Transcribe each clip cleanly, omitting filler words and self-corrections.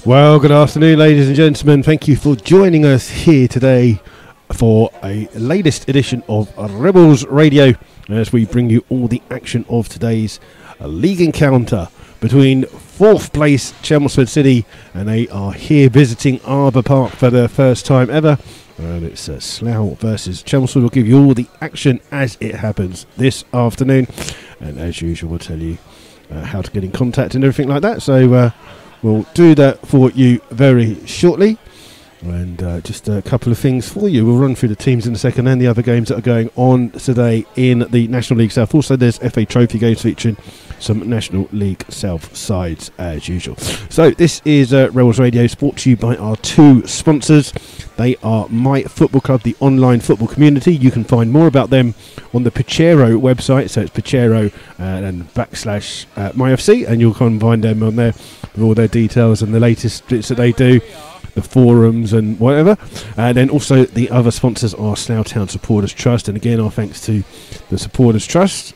Well, good afternoon, ladies and gentlemen. Thank you for joining us here today for a latest edition of Rebels Radio, as we bring you all the action of today's league encounter between 4th place Chelmsford City, and they are here visiting Melbourne Park for their first time ever. And it's Slough versus Chelmsford. We'll give you all the action as it happens this afternoon, and as usual we'll tell you how to get in contact and everything like that. So we'll do that for you very shortly. And just a couple of things for you. We'll run through the teams in a second and the other games that are going on today in the National League South. Also, there's FA Trophy games featuring some National League South sides as usual. So this is Rebels Radio, brought to you by our two sponsors. They are My Football Club, the online football community. You can find more about them on the Pachero website. So it's Pachero and / MyFC, and you'll come find them on there with all their details and the latest bits that they do, the forums and whatever. And then also the other sponsors are Slough Town Supporters Trust, and again our thanks to the Supporters Trust.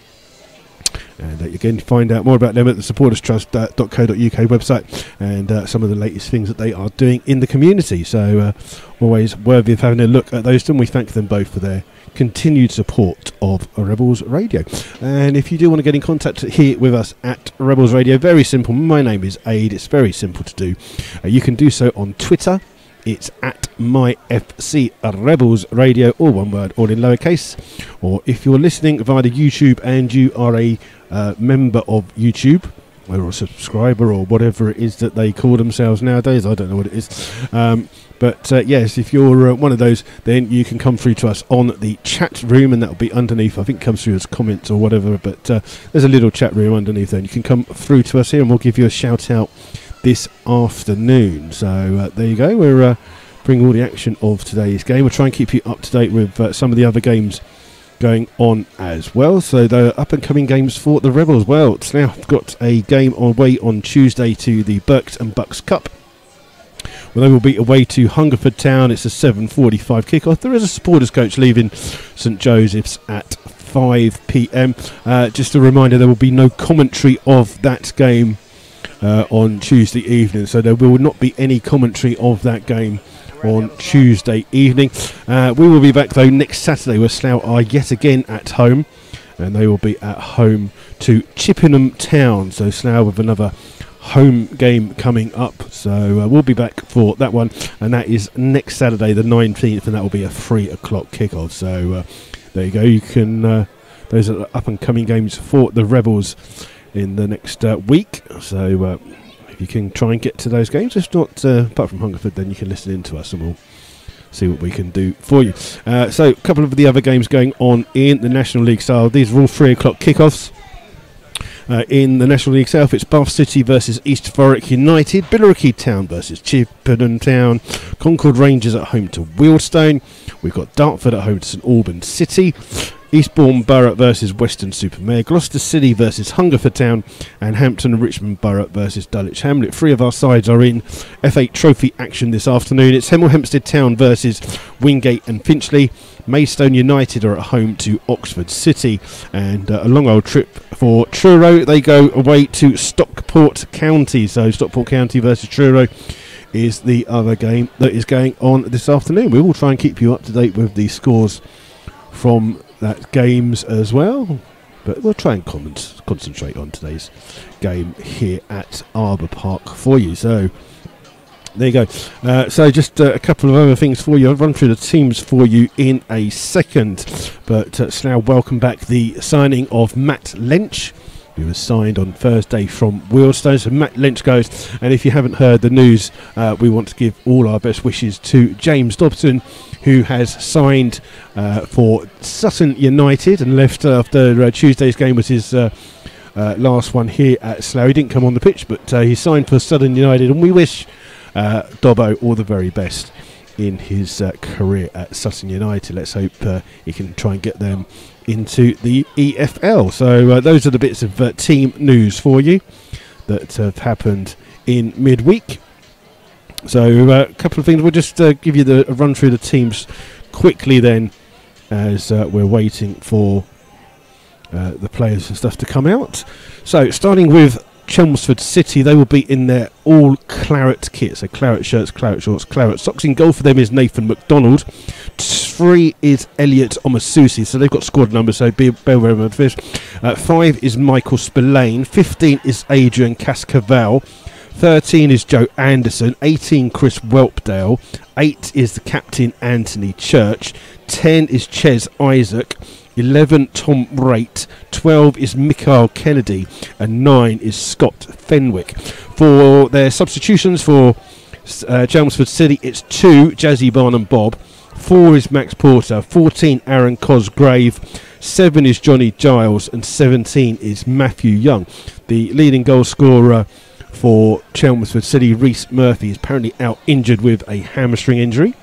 And again, find out more about them at the supporterstrust.co.uk website, and some of the latest things that they are doing in the community. So always worthy of having a look at those, and we thank them both for their continued support of Rebels Radio. And if you do want to get in contact here with us at Rebels Radio, very simple. My name is Aid. It's very simple to do. You can do so on Twitter. It's at MyFC Rebels Radio, all one word, all in lowercase. Or if you're listening via the YouTube and you are a member of YouTube, or a subscriber, or whatever it is that they call themselves nowadays, I don't know what it is. But yes, if you're one of those, then you can come through to us on the chat room, and that'll be underneath. I think it comes through as comments or whatever, but there's a little chat room underneath there, and you can come through to us here, and we'll give you a shout out this afternoon. So there you go. We're bringing all the action of today's game. We'll try and keep you up to date with some of the other games going on as well. So the up and coming games for the Rebels. Well, Slough have got a game away on Tuesday to the Berks and Bucks Cup. Well, they will be away to Hungerford Town. It's a 7:45 kickoff. There is a supporters coach leaving St Joseph's at 5 p.m. Just a reminder, there will be no commentary of that game on Tuesday evening, so there will not be any commentary of that game on Tuesday evening. We will be back though next Saturday, where Slough are yet again at home, and they will be at home to Chippenham Town. So Slough with another home game coming up, so we'll be back for that one, and that is next Saturday the 19th, and that will be a 3 o'clock kickoff. So there you go. You can those are the up and coming games for the Rebels in the next week. So if you can try and get to those games, if not apart from Hungerford, then you can listen in to us and we'll see what we can do for you. So a couple of the other games going on in the National League South. These are all 3 o'clock kickoffs. In the National League South, it's Bath City versus East Warwick United, Billericay Town versus Chippenham Town, Concord Rangers at home to Wealdstone. We've got Dartford at home to St Albans City, Eastbourne Borough versus Weston-super-Mare, Gloucester City versus Hungerford Town, and Hampton and Richmond Borough versus Dulwich Hamlet. 3 of our sides are in F8 Trophy action this afternoon. It's Hemel Hempstead Town versus Wingate and Finchley. Maidstone United are at home to Oxford City, and a long old trip for Truro. They go away to Stockport County. So Stockport County versus Truro is the other game that is going on this afternoon. We will try and keep you up to date with the scores from that games as well, but we'll try and concentrate on today's game here at Melbourne Park for you. So there you go. So just a couple of other things for you. I'll run through the teams for you in a second, but Slough welcome back the signing of Matt Lench, who was signed on Thursday from Wealdstone. So Matt Lench goes, and if you haven't heard the news, we want to give all our best wishes to James Dobson, who has signed for Sutton United and left after Tuesday's game was his last one here at Slough. He didn't come on the pitch, but he signed for Sutton United, and we wish Dobbo all the very best in his career at Sutton United. Let's hope he can try and get them into the EFL. So those are the bits of team news for you that have happened in midweek. So a couple of things. We'll just give you a run through the teams quickly then, as we're waiting for the players and stuff to come out. So starting with Chelmsford City. They will be in their all claret kit, so claret shirts, claret shorts, claret socks. In goal for them is Nathan McDonald. 3 is Elliot Omasusi, so they've got squad numbers, so bear with this. 5 is Michael Spillane. 15 is Adrian Cascaval. 13 is Joe Anderson. 18 Chris Whelpdale. 8 is the captain Anthony Church. 10 is Ches Isaac. 11 Tom Raitt. 12 is Michael Kennedy, and 9 is Scott Fenwick. For their substitutions for Chelmsford City, it's 2 Jazzy Barnum Bob. 4 is Max Porter. 14 Aaron Cosgrave. 7 is Johnny Giles, and 17 is Matthew Young. The leading goal scorer for Chelmsford City, Reece Murphy, is apparently out injured with a hamstring injury.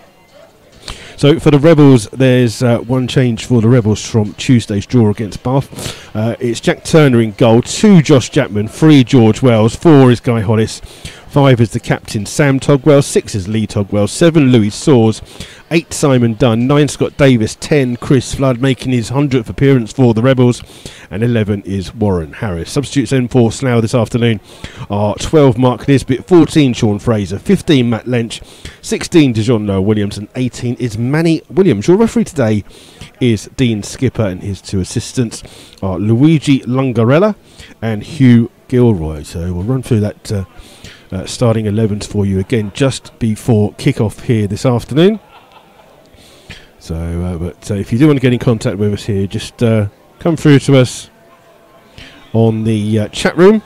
So for the Rebels, there's one change for the Rebels from Tuesday's draw against Bath. It's Jack Turner in goal, 2 Josh Jackman, 3 George Wells, 4 is Guy Hollis, 5 is the captain Sam Togwell, 6 is Lee Togwell, 7 Louis Saws, 8 Simon Dunn, 9 Scott Davis, 10 Chris Flood, making his 100th appearance for the Rebels, and 11 is Warren Harris. Substitutes then for Slough this afternoon are 12 Mark Nisbet, 14 Sean Fraser, 15 Matt Lench, 16 DeJohn Noah Williams, and 18 is Manny Williams. Your referee today is Dean Skipper, and his 2 assistants are Luigi Lungarella and Hugh Gilroy. So we'll run through that starting 11s for you again just before kick-off here this afternoon. So, but if you do want to get in contact with us here, just come through to us on the chat room,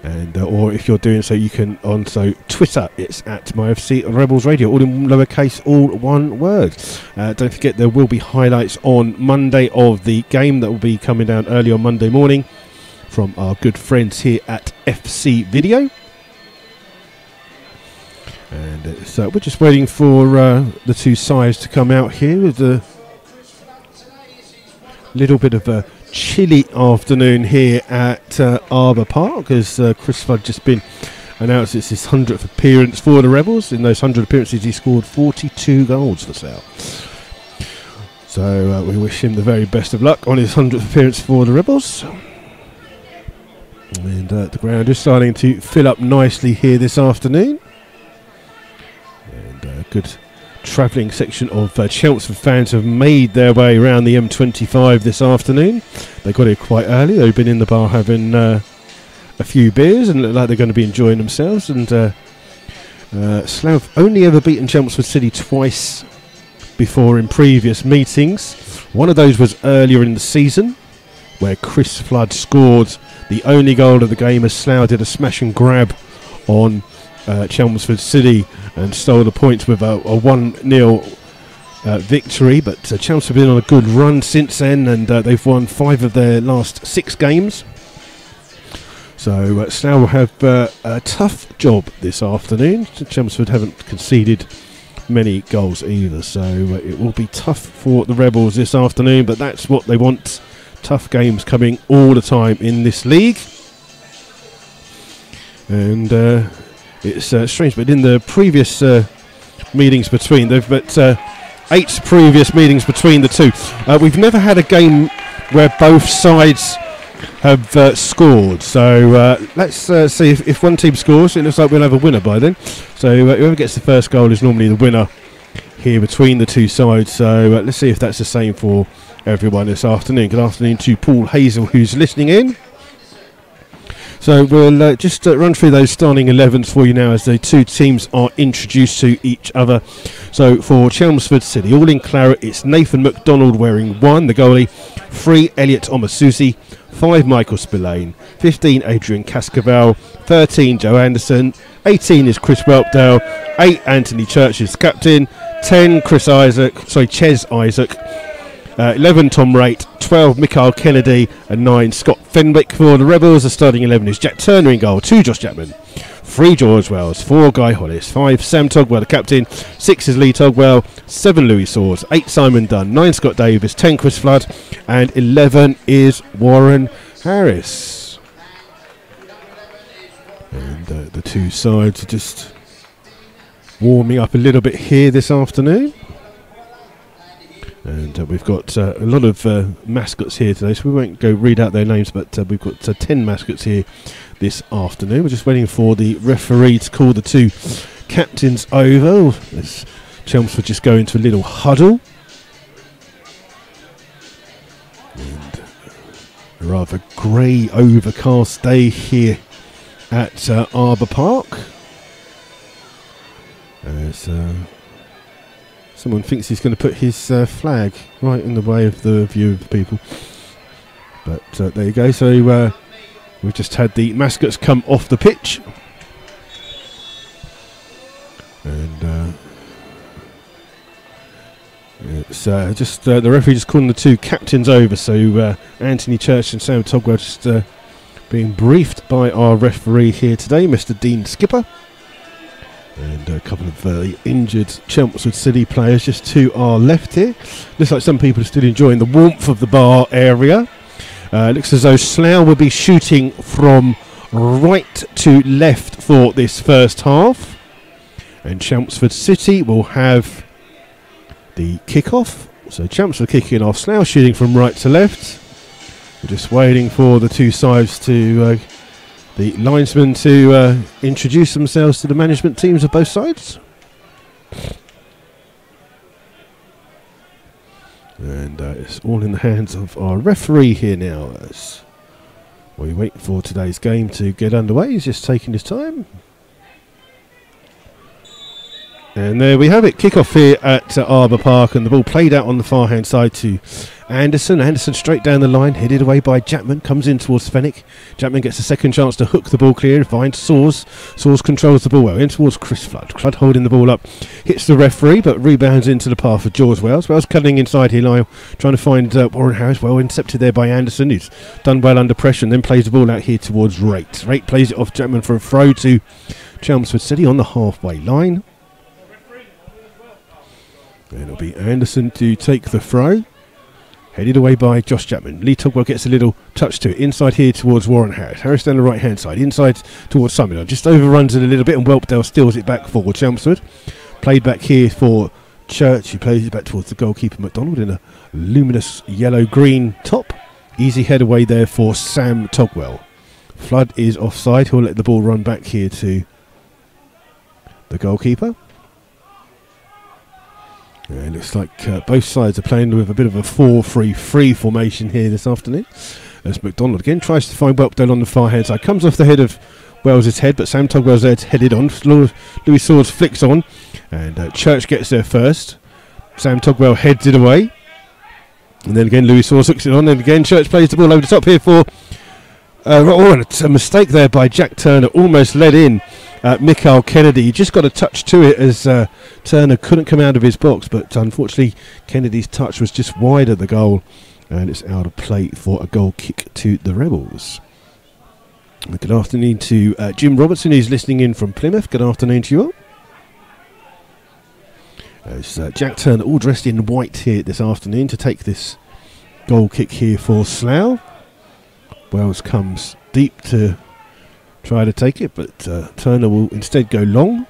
and or if you're doing so, you can also Twitter. It's at MyFC Rebels Radio, all in lowercase, all one word. Don't forget, there will be highlights on Monday of the game that will be coming down early on Monday morning from our good friends here at FC Video. And so we're just waiting for the 2 sides to come out here with a little bit of a chilly afternoon here at Melbourne Park, as Chris Flood just been announced it's his 100th appearance for the Rebels. In those 100 appearances, he scored 42 goals for Slough. So we wish him the very best of luck on his 100th appearance for the Rebels. And the ground is starting to fill up nicely here this afternoon. And a good travelling section of Chelmsford fans have made their way around the M25 this afternoon. They got here quite early. They've been in the bar having a few beers and look like they're going to be enjoying themselves. And Slough have only ever beaten Chelmsford City twice before in previous meetings. One of those was earlier in the season, where Chris Flood scored the only goal of the game as Slough did a smash and grab on Chelmsford City and stole the points with a 1-0 victory. But Chelmsford have been on a good run since then, and they've won 5 of their last 6 games. So Slough will have a tough job this afternoon. Chelmsford haven't conceded many goals either, so it will be tough for the Rebels this afternoon, but that's what they want. Tough games coming all the time in this league. And it's strange, but in the previous meetings between, they've got 8 previous meetings between the 2. We've never had a game where both sides have scored. So let's see if one team scores. It looks like we'll have a winner by then. So whoever gets the first goal is normally the winner here between the 2 sides. So let's see if that's the same for everyone this afternoon. Good afternoon to Paul Hazel, who's listening in. So we'll just run through those starting 11s for you now as the 2 teams are introduced to each other. So for Chelmsford City, all in claret, it's Nathan McDonald wearing 1, the goalie, 3 Elliot Omasusi, 5 Michael Spillane, 15 Adrian Cascaval, 13 Joe Anderson, 18 is Chris Whelpdale, 8 Anthony Church is captain, 10 Ches Isaac, 11 Tom Raitt, 12 Michael Kennedy, and 9 Scott Fenwick. For the Rebels, the starting 11 is Jack Turner in goal, 2 Josh Jackman, 3 George Wells, 4 Guy Hollis, 5 Sam Togwell the captain, 6 is Lee Togwell, 7 Louis Saws, 8 Simon Dunn, 9 Scott Davis, 10 Chris Flood, and 11 is Warren Harris. And the 2 sides are just warming up a little bit here this afternoon. And we've got a lot of mascots here today, so we won't go read out their names, but we've got 10 mascots here this afternoon. We're just waiting for the referee to call the two captains over. As Chelmsford just go into a little huddle. And a rather grey, overcast day here at Arbour Park. As someone thinks he's going to put his flag right in the way of the view of the people. But there you go. So we've just had the mascots come off the pitch. And it's just the referee just calling the two captains over. So Anthony Church and Sam Togwell just being briefed by our referee here today, Mr. Dean Skipper. And a couple of injured Chelmsford City players just to our left here. Looks like some people are still enjoying the warmth of the bar area. Looks as though Slough will be shooting from right to left for this first half. And Chelmsford City will have the kick-off. So Chelmsford kicking off, Slough shooting from right to left. We're just waiting for the two sides to... the linesmen to introduce themselves to the management teams of both sides. And it's all in the hands of our referee here now as we wait for today's game to get underway. He's just taking his time. And there we have it, kick-off here at Arbour Park, and the ball played out on the far-hand side to Anderson. Anderson straight down the line, headed away by Chapman, comes in towards Fenwick. Chapman gets a second chance to hook the ball clear, finds Soares. Soares controls the ball well, in towards Chris Flood. Flood holding the ball up, hits the referee, but rebounds into the path of George Wells. Wells cutting inside here, Lyle, trying to find Warren Harris, well intercepted there by Anderson, who's done well under pressure, and then plays the ball out here towards Rate. Rate plays it off Chapman for a throw to Chelmsford City on the halfway line. And it'll be Anderson to take the throw. Headed away by Josh Chapman. Lee Tugwell gets a little touch to it. Inside here towards Warren Harris. Harris down the right hand side. Inside towards Simon. Just overruns it a little bit and Whelpdale steals it back for Chelmsford. Played back here for Church. He plays it back towards the goalkeeper McDonald in a luminous yellow-green top. Easy head away there for Sam Togwell. Flood is offside. He'll let the ball run back here to the goalkeeper. It looks like both sides are playing with a bit of a 4-3-3 formation here this afternoon. As McDonald again tries to find Whelpdale on the far hand side. Comes off the head of Wells's head, but Sam Togwell's head's headed on. Louis Soares flicks on, and Church gets there first. Sam Togwell heads it away. And then again Louis Soares hooks it on, and again Church plays the ball over the top here for... a mistake there by Jack Turner, almost led in Mikael Kennedy. He just got a touch to it as Turner couldn't come out of his box, but unfortunately Kennedy's touch was just wide of the goal, and it's out of play for a goal kick to the Rebels. Good afternoon to Jim Robertson, who's listening in from Plymouth. Good afternoon to you all. As Jack Turner all dressed in white here this afternoon to take this goal kick here for Slough. Wells comes deep to try to take it, but Turner will instead go long.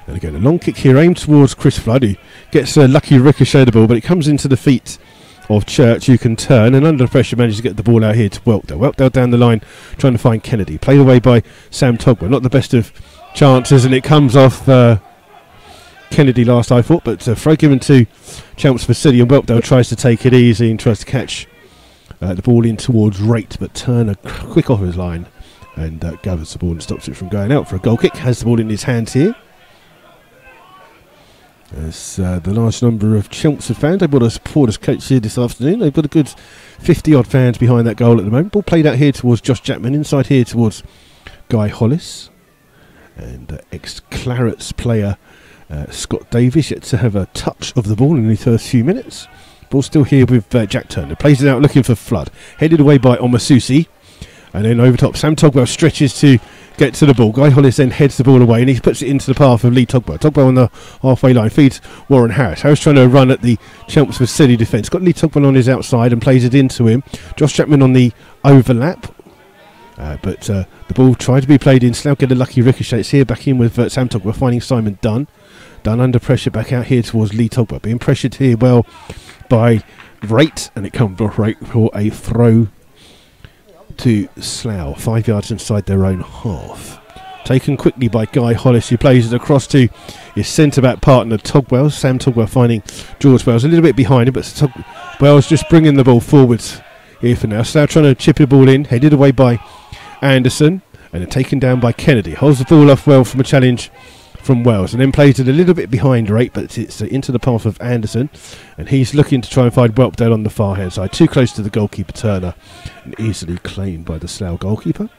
And again, a long kick here aimed towards Chris Flood, who gets a lucky ricochet the ball, but it comes into the feet of Church, who can turn, and under pressure manages to get the ball out here to Whelpdale. Whelpdale down the line trying to find Kennedy. Played away by Sam Togwell. Not the best of chances, and it comes off Kennedy last, I thought, but throw given to Chelmsford City, and Whelpdale tries to take it easy and tries to catch the ball in towards Rate, but Turner quick off his line and gathers the ball and stops it from going out for a goal kick. Has the ball in his hands here. As the large number of Chelmsford fans, they've got a supporters coach here this afternoon. They've got a good 50 odd fans behind that goal at the moment. Ball played out here towards Josh Chapman, inside here towards Guy Hollis, and ex-Clarets player Scott Davis yet to have a touch of the ball in the first few minutes. Ball still here with Jack Turner. Plays it out looking for Flood. Headed away by Omasusi. And then over top, Sam Togwell stretches to get to the ball. Guy Hollis then heads the ball away and he puts it into the path of Lee Togwell. Togwell on the halfway line feeds Warren Harris. Harris trying to run at the Chelmsford City defence. Got Lee Togwell on his outside and plays it into him. Josh Chapman on the overlap. But the ball tried to be played in. Slough get a lucky ricochet. It's here back in with Sam Togwell finding Simon Dunn. Dunn under pressure back out here towards Lee Togwell. Being pressured here well by Rate, and it comes off Rate for a throw to Slough, 5 yards inside their own half. Taken quickly by Guy Hollis, who plays it across to his centre-back partner Togwell. Sam Togwell finding George Wells a little bit behind him, but Wells just bringing the ball forwards here for now. Slough trying to chip the ball in, headed away by Anderson, and then taken down by Kennedy. Holds the ball off well from a challenge from Wells, and then plays it a little bit behind Rate, but it's into the path of Anderson, and he's looking to try and find Whelpdale on the far hand side, too close to the goalkeeper Turner, and easily claimed by the Slough goalkeeper.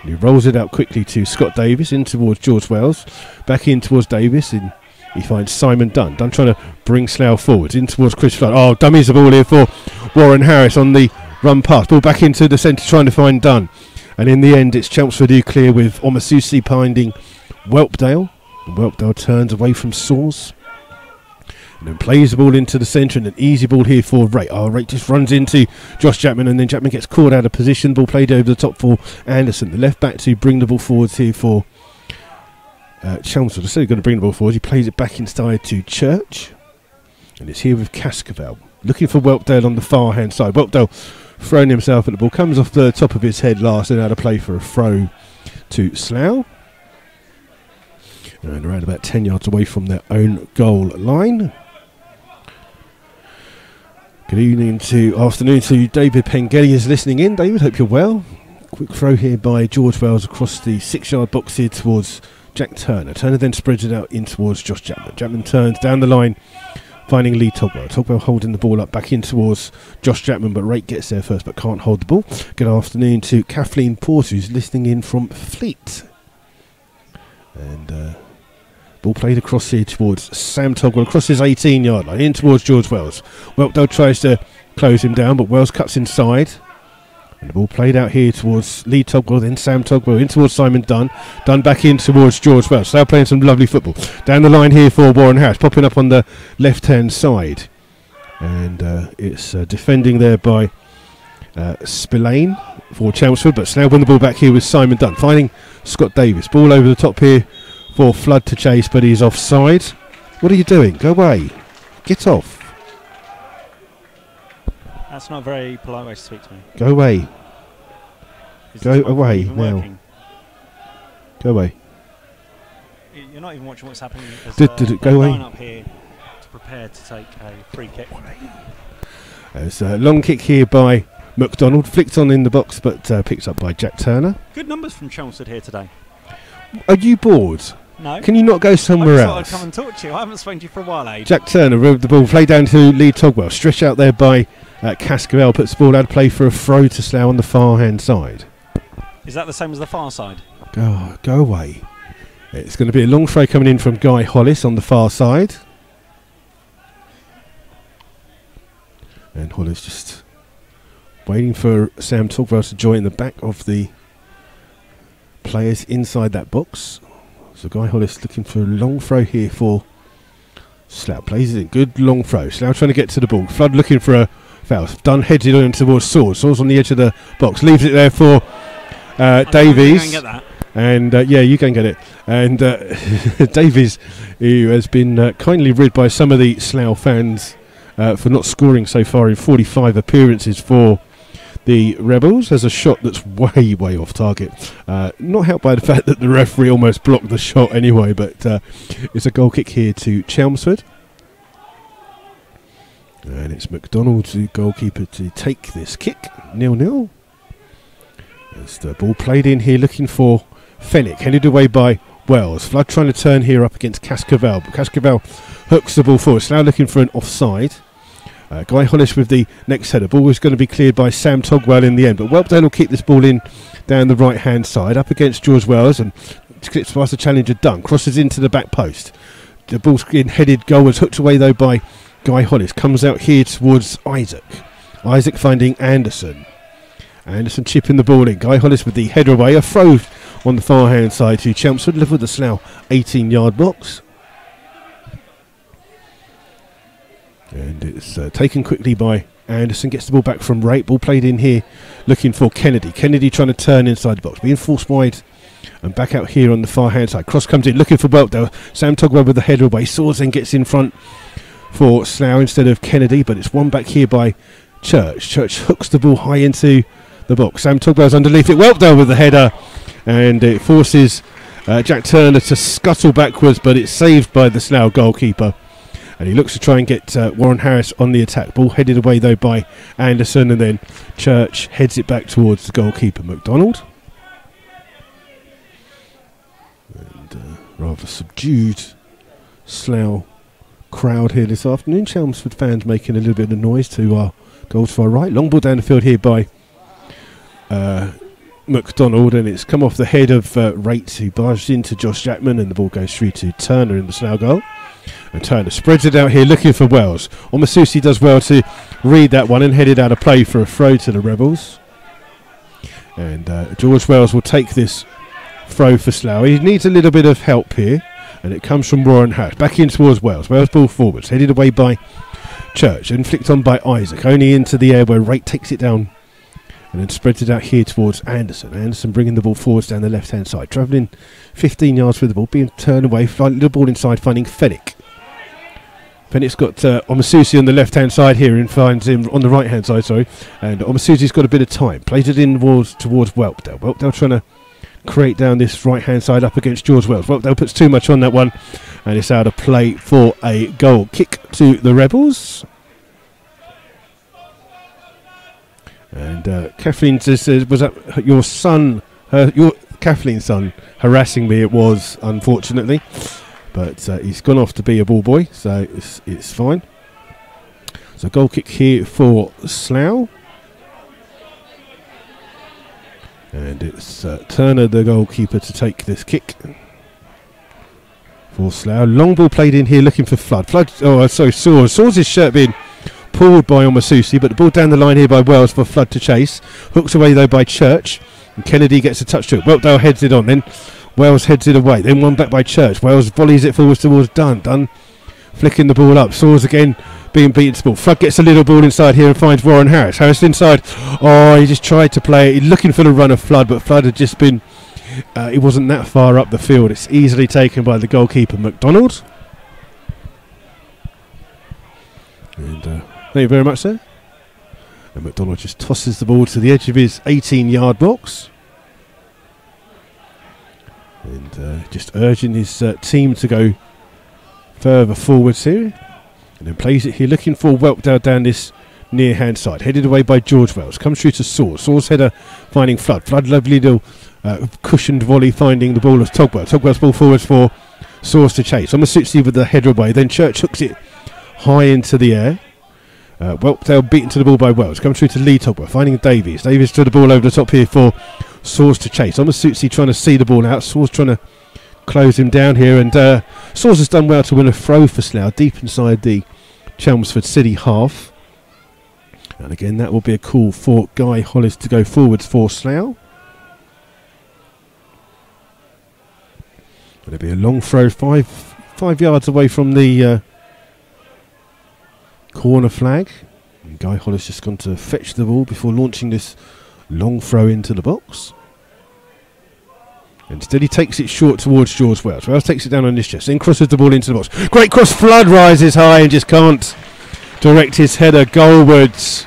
And he rolls it out quickly to Scott Davis, in towards George Wells, back in towards Davis, and he finds Simon Dunn. Dunn trying to bring Slough forwards, in towards Chris Flood. Oh, dummies the ball here for Warren Harris on the run pass. Ball back into the centre, trying to find Dunn. And in the end, it's Chelmsford who clear, with Omasusi finding Whelpdale. And Whelpdale turns away from Soars, and then plays the ball into the centre, and an easy ball here for Rate. Oh, Rate just runs into Josh Chapman, and then Chapman gets caught out of position. Ball played over the top for Anderson, the left back, to bring the ball forwards here for Chelmsford. Instead of going to bring the ball forwards, he plays it back inside to Church, and it's here with Cascavel, looking for Whelpdale on the far hand side. Whelpdale throwing himself at the ball, comes off the top of his head last, and out of play for a throw to Slough. And around about 10 yards away from their own goal line. Good afternoon to David Pengelly is listening in. David, hope you're well. Quick throw here by George Wells across the 6-yard box here towards Jack Turner. Turner then spreads it out in towards Josh Chapman. Chapman turns down the line, finding Lee Togwell. Togwell holding the ball up back in towards Josh Chapman, but Rate gets there first but can't hold the ball. Good afternoon to Kathleen Porter, who's listening in from Fleet. And ball played across here towards Sam Togwell, across his 18-yard line, in towards George Wells. Whelpdale tries to close him down, but Wells cuts inside. And the ball played out here towards Lee Togwell, then Sam Togwell, in towards Simon Dunn. Dunn back in towards George Wells. So they're playing some lovely football. Down the line here for Warren Harris, popping up on the left-hand side. And it's defending there by Spillane for Chelmsford, but Slough win the ball back here with Simon Dunn, finding Scott Davis. Ball over the top here for Flood to chase, but he's offside. What are you doing? Go away. Get off. That's not a very polite way to speak to me. Go away. Go away now. Working? Go away. You're not even watching what's happening. Go away. Up here to prepare to take a free kick. There's a long kick here by McDonald, flicked on in the box, but picked up by Jack Turner. Good numbers from Chelmsford here today. Are you bored? No. Can you not go somewhere else? I thought I'd come and talk to you. I haven't spoken to you for a while, Aid. Jack Turner rode the ball, played down to Lee Togwell, stretched out there by Cascavel, puts the ball out of play for a throw to Slough on the far hand side. Is that the same as the far side? Go away. It's going to be a long throw coming in from Guy Hollis on the far side. And Hollis just waiting for Sam Togwell to join the back of the players inside that box. So Guy Hollis looking for a long throw here for Slough. Plays it in. Good long throw. Slough trying to get to the ball. Flood looking for a foul. Dunn heads it on towards Swords. Swords on the edge of the box. Leaves it there for Davies. Get that. And yeah, you can get it. And Davies, who has been kindly rid by some of the Slough fans for not scoring so far in 45 appearances for the Rebels, has a shot that's way off target. Not helped by the fact that the referee almost blocked the shot anyway, but it's a goal kick here to Chelmsford. And it's McDonald, the goalkeeper, to take this kick. 0-0. As the ball played in here, looking for Fenwick, headed away by Wells. Flood trying to turn here up against Cascavel, but Cascavel hooks the ball forward. Slough looking for an offside. Guy Hollis with the next header. Ball was going to be cleared by Sam Togwell in the end, but Whelpdale will keep this ball in down the right hand side, up against George Wells, and clips past the challenger Dunn, crosses into the back post. The ball screen headed goal was hooked away though by Guy Hollis. Comes out here towards Isaac. Isaac finding Anderson. Anderson chipping the ball in. Guy Hollis with the header away. A throw on the far hand side to Chelmsford, level with the Slough 18-yard box. And it's taken quickly by Anderson. Gets the ball back from Rate. Ball played in here looking for Kennedy. Kennedy trying to turn inside the box. Being forced wide And back out here on the far hand side. Cross comes in, looking for Whelpdale. Sam Togwell with the header away. Swords then gets in front for Slough instead of Kennedy, but it's won back here by Church. Church hooks the ball high into the box. Sam Togwell's underneath it. Whelpdale with the header, and it forces Jack Turner to scuttle backwards, but it's saved by the Slough goalkeeper. And he looks to try and get Warren Harris on the attack. Ball headed away though by Anderson, and then Church heads it back towards the goalkeeper, McDonald. And rather subdued Slough crowd here this afternoon. Chelmsford fans making a little bit of noise to our goals to our right. Long ball down the field here by McDonald, and it's come off the head of Rates, who barged into Josh Jackman, and the ball goes through to Turner in the Slough goal. And Turner spreads it out here looking for Wells. Omasusi does well to read that one and head it out of play for a throw to the Rebels. And George Wells will take this throw for Slough. He needs a little bit of help here, and it comes from Warren Harris. Back in towards Wells. Wells ball forwards, headed away by Church and flicked on by Isaac. Only into the air where Rate takes it down and then spreads it out here towards Anderson. Anderson bringing the ball forwards down the left-hand side. Travelling 15 yards with the ball, being turned away, finding the ball inside, finding Fennick. Fennick's got Omasusi on the left-hand side here and finds him on the right-hand side, sorry. And Omasusi's got a bit of time. Plays it in towards Whelpdale. Whelpdale trying to create down this right-hand side up against George Wells. Whelpdale puts too much on that one, and it's out of play for a goal. Kick to the Rebels. And Kathleen says, was that your son, your Kathleen's son, harassing me? It was, unfortunately. But he's gone off to be a ball boy, so it's fine. So goal kick here for Slough. And it's Turner, the goalkeeper, to take this kick for Slough. Long ball played in here looking for Flood. Swords. Swords' shirt being pulled by Omasusi, but the ball down the line here by Wells for Flood to chase. Hooked away though by Church, and Kennedy gets a touch to it. Whelpdale heads it on, then Wells heads it away, then one back by Church. Wells volleys it forwards towards Dunn. Dunn flicking the ball up. Swords again being beaten to the ball. Flood gets a little ball inside here and finds Warren Harris. Harris inside. Oh, he just tried to play it, looking for the run of Flood, but Flood had just been, he wasn't that far up the field. It's easily taken by the goalkeeper, McDonald. And thank you very much, sir. And McDonald just tosses the ball to the edge of his 18-yard box. And just urging his team to go further forwards here. And then plays it here, looking for Whelpdale down this near hand side. Headed away by George Wells. Comes through to Swords. Swords header finding Flood. Flood, lovely little cushioned volley finding the ball as Togwell. Togwell's ball forwards for Swords to chase. Omasusi with the header away. Then Church hooks it high into the air. Whelpdale beaten to the ball by Wells. Comes through to Lee Togwell, finding Davies. Davies to the ball over the top here for Swords to chase. Omasusi trying to see the ball out. Swords trying to close him down here, and Swords has done well to win a throw for Slough deep inside the Chelmsford City half. And again, that will be a call for Guy Hollis to go forwards for Slough. It'll be a long throw, five yards away from the corner flag. And Guy Hollis just gone to fetch the ball before launching this long throw into the box. Instead he takes it short towards George Wells. Wells takes it down on his chest, then crosses the ball into the box. Great cross, Flood rises high and just can't direct his header goalwards.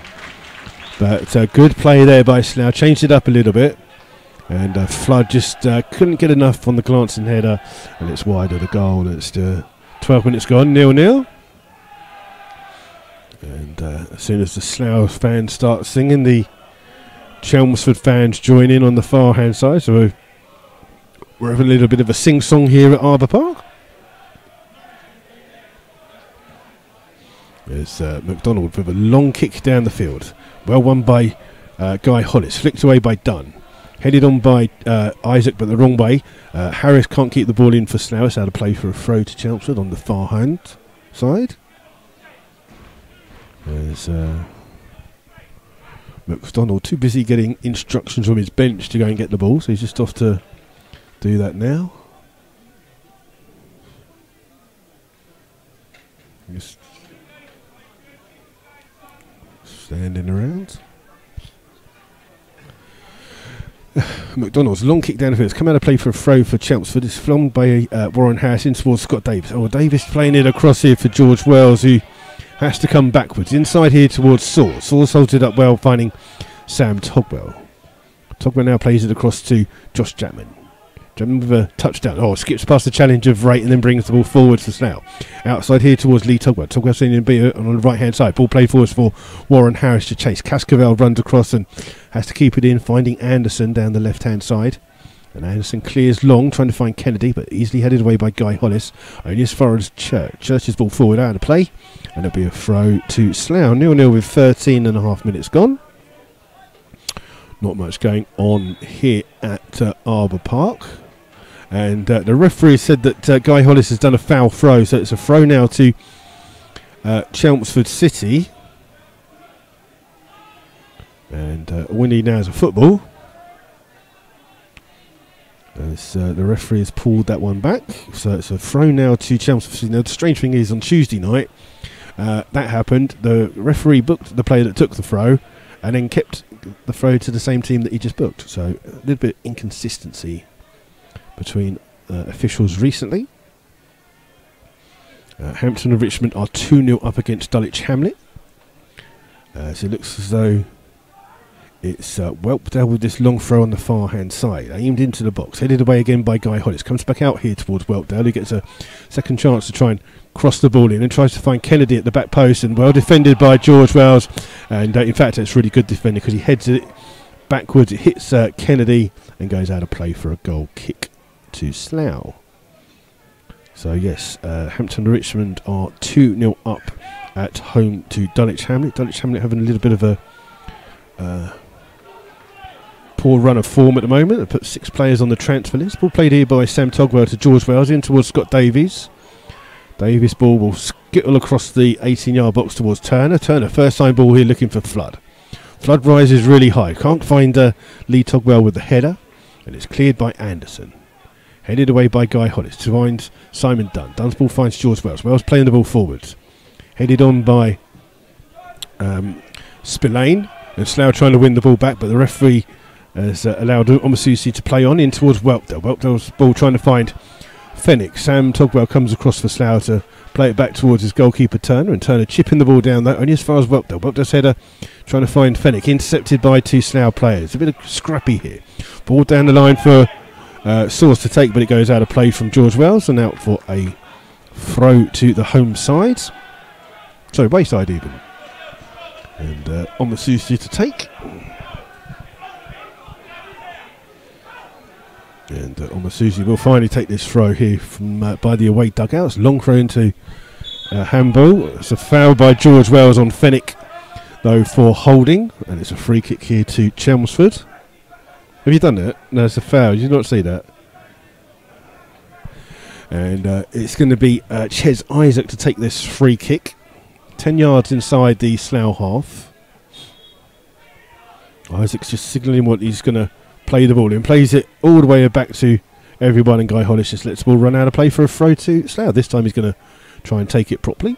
But good play there by Slough, changed it up a little bit. And Flood just couldn't get enough on the glancing header, and it's wide of the goal. It's 12 minutes gone, 0-0. And as soon as the Slough fans start singing, the Chelmsford fans join in on the far hand side. So we're having a little bit of a sing-song here at Arbour Park. There's McDonald with a long kick down the field. Well won by Guy Hollis. Flicked away by Dunn. Headed on by Isaac, but the wrong way. Harris can't keep the ball in for Slough. It's out of play for a throw to Chelmsford on the far hand side. There's McDonald too busy getting instructions from his bench to go and get the ball, so he's just off to do that now. Just standing around. McDonald's long kick down the field. It's come out of play for a throw for Chelmsford. It's flung by Warren Harris in towards Scott Davis. Oh, Davis playing it across here for George Wells, who has to come backwards. Inside here towards Saws. Saws holds it up well, finding Sam Togwell. Togwell now plays it across to Josh Chapman. Chapman with a touchdown. Oh, skips past the challenge of Wright and then brings the ball forwards for Slough. Outside here towards Lee Togwell. Togwell seen him be on the right hand side. Ball played forwards for Warren Harris to chase. Cascavell runs across and has to keep it in, finding Anderson down the left hand side. And Anderson clears long, trying to find Kennedy, but easily headed away by Guy Hollis. Only as far as Church. Church's ball forward out of play. And it'll be a throw to Slough. 0-0 with 13.5 minutes gone. Not much going on here at Arbour Park. And the referee said that Guy Hollis has done a foul throw, so it's a throw now to Chelmsford City. And all we need now is a football. As the referee has pulled that one back. So it's a throw now to Chelmsford City. Now the strange thing is on Tuesday night, that happened. The referee booked the player that took the throw and then kept the throw to the same team that he just booked. So a little bit of inconsistency between officials recently. Hampton and Richmond are 2-0 up against Dulwich Hamlet. So it looks as though it's Whelpdale with this long throw on the far hand side, aimed into the box, headed away again by Guy Hollis. Comes back out here towards Whelpdale, who gets a second chance to try and cross the ball in and tries to find Kennedy at the back post, and well defended by George Wells. And in fact it's really good defending because he heads it backwards. It hits Kennedy and goes out of play for a goal kick to Slough. So yes, Hampton and Richmond are 2-0 up at home to Dulwich Hamlet. Dulwich Hamlet having a little bit of a poor run of form at the moment. They put 6 players on the transfer list. Ball played here by Sam Togwell to George Wells in towards Scott Davies. Davies' ball will skittle across the 18-yard box towards Turner. Turner first time ball here looking for Flood. Flood rises really high. Can't find Lee Togwell with the header, and it's cleared by Anderson. Headed away by Guy Hollis to find Simon Dunn. Dunn's ball finds George Wells. Wells playing the ball forwards. Headed on by Spillane. And Slough trying to win the ball back, but the referee has allowed Omasusi to play on in towards Whelpdale. Whelpdale's ball trying to find Fenwick. Sam Togwell comes across for Slough to play it back towards his goalkeeper Turner, and Turner chipping the ball down there only as far as Whelpdale. Whelpdale's header trying to find Fenwick, intercepted by 2 Slough players. A bit of scrappy here. Ball down the line for Source to take, but it goes out of play from George Wells and out for a throw to the home side. Sorry, wayside even. And Omasusi to take. And Omasusi will finally take this throw here from by the away dugouts. Long throw into handball. It's a foul by George Wells on Fenwick, though, for holding. And it's a free kick here to Chelmsford. Have you done that? No, it's a foul. Did you not see that? And it's going to be Ches Isaac to take this free kick. 10 yards inside the Slough half. Isaac's just signalling what he's going to play the ball in. Plays it all the way back to everyone, and Guy Hollis just lets the ball run out of play for a throw to Slough. This time he's going to try and take it properly.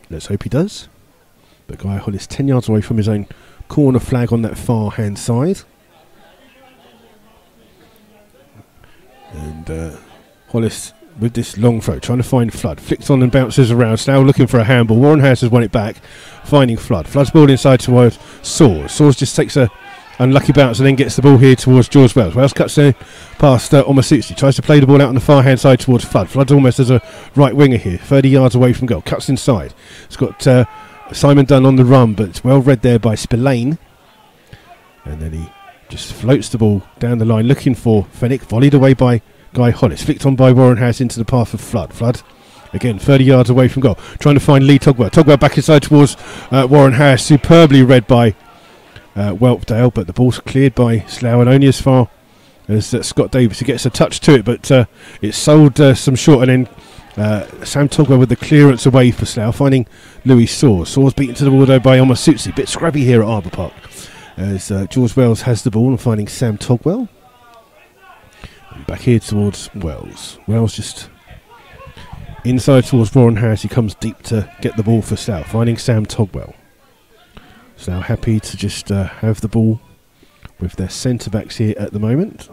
Let's hope he does. But Guy Hollis 10 yards away from his own corner flag on that far hand side. And Hollis with this long throw, trying to find Flood. Flicks on and bounces around. Slough looking for a handball. Warren Harris has won it back, finding Flood. Flood's ball inside towards Saws. Saws just takes a unlucky bounce and then gets the ball here towards George Wells. Wells cuts past Omasusi. Tries to play the ball out on the far hand side towards Flood. Flood's almost as a right winger here, 30 yards away from goal. Cuts inside. It's got Simon Dunn on the run, but it's well read there by Spillane. And then he just floats the ball down the line looking for Fenwick. Volleyed away by Guy Hollis. Flicked on by Warren Harris into the path of Flood. Flood again 30 yards away from goal, trying to find Lee Togwell. Togwell back inside towards Warren Harris. Superbly read by Whelpdale, but the ball's cleared by Slough and only as far as Scott Davis. He gets a touch to it, but it's sold some short, and then Sam Togwell with the clearance away for Slough, finding Louis Saws. Saws beaten to the ball though by Omasusi. Bit scrappy here at Arbour Park as George Wells has the ball and finding Sam Togwell. And back here towards Wells. Wells just inside towards Warren Harris. He comes deep to get the ball for Slough, finding Sam Togwell. Slough happy to just have the ball with their centre-backs here at the moment.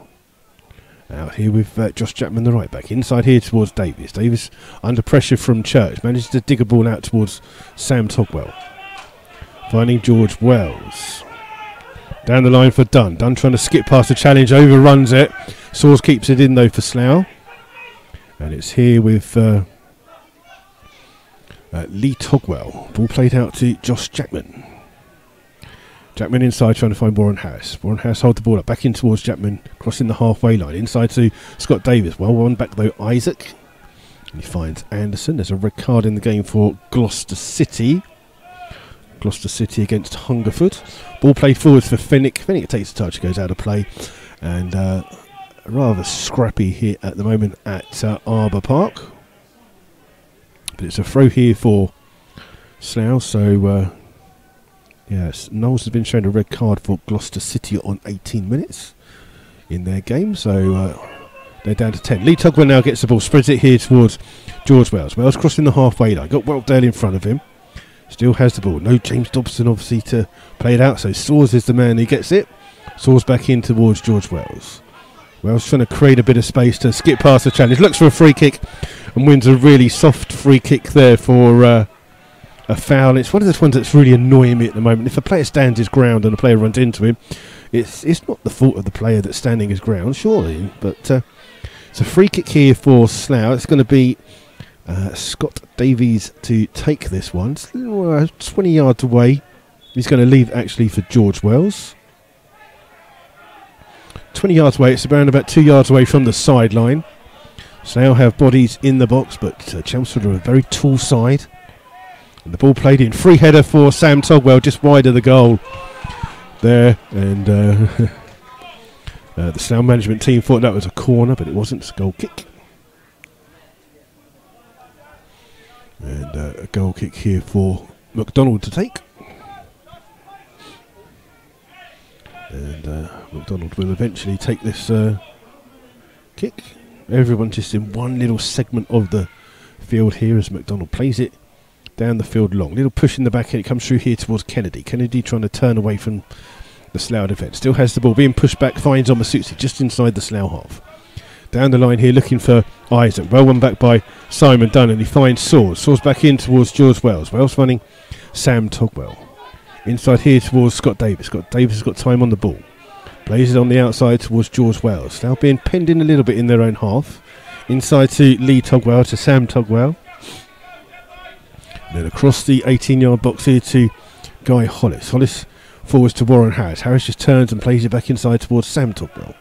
Out here with Josh Chapman, the right back. Inside here towards Davies. Davies under pressure from Church. Manages to dig a ball out towards Sam Togwell. Finding George Wells. Down the line for Dunn. Dunn trying to skip past the challenge. Overruns it. Soars keeps it in though for Slough. And it's here with Lee Togwell. Ball played out to Josh Jackman. Jackman inside trying to find Warren Harris. Warren Harris hold the ball up. Back in towards Jackman. Crossing the halfway line. Inside to Scott Davis. Well won back though Isaac. And he finds Anderson. There's a red card in the game for Gloucester City. Gloucester City against Hungerford. Ball played forwards for Fenwick. Fenwick takes a touch. Goes out of play. And rather scrappy here at the moment at Arbour Park. But it's a throw here for Slough. So... yes, Knowles has been shown a red card for Gloucester City on 18 minutes in their game, so they're down to 10. Lee Togwell now gets the ball, spreads it here towards George Wells. Wells crossing the halfway line, got Whelpdale in front of him, still has the ball. No James Dobson obviously to play it out, so Soars is the man who gets it. Soars back in towards George Wells. Wells trying to create a bit of space to skip past the challenge, looks for a free kick and wins a really soft free kick there for... a foul. It's one of those ones that's really annoying me at the moment. If a player stands his ground and a player runs into him, it's not the fault of the player that's standing his ground, surely. But it's a free kick here for Slough. It's going to be Scott Davies to take this one. It's 20 yards away. He's going to leave actually for George Wells. 20 yards away. It's around about 2 yards away from the sideline. Slough have bodies in the box, but Chelmsford are a very tall side. And the ball played in. Free header for Sam Togwell, just wide of the goal there. And the Slough management team thought that was a corner, but it wasn't. It's a goal kick. And a goal kick here for McDonald to take. And McDonald will eventually take this kick. Everyone just in one little segment of the field here as McDonald plays it down the field long. Little push in the back, and it comes through here towards Kennedy. Kennedy trying to turn away from the Slough defence. Still has the ball, being pushed back, finds Omasutsi just inside the Slough half. Down the line here, looking for Isaac. Well won back by Simon Dunn, and he finds Soars. Soars back in towards George Wells. Wells finding Sam Togwell. Inside here towards Scott Davis. Scott Davis has got time on the ball. Plays it on the outside towards George Wells. Now being penned in a little bit in their own half. Inside to Lee Togwell, to Sam Togwell. Then across the 18-yard box here to Guy Hollis. Hollis forwards to Warren Harris. Harris just turns and plays it back inside towards Sam Togwell.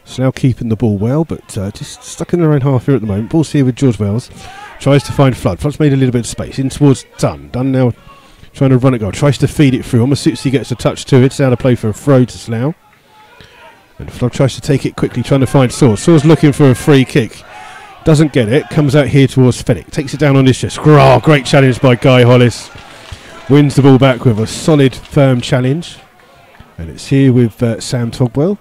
Slough keeping the ball well, but just stuck in their own half here at the moment. Ball's here with George Wells. Tries to find Flood. Flood's made a little bit of space. In towards Dunn. Dunn now trying to run it goal. Tries to feed it through. Omasutsi gets a touch to it. It's out of play for a throw to Slough. And Flood tries to take it quickly, trying to find Soars. Soars looking for a free kick. Doesn't get it. Comes out here towards Fenwick. Takes it down on his chest. Oh, great challenge by Guy Hollis. Wins the ball back with a solid, firm challenge. And it's here with Sam Togwell.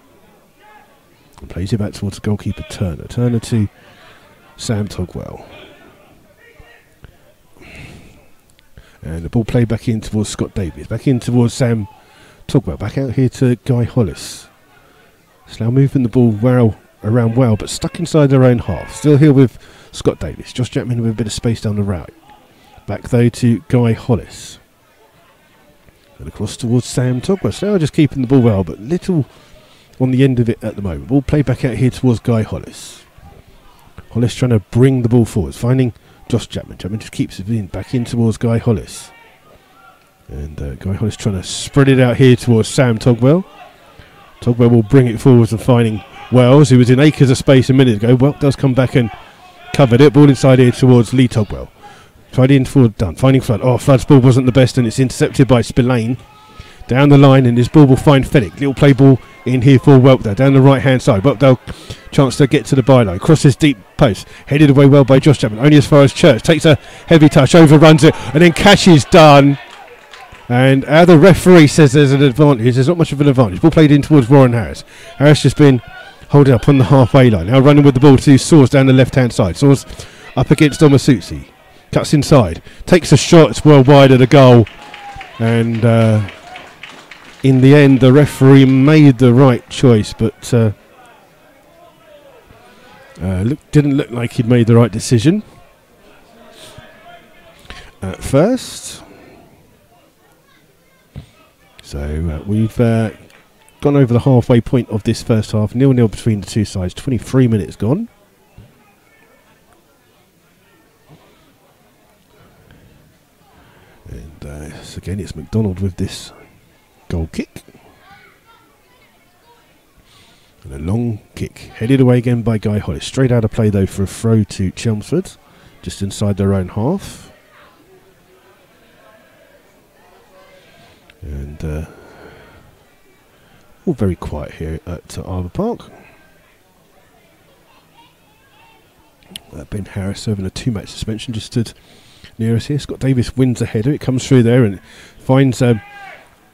And plays it back towards the goalkeeper Turner. Turner to Sam Togwell. And the ball played back in towards Scott Davies. Back in towards Sam Togwell. Back out here to Guy Hollis. Slough moving the ball around well, but stuck inside their own half. Still here with Scott Davies. Josh Jackman with a bit of space down the right. Back though to Guy Hollis. And across towards Sam Togwell. Slough just keeping the ball well, but little on the end of it at the moment. Ball played back out here towards Guy Hollis. Hollis trying to bring the ball forwards, finding Josh Jackman. Jackman just keeps it in, back in towards Guy Hollis. And Guy Hollis trying to spread it out here towards Sam Togwell. Togwell will bring it forwards and finding Wells, who was in acres of space a minute ago. Well, does come back and covered it. Ball inside here towards Lee Togwell. Tried in for Dunn, finding Flood. Oh, Flood's ball wasn't the best, and it's intercepted by Spillane. Down the line, and his ball will find Fenwick. Little play ball in here for Whelpdale, down the right hand side. Whelpdale, chance to get to the byline. Crosses deep post. Headed away well by Josh Chapman, only as far as Church. Takes a heavy touch, overruns it, and then catches Dunn. And the referee says there's an advantage. There's not much of an advantage. Ball played in towards Warren Harris. Harris just been holding up on the halfway line. Now running with the ball to Soars down the left-hand side. Soars up against Omasutsi. Cuts inside. Takes a shot. It's well wide of the goal. And in the end, the referee made the right choice, but didn't look like he'd made the right decision at first. So we've gone over the halfway point of this first half. 0-0 between the two sides. 23 minutes gone. And so again, it's McDonald with this goal kick. And a long kick. Headed away again by Guy Hollis. Straight out of play though for a throw to Chelmsford. Just inside their own half. And all very quiet here at Melbourne Park. Ben Harris serving a 2-match suspension just stood near us here. Scott Davis wins a header. It comes through there and finds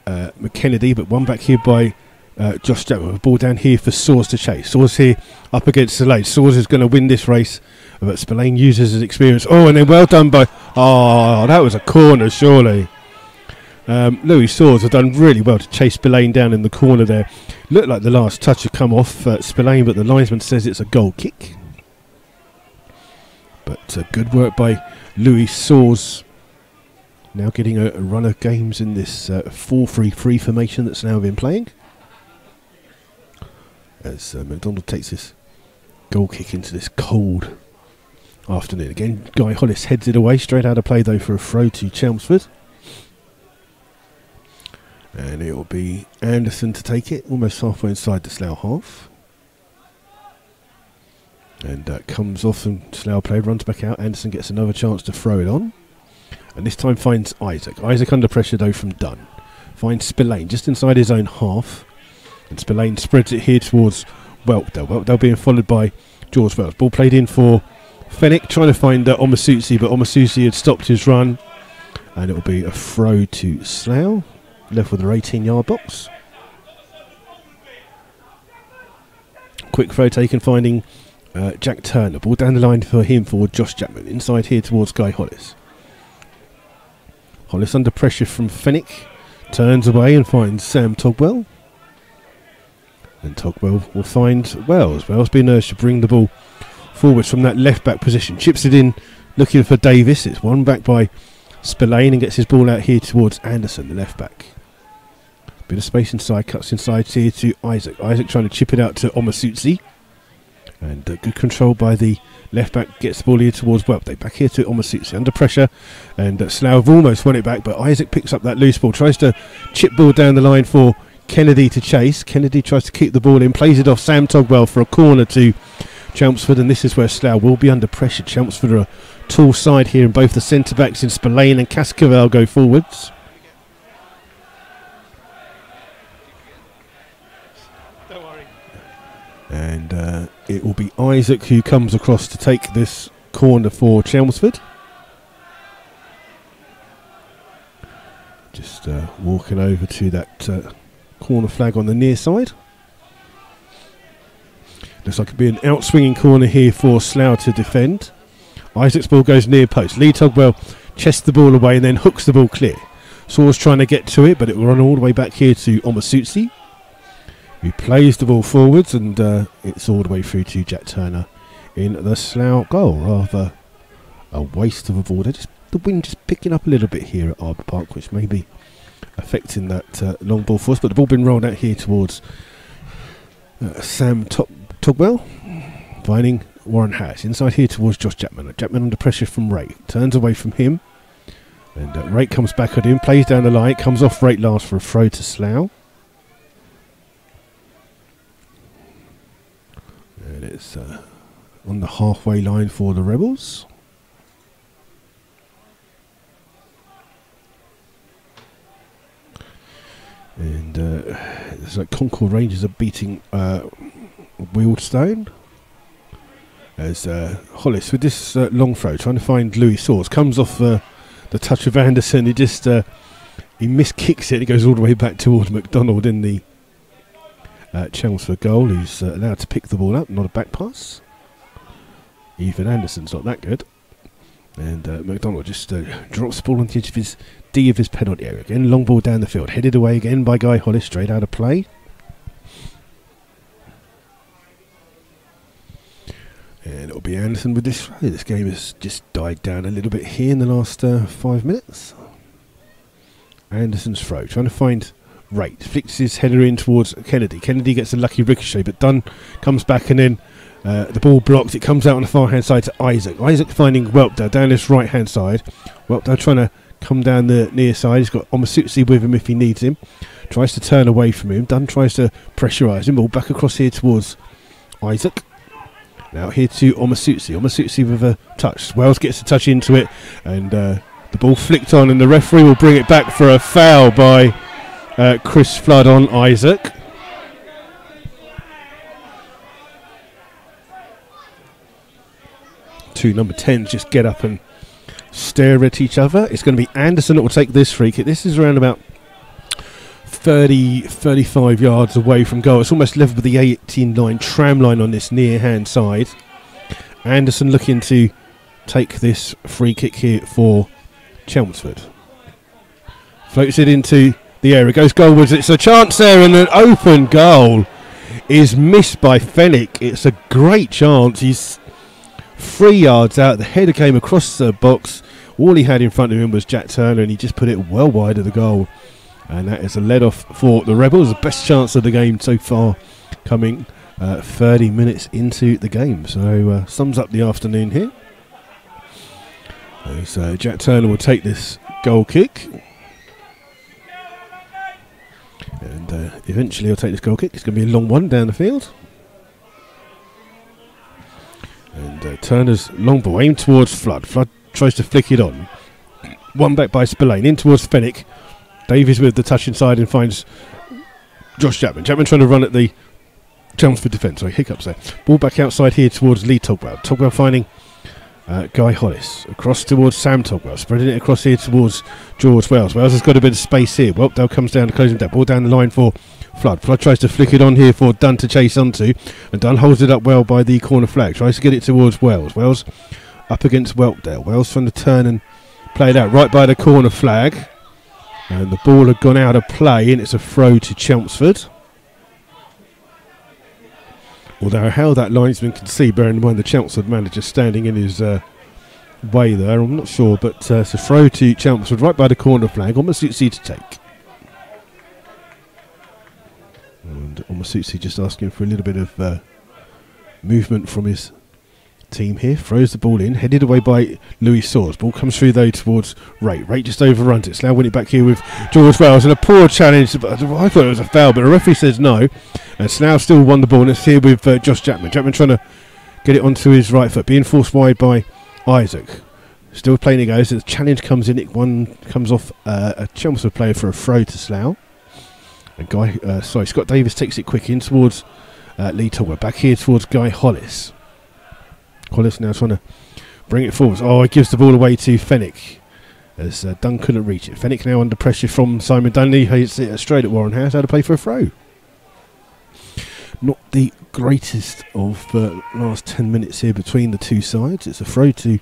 McKennedy, but one back here by Josh Chapman. A ball down here for Soares to chase. Soares here up against Spillane. Soares is going to win this race, but Spillane uses his experience. Oh, and then well done by... Oh, that was a corner, surely. Louis Soares have done really well to chase Spillane down in the corner there. Looked like the last touch had come off Spillane, but the linesman says it's a goal kick. But good work by Louis Soares. Now getting a run of games in this 4-3-3 formation that's now been playing. As McDonald takes this goal kick into this cold afternoon. Again, Guy Hollis heads it away. Straight out of play though for a throw to Chelmsford. And it will be Anderson to take it, almost halfway inside the Slough half. And comes off and Slough player runs back out. Anderson gets another chance to throw it on. And this time finds Isaac. Isaac under pressure though from Dunn. Finds Spillane just inside his own half. And Spillane spreads it here towards Whelpdale. Whelpdale being followed by George Wells. Ball played in for Fenwick, trying to find Omasusi, but Omasusi had stopped his run. And it will be a throw to Slough. Left with their 18-yard box. Quick throw taken, finding Jack Turner. Ball down the line for him for Josh Chapman. Inside here towards Guy Hollis. Hollis under pressure from Fenwick. Turns away and finds Sam Togwell. And Togwell will find Wells. Wells being urged to bring the ball forwards from that left-back position. Chips it in, looking for Davis. It's one back by Spillane and gets his ball out here towards Anderson, the left-back. Bit of space inside, cuts inside here to Isaac. Isaac trying to chip it out to Omasusi. And good control by the left-back, gets the ball here towards Whelpdale. Back here to Omasusi, under pressure. And Slough have almost won it back, but Isaac picks up that loose ball. Tries to chip ball down the line for Kennedy to chase. Kennedy tries to keep the ball in, plays it off Sam Togwell for a corner to Chelmsford. And this is where Slough will be under pressure. Chelmsford are a tall side here, and both the centre-backs in Spillane and Cascavel go forwards. And it will be Isaac who comes across to take this corner for Chelmsford. Just walking over to that corner flag on the near side. Looks like it'll be an out-swinging corner here for Slough to defend. Isaac's ball goes near post. Lee Togwell chests the ball away and then hooks the ball clear. Soares trying to get to it, but it will run all the way back here to Omasusi. He plays the ball forwards, and it's all the way through to Jack Turner in the Slough goal. Rather a waste of a ball. The wind just picking up a little bit here at Melbourne Park, which may be affecting that long ball for us. But the ball been rolled out here towards Sam Togwell, finding Warren Harris. Inside here towards Josh Chapman. Chapman under pressure from Ray. Turns away from him. And Ray comes back at him, plays down the line, comes off Ray last for a throw to Slough. And it's on the halfway line for the Rebels. And it's like Concord Rangers are beating Wealdstone. As Hollis with this long throw, trying to find Louis Soares, comes off the touch of Anderson. He just he miskicks it. It goes all the way back towards McDonald in the Chelmsford goal, who's allowed to pick the ball up, not a back pass. Even Anderson's not that good. And McDonald just drops the ball on the edge of his D of his penalty area. Again, long ball down the field. Headed away again by Guy Hollis, straight out of play. And it'll be Anderson with this throw. This game has just died down a little bit here in the last 5 minutes. Anderson's throw, trying to find Rate. Flicks his header in towards Kennedy. Kennedy gets a lucky ricochet, but Dunn comes back and then the ball blocked. It comes out on the far hand side to Isaac. Isaac finding Welpdale down this right hand side. Welpdale trying to come down the near side. He's got Omasutsi with him if he needs him. Tries to turn away from him. Dunn tries to pressurise him. Ball back across here towards Isaac. Now here to Omasutsi. Omasutsi with a touch. Wells gets a touch into it, and the ball flicked on, and the referee will bring it back for a foul by Chris Flood on Isaac. Two number 10s just get up and stare at each other. It's going to be Anderson that will take this free kick. This is around about 35 yards away from goal. It's almost level with the 18-line tram line on this near hand side. Anderson looking to take this free kick here for Chelmsford. Floats it into the area, goes goalwards. It's a chance there, and an open goal is missed by Fenwick. It's a great chance. He's 3 yards out. The header came across the box. All he had in front of him was Jack Turner, and he just put it well wide of the goal. And that is a let off for the Rebels. The best chance of the game so far, coming 30 minutes into the game. So sums up the afternoon here. So Jack Turner will take this goal kick. And eventually he'll take this goal kick. It's going to be a long one down the field. And Turner's long ball aimed towards Flood. Flood tries to flick it on. One back by Spillane. In towards Fenwick. Davies with the touch inside and finds Josh Chapman. Chapman trying to run at the Chelmsford defence. Sorry, hiccups there. Ball back outside here towards Lee Togwell. Togwell finding Guy Hollis. Across towards Sam Togwell. Spreading it across here towards George Wells. Wells has got a bit of space here. Welpdale comes down to close him down. Ball down the line for Flood. Flood tries to flick it on here for Dunn to chase onto. And Dunn holds it up well by the corner flag. Tries to get it towards Wells. Wells up against Welpdale. Wells trying to turn and play it out right by the corner flag. And the ball had gone out of play, and it's a throw to Chelmsford. Although how that linesman can see, bearing in mind the Chelmsford manager standing in his way there, I'm not sure. But it's a throw to Chelmsford right by the corner flag. Omasutsi to take. And Omasutsi just asking for a little bit of movement from his team here. Throws the ball in, headed away by Louis Saws. Ball comes through though towards Rate. Rate just overruns it. Slough win it back here with George Wells, and a poor challenge. I thought it was a foul, but the referee says no. And Slough still won the ball, and it's here with Josh Chapman. Chapman trying to get it onto his right foot, being forced wide by Isaac. Still playing it goes. The challenge comes in. One comes off a Chelmsford player for a throw to Slough. Scott Davis takes it quick in towards Lee Togwell. Back here towards Guy Hollis. Hollis now trying to bring it forward. Oh, he gives the ball away to Fenwick as Dunn couldn't reach it. Fenwick now under pressure from Simon Dunley. Hits it straight at Warren House. How to play for a throw. Not the greatest of last 10 minutes here between the two sides. It's a throw to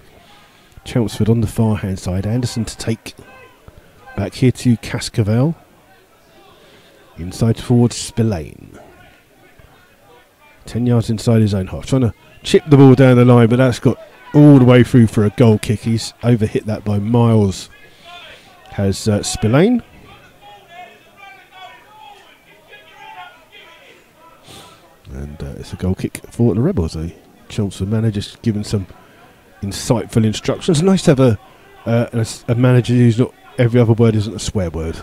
Chelmsford on the far hand side. Anderson to take. Back here to Cascavell. Inside towards Spillane. 10 yards inside his own half. Trying to chip the ball down the line, but that's got all the way through for a goal kick. He's overhit that by miles. Has Spillane. And it's a goal kick for the Rebels. The Chelmsford manager just given some insightful instructions. Nice to have a manager who's not every other word isn't a swear word.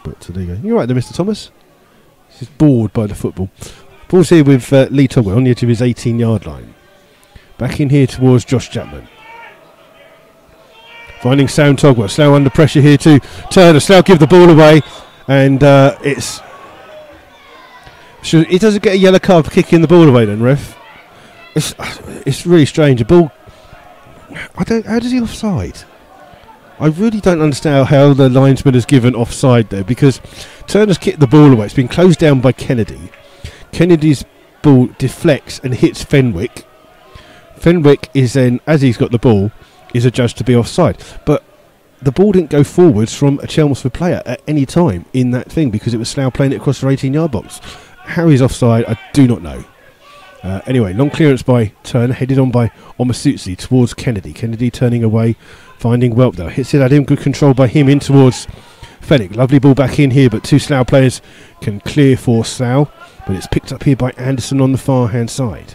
But there you go. You're right there, Mr. Thomas. He's bored by the football. Ball's here with Lee Togwell on the edge of his 18-yard line. Back in here towards Josh Chapman. Finding Sam Togwell. Slough under pressure here to Turner. Slough give the ball away. And it's... He doesn't get a yellow card for kicking the ball away then, ref. It's really strange. A ball... how does he offside? I really don't understand how the linesman has given offside there, because Turner's kicked the ball away. It's been closed down by Kennedy. Kennedy's ball deflects and hits Fenwick. Fenwick is then, as he's got the ball, is adjudged to be offside. But the ball didn't go forwards from a Chelmsford player at any time in that thing, because it was Slough playing it across their 18-yard box. How he's offside, I do not know. Anyway, long clearance by Turner, headed on by Omasutsi towards Kennedy. Kennedy turning away, finding Whelpdale. Hits it at him, good control by him in towards Fenwick. Lovely ball back in here, but two Slough players can clear for Slough. But it's picked up here by Anderson on the far hand side.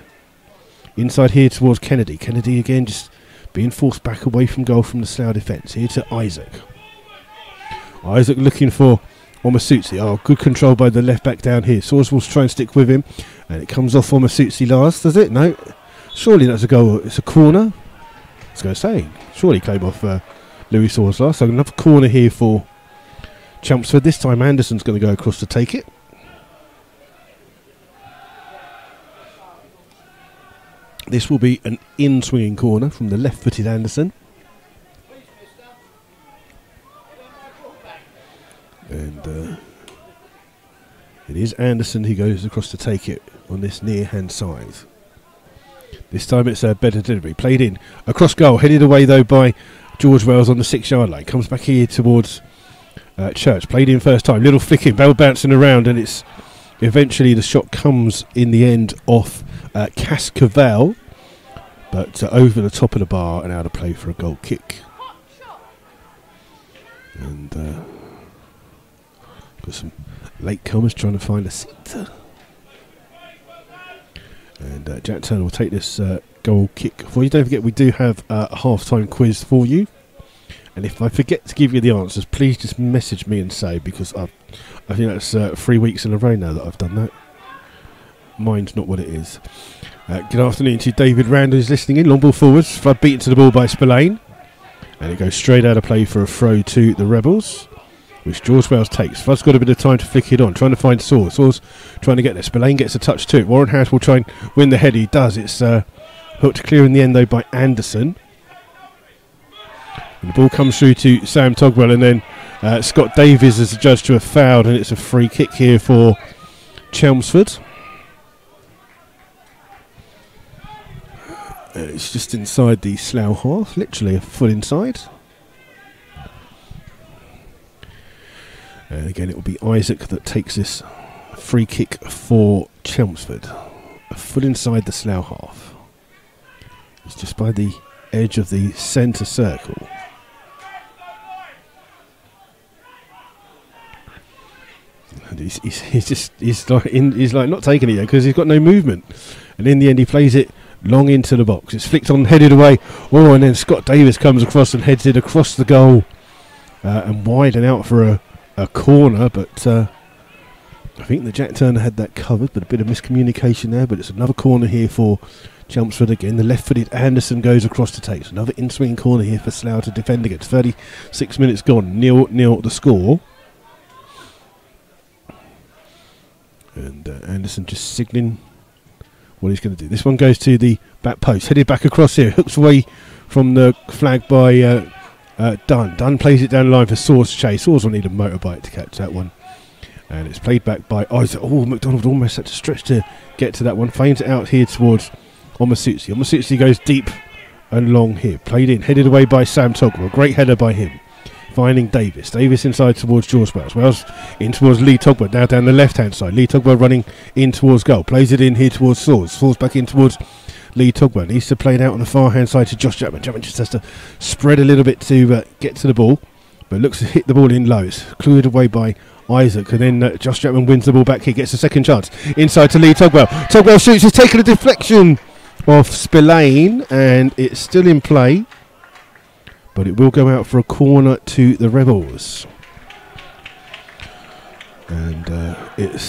Inside here towards Kennedy. Kennedy again just being forced back away from goal from the Slough defence. Here to Isaac. Isaac looking for Omasutsi. Oh, good control by the left back down here. Sawswell's trying to stick with him. And it comes off Omasutsi last, does it? No. Surely that's a goal. It's a corner. I was going to say. Surely came off Louis Saws last. So another corner here for Chelmsford. This time Anderson's going to go across to take it. This will be an in-swinging corner from the left-footed Anderson. And it is Anderson who goes across to take it on this near-hand side. This time it's a better delivery. Played in. Across goal. Headed away, though, by George Wells on the 6-yard line. Comes back here towards Church. Played in first time. Little flicking. Bell bouncing around, and it's eventually the shot comes in the end off Cascavel, but over the top of the bar and out of play for a goal kick. And got some latecomers trying to find a seat. And Jack Turner will take this goal kick for you. Don't forget, we do have a half-time quiz for you. And if I forget to give you the answers, please just message me and say, because I think that's 3 weeks in a row now that I've done that. Mine's not what it is. Good afternoon to David Randall, who's listening in. Long ball forwards. Flood beaten to the ball by Spillane. And it goes straight out of play for a throw to the Rebels, which George Wells takes. Flood's got a bit of time to flick it on, trying to find Saws. Saws trying to get there. Spillane gets a touch to it. Warren House will try and win the head. He does. It's hooked clear in the end, though, by Anderson. And the ball comes through to Sam Togwell, and then Scott Davies is adjudged to have fouled, and it's a free kick here for Chelmsford. It's just inside the Slough half, literally a foot inside. And again, it will be Isaac that takes this free kick for Chelmsford. A foot inside the Slough half. It's just by the edge of the centre circle. And he's like not taking it yet because he's got no movement. And in the end, he plays it long into the box. It's flicked on, headed away. Oh, and then Scott Davis comes across and heads it across the goal and wide and out for a corner. But I think the Jack Turner had that covered, but a bit of miscommunication there. But it's another corner here for Chelmsford again. The left-footed Anderson goes across to take. So another in-swinging corner here for Slough to defend against. 36 minutes gone. 0-0 the score. And Anderson just signalling what he's going to do. This one goes to the back post. Headed back across here. Hooks away from the flag by Dunn. Dunn plays it down the line for Saws to chase. Saws will need a motorbike to catch that one. And it's played back by Isaac. Oh, McDonald almost had to stretch to get to that one. Feigns it out here towards Omasutsi. Omasutsi goes deep and long here. Played in. Headed away by Sam Togwell. Great header by him. Finding Davis. Davis inside towards George Wells. Wells in towards Lee Togwell. Now down the left-hand side. Lee Togwell running in towards goal. Plays it in here towards Saws. Saws back in towards Lee Togwell. Needs to play it out on the far-hand side to Josh Chapman. Chapman just has to spread a little bit to get to the ball. But looks to hit the ball in low. It's cleared away by Isaac. And then Josh Chapman wins the ball back. He gets a second chance. Inside to Lee Togwell. Togwell shoots. He's taken a deflection off Spillane. And it's still in play. But it will go out for a corner to the Rebels. And it's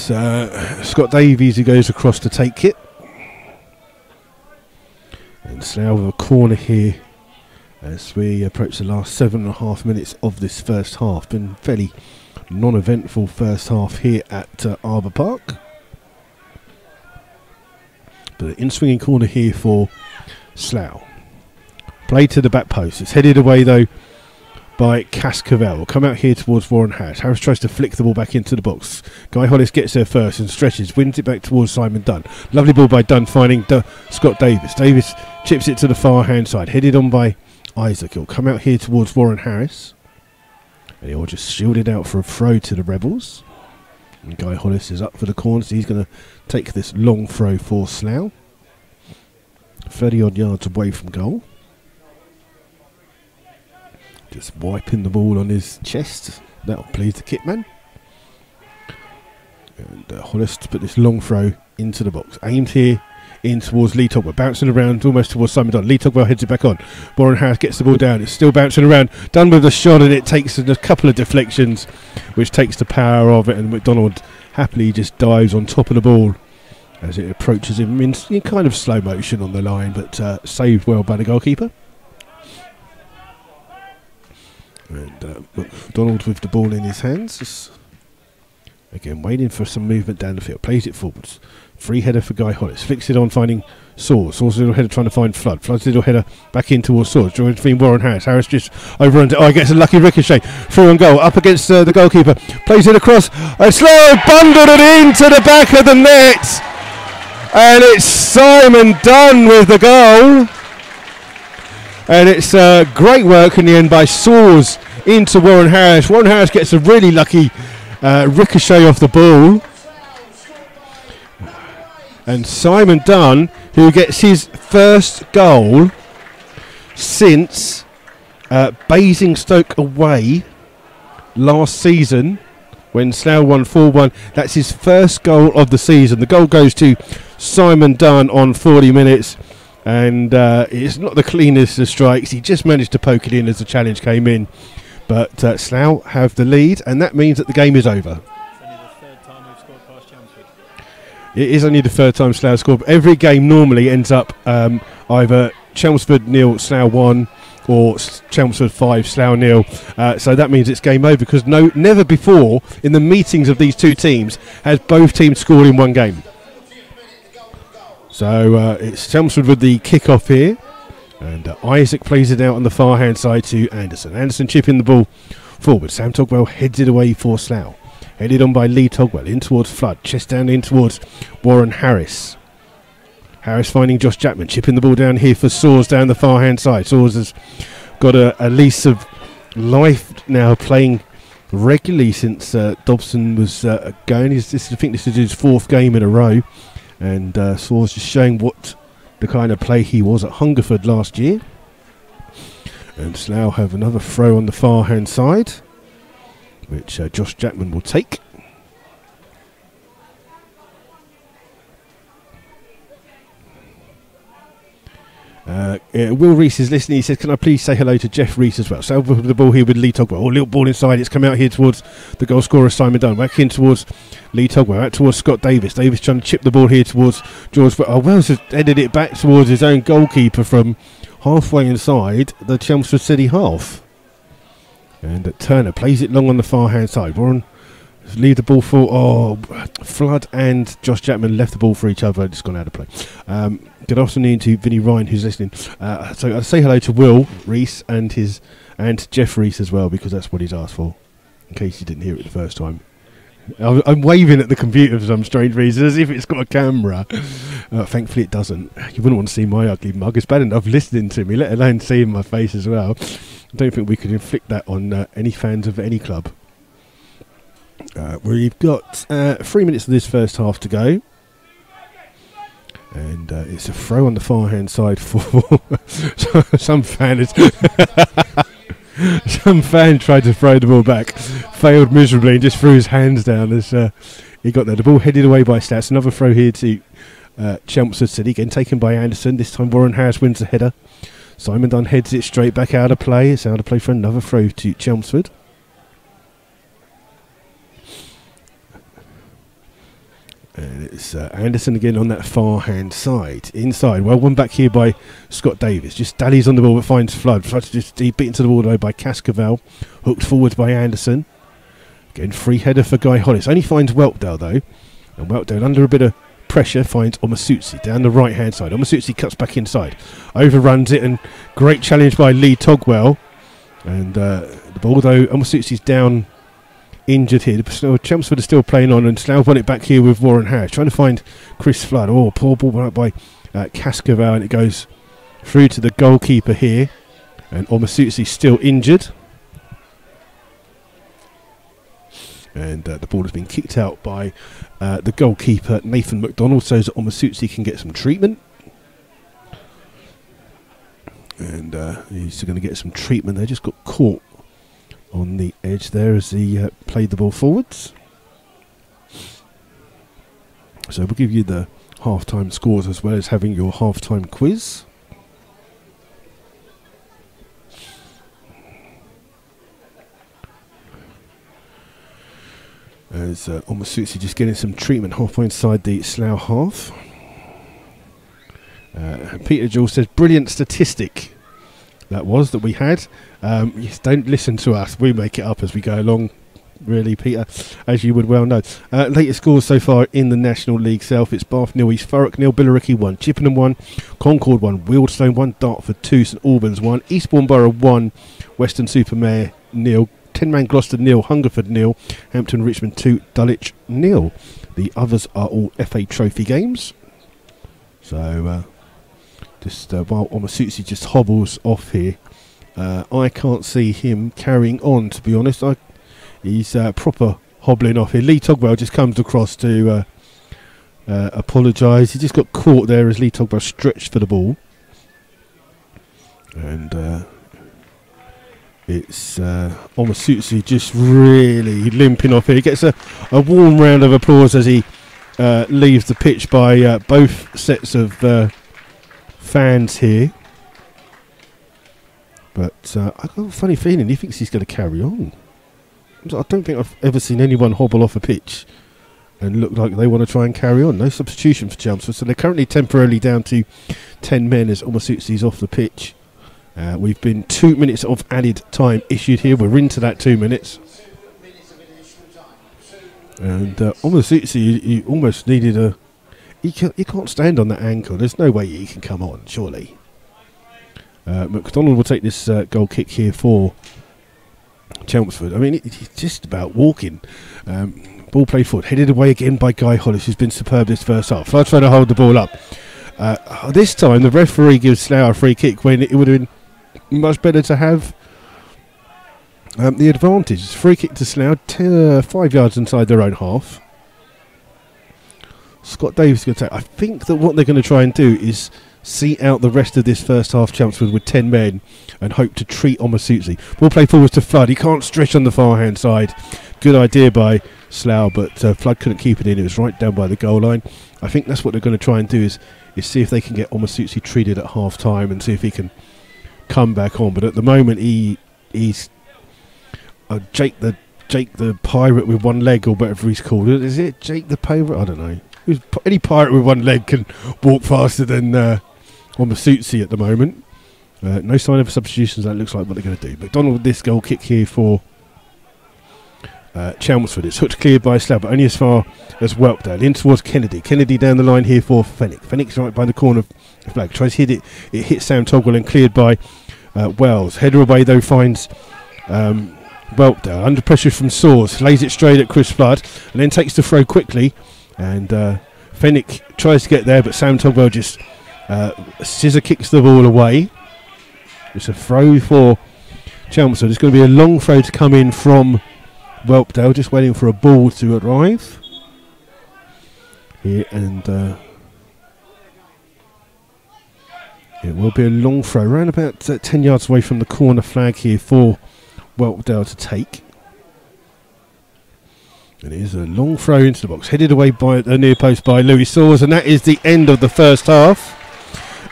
Scott Davies who goes across to take it. And Slough with a corner here as we approach the last 7.5 minutes of this first half. Been fairly non-eventful first half here at Arbour Park. But an in-swinging corner here for Slough. Play to the back post. It's headed away though by Cascavel. Will come out here towards Warren Harris. Harris tries to flick the ball back into the box. Guy Hollis gets there first and stretches. Wins it back towards Simon Dunn. Lovely ball by Dunn finding Scott Davis. Davis chips it to the far hand side. Headed on by Isaac. He'll come out here towards Warren Harris. And he'll just shield it out for a throw to the Rebels. And Guy Hollis is up for the corner, so he's going to take this long throw for Slough. 30 odd yards away from goal. Just wiping the ball on his chest. That'll please the kit man. And Hollis to put this long throw into the box. Aimed here in towards Lee Togwell. Bouncing around almost towards Simon Dunn. Lee Togwell heads it back on. Warren Harris gets the ball down. It's still bouncing around. Done with a shot, and it takes a couple of deflections, which takes the power of it. And McDonald happily just dives on top of the ball as it approaches him in kind of slow motion on the line, but saved well by the goalkeeper. And McDonald with the ball in his hands. Just again, waiting for some movement down the field. Plays it forwards. Free header for Guy Hollis. Flicks it on, finding Saws. Saws' little header trying to find Flood. Flood's little header back in towards Saws. Joined between Warren Harris. Harris just overruns it. Oh, he gets a lucky ricochet. Through on goal. Up against the goalkeeper. Plays it across. And Slough bundled it into the back of the net. And it's Simon Dunn with the goal. And it's great work in the end by Saws into Warren Harris. Warren Harris gets a really lucky ricochet off the ball. And Simon Dunn, who gets his first goal since Basingstoke away last season when Slough won 4-1. That's his first goal of the season. The goal goes to Simon Dunn on 40 minutes. And it's not the cleanest of strikes. He just managed to poke it in as the challenge came in. But Slough have the lead, and that means that the game is over. It's only the third time we've scored past Chelmsford. It is only the third time Slough scored. Every game normally ends up either Chelmsford 0, Slough 1, or Chelmsford 5, Slough 0. So that means it's game over, because never before in the meetings of these two teams has both teams scored in one game. So it's Chelmsford with the kick-off here. And Isaac plays it out on the far-hand side to Anderson. Anderson chipping the ball forward. Sam Togwell heads it away for Slough. Headed on by Lee Togwell. In towards Flood. Chest down in towards Warren Harris. Harris finding Josh Jackman. Chipping the ball down here for Saws down the far-hand side. Saws has got a lease of life now, playing regularly since Dobson was going. I think this is his fourth game in a row. And Saws just showing what the kind of play he was at Hungerford last year. And Slough have another throw on the far hand side, which Josh Jackman will take. Will Reese is listening. He says, can I please say hello to Jeff Reese as well? So with the ball here with Lee Togwell. Oh, little ball inside. It's come out here towards the goal scorer Simon Dunn. Back in towards Lee Togwell. Out towards Scott Davis. Davis trying to chip the ball here towards George. Oh, Wells has headed it back towards his own goalkeeper from halfway inside the Chelmsford City half. And Turner plays it long on the far hand side. Warren leave the ball for Flood and Josh Jackman left the ball for each other. Just gone out of play. Good afternoon to Vinnie Ryan who's listening. So I'll say hello to Will Reese and Jeff Reese as well, because that's what he's asked for, in case you didn't hear it the first time. I'm waving at the computer for some strange reason as if it's got a camera. Thankfully it doesn't. You wouldn't want to see my ugly mug. It's bad enough listening to me, let alone seeing my face as well. I don't think we could inflict that on any fans of any club. We've got 3 minutes of this first half to go. And it's a throw on the far hand side for some fan. Some fan tried to throw the ball back, failed miserably, and just threw his hands down as he got there. The ball headed away by Stats. Another throw here to Chelmsford City, again taken by Anderson. This time Warren Harris wins the header. Simon Dunn heads it straight back out of play. It's out of play for another throw to Chelmsford. And it's Anderson again on that far hand side. Inside, well, one back here by Scott Davis. Just dallies on the ball but finds Flood. Flood's just beaten to the wall though by Cascavel. Hooked forwards by Anderson. Again, free header for Guy Hollis. Only finds Weltdale though. And Weltdale under a bit of pressure finds Omasutsi down the right hand side. Omasutsi cuts back inside. Overruns it, and great challenge by Lee Togwell. And the ball though, Omasutsi's down, injured here. Chelmsford is still playing on, and Slough won it back here with Warren Harris trying to find Chris Flood. Oh, poor ball out by Cascavel, and it goes through to the goalkeeper here. And Omasuzi still injured. And the ball has been kicked out by the goalkeeper, Nathan McDonald, so that Omasuzi can get some treatment. And he's going to get some treatment. They just got caught on the edge there as he played the ball forwards. So we'll give you the half-time scores as well as having your half-time quiz. As Omasuzi just getting some treatment halfway inside the Slough half. Peter Jules says, brilliant statistic that we had. Yes, don't listen to us, we make it up as we go along, really, Peter, as you would well know. Latest scores so far in the National League South: it's Bath 0, East Thurrock 0, Billericay 1, Chippenham 1, Concord 1, Wealdstone 1, Dartford 2, St Albans 1, Eastbourne Borough 1, Weston-super-Mare 0, 10-man Gloucester 0, Hungerford 0, Hampton Richmond 2, Dulwich 0. The others are all FA Trophy games. So just while Omasuzi just hobbles off here, I can't see him carrying on, to be honest. He's proper hobbling off here. Lee Togwell just comes across to apologise. He just got caught there as Lee Togwell stretched for the ball. And it's Omasuzi just really limping off here. He gets a warm round of applause as he leaves the pitch by both sets of fans here. But I've got a funny feeling he thinks he's going to carry on. I don't think I've ever seen anyone hobble off a pitch and look like they want to try and carry on. No substitution for Chelmsford, so they're currently temporarily down to 10 men as Omasuzi's off the pitch. We've been 2 minutes of added time issued here. We're into that 2 minutes. And Omasuzi, he almost needed he can't stand on that ankle. There's no way he can come on, surely. McDonald will take this goal kick here for Chelmsford. I mean, he's just about walking. Ball played forward, headed away again by Guy Hollis, who's been superb this first half. Flood trying to hold the ball up. This time, the referee gives Slough a free kick when it would have been much better to have the advantage. It's free kick to Slough, 5 yards inside their own half. Scott Davis is going to take. I think that what they're going to try and do is see out the rest of this first half Chelmsford with 10 men and hope to treat Omasuzi. Ball play forwards to Flood. He can't stretch on the far hand side. Good idea by Slough, but Flood couldn't keep it in. It was right down by the goal line. I think that's what they're going to try and do is see if they can get Omasuzi treated at half time and see if he can come back on. But at the moment he's Jake the pirate with one leg, or whatever he's called. Is it Jake the pirate? I don't know. Any pirate with one leg can walk faster than Omasuzi at the moment. No sign of substitutions. That looks like what they're going to do. McDonald with this goal kick here for Chelmsford. It's hooked cleared by Slough, but only as far as Whelpdale. In towards Kennedy. Kennedy down the line here for Fenwick. Fenwick's right by the corner of flag. Tries to hit it. It hits Sam Togwell and cleared by Wells. Header away though finds Whelpdale. Under pressure from Soares. Lays it straight at Chris Flood and then takes the throw quickly. And Fenwick tries to get there, but Sam Togwell just scissor kicks the ball away. It's a throw for Chelmsford. It's going to be a long throw to come in from Whelpdale, just waiting for a ball to arrive here, and it will be a long throw, around about 10 yards away from the corner flag here for Whelpdale to take. And it is a long throw into the box, headed away by the near post by Louis Soares, and that is the end of the first half.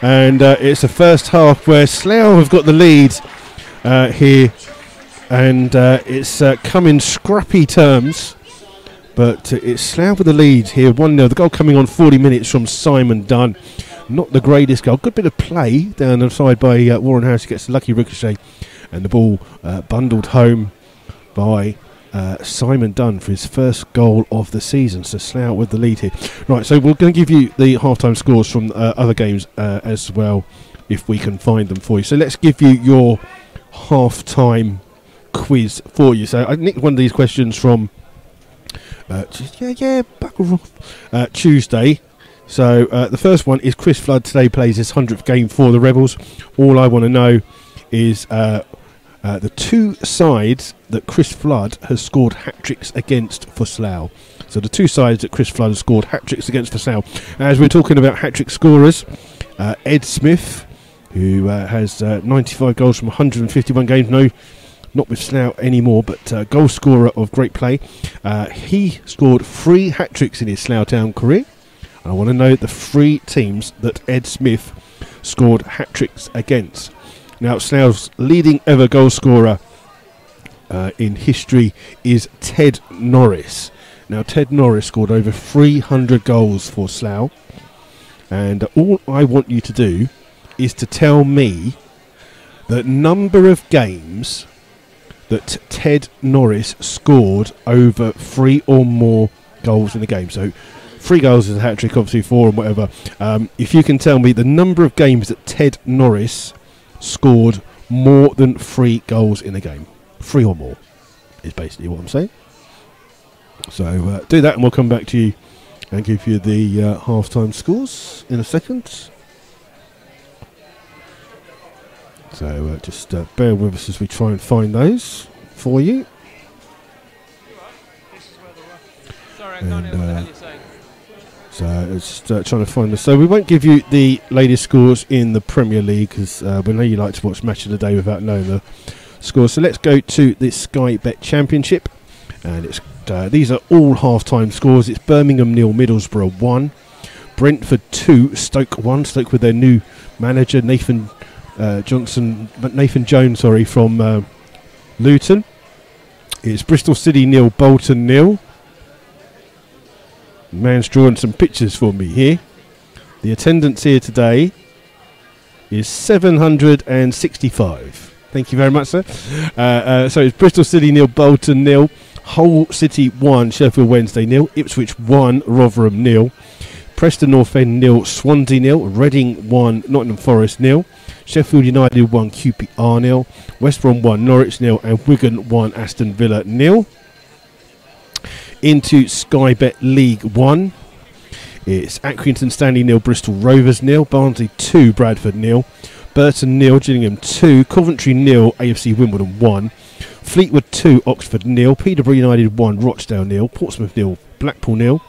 And it's a first half where Slough have got the lead here, and it's come in scrappy terms, but it's Slough with the lead here, 1-0. The goal coming on 40 minutes from Simon Dunn. Not the greatest goal. Good bit of play down the side by Warren Harris. He gets a lucky ricochet, and the ball bundled home by Simon Dunn for his first goal of the season. So Slough with the lead here. Right, so we're going to give you the half-time scores from other games as well, if we can find them for you. So let's give you your half-time quiz for you. So I nicked one of these questions from bugger off, Tuesday. So the first one is: Chris Flood today plays his 100th game for the Rebels. All I want to know is the two sides that Chris Flood has scored hat-tricks against for Slough. So the two sides that Chris Flood has scored hat-tricks against for Slough. As we're talking about hat-trick scorers, Ed Smith, who has 95 goals from 151 games. No, not with Slough anymore, but goal scorer of great play. He scored 3 hat-tricks in his Slough Town career. And I want to know the 3 teams that Ed Smith scored hat-tricks against. Now, Slough's leading ever goal scorer in history is Ted Norris. Now, Ted Norris scored over 300 goals for Slough. And all I want you to do is to tell me the number of games that Ted Norris scored over 3 or more goals in a game. So 3 goals is a hat-trick, obviously 4 and whatever. If you can tell me the number of games that Ted Norris scored more than 3 goals in a game. 3 or more is basically what I'm saying. So do that and we'll come back to you and give you the half-time scores in a second. So just bear with us as we try and find those for you. And so it's trying to find this. So we won't give you the latest scores in the Premier League because we know you like to watch Match of the Day without knowing the scores. So let's go to the Sky Bet Championship, and it's these are all half-time scores. It's Birmingham 0, Middlesbrough 1, Brentford 2, Stoke 1. Stoke with their new manager Nathan Jones, from Luton. It's Bristol City 0, Bolton 0. Man's drawing some pictures for me here. The attendance here today is 765. Thank you very much, sir. So it's Bristol City 0, Bolton 0, Hull City 1, Sheffield Wednesday 0, Ipswich 1, Rotherham 0, Preston North End 0, Swansea 0, Reading 1, Nottingham Forest 0, Sheffield United 1, QPR 0, West Brom 1, Norwich 0, and Wigan 1, Aston Villa 0. Into Sky Bet League 1, it's Accrington Stanley 0, Bristol Rovers 0, Barnsley 2, Bradford 0, Burton 0, Gillingham 2, Coventry 0, AFC Wimbledon 1, Fleetwood 2, Oxford 0, Peterborough United 1, Rochdale 0, Portsmouth 0, Blackpool 0,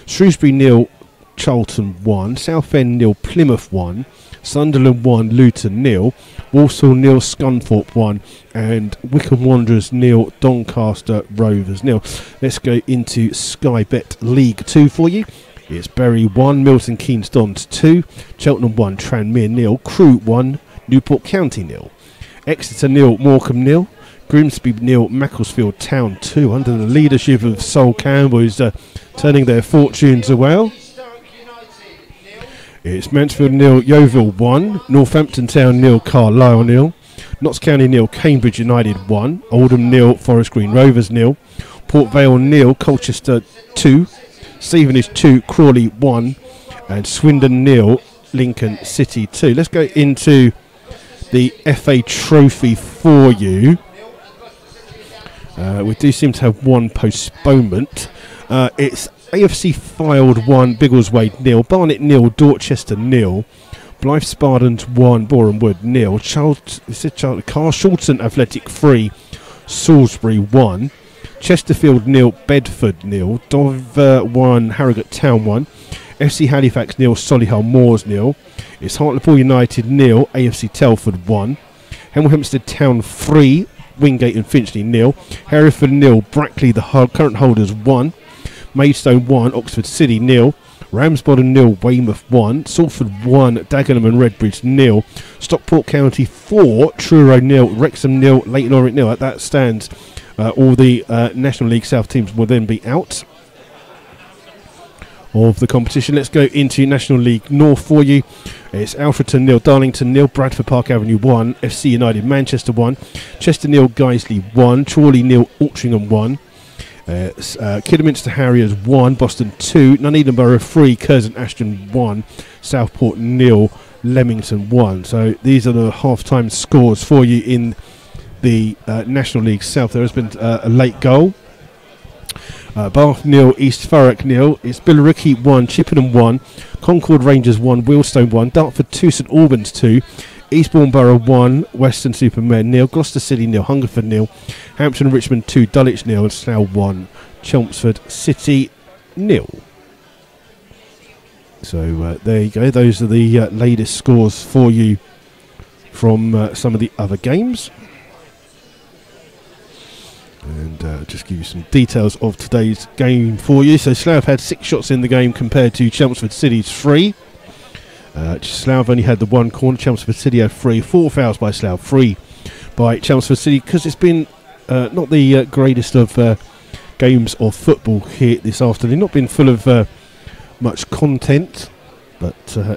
Shrewsbury 0, Charlton 1, Southend 0, Plymouth 1, Sunderland 1, Luton 0, Walsall 0, Scunthorpe 1, and Wycombe Wanderers 0, Doncaster Rovers 0. Let's go into Sky Bet League 2 for you. It's Bury 1, Milton Keynes Dons 2, Cheltenham 1, Tranmere 0, Crewe 1, Newport County 0, Exeter 0, Morecambe 0, Grimsby 0, Macclesfield Town 2, under the leadership of Sol Campbell, who's turning their fortunes around. It's Mansfield 0, Yeovil 1, Northampton Town 0, Carlisle 0, Notts County 0, Cambridge United 1, Oldham 0, Forest Green Rovers 0, Port Vale 0, Colchester 2, Stevenage 2, Crawley 1, and Swindon 0, Lincoln City 2. Let's go into the FA Trophy for you. We do seem to have one postponement. It's AFC Fylde 1, Biggleswade 0, Barnet 0, Dorchester 0, Blythe Spartans 1, Boreham Wood 0, Carshalton Athletic 3, Salisbury 1, Chesterfield 0, Bedford 0, Dover 1, Harrogate Town 1, FC Halifax 0, Solihull Moors 0, it's Hartlepool United 0, AFC Telford 1, Hemel Hempstead Town 3, Wingate and Finchley 0, Hereford 0, Brackley the current holders 1, Maidstone 1, Oxford City 0, Ramsbottom 0, Weymouth 1, Salford 1, Dagenham and Redbridge 0, Stockport County 4, Truro 0, Wrexham 0, Leyton Orient 0. At that stands, all the National League South teams will then be out of the competition. Let's go into National League North for you. It's Alfreton 0, Darlington 0, Bradford Park Avenue 1, FC United Manchester 1, Chester 0, Guiseley 1, Chorley 0, Altrincham 1, Kidderminster Harriers 1, Boston 2, Nuneaton Borough 3, Curzon Ashton 1, Southport 0, Leamington 1. So these are the half-time scores for you in the National League South. There has been a late goal. Bath 0, East Thurrock 0, it's Billericay 1, Chippenham 1, Concord Rangers 1, Wealdstone 1, Dartford 2, St Albans 2, Eastbourne Borough 1, Weston-super-Mare 0, Gloucester City 0, Hungerford 0, Hampton and Richmond 2, Dulwich 0, and Slough 1, Chelmsford City 0. So there you go. Those are the latest scores for you from some of the other games. And just give you some details of today's game for you. So Slough had 6 shots in the game compared to Chelmsford City's 3. Slough only had the 1 corner. Chelmsford City had 3. 4 fouls by Slough, 3 by Chelmsford City, because it's been not the greatest of games of football here this afternoon. Not been full of much content, but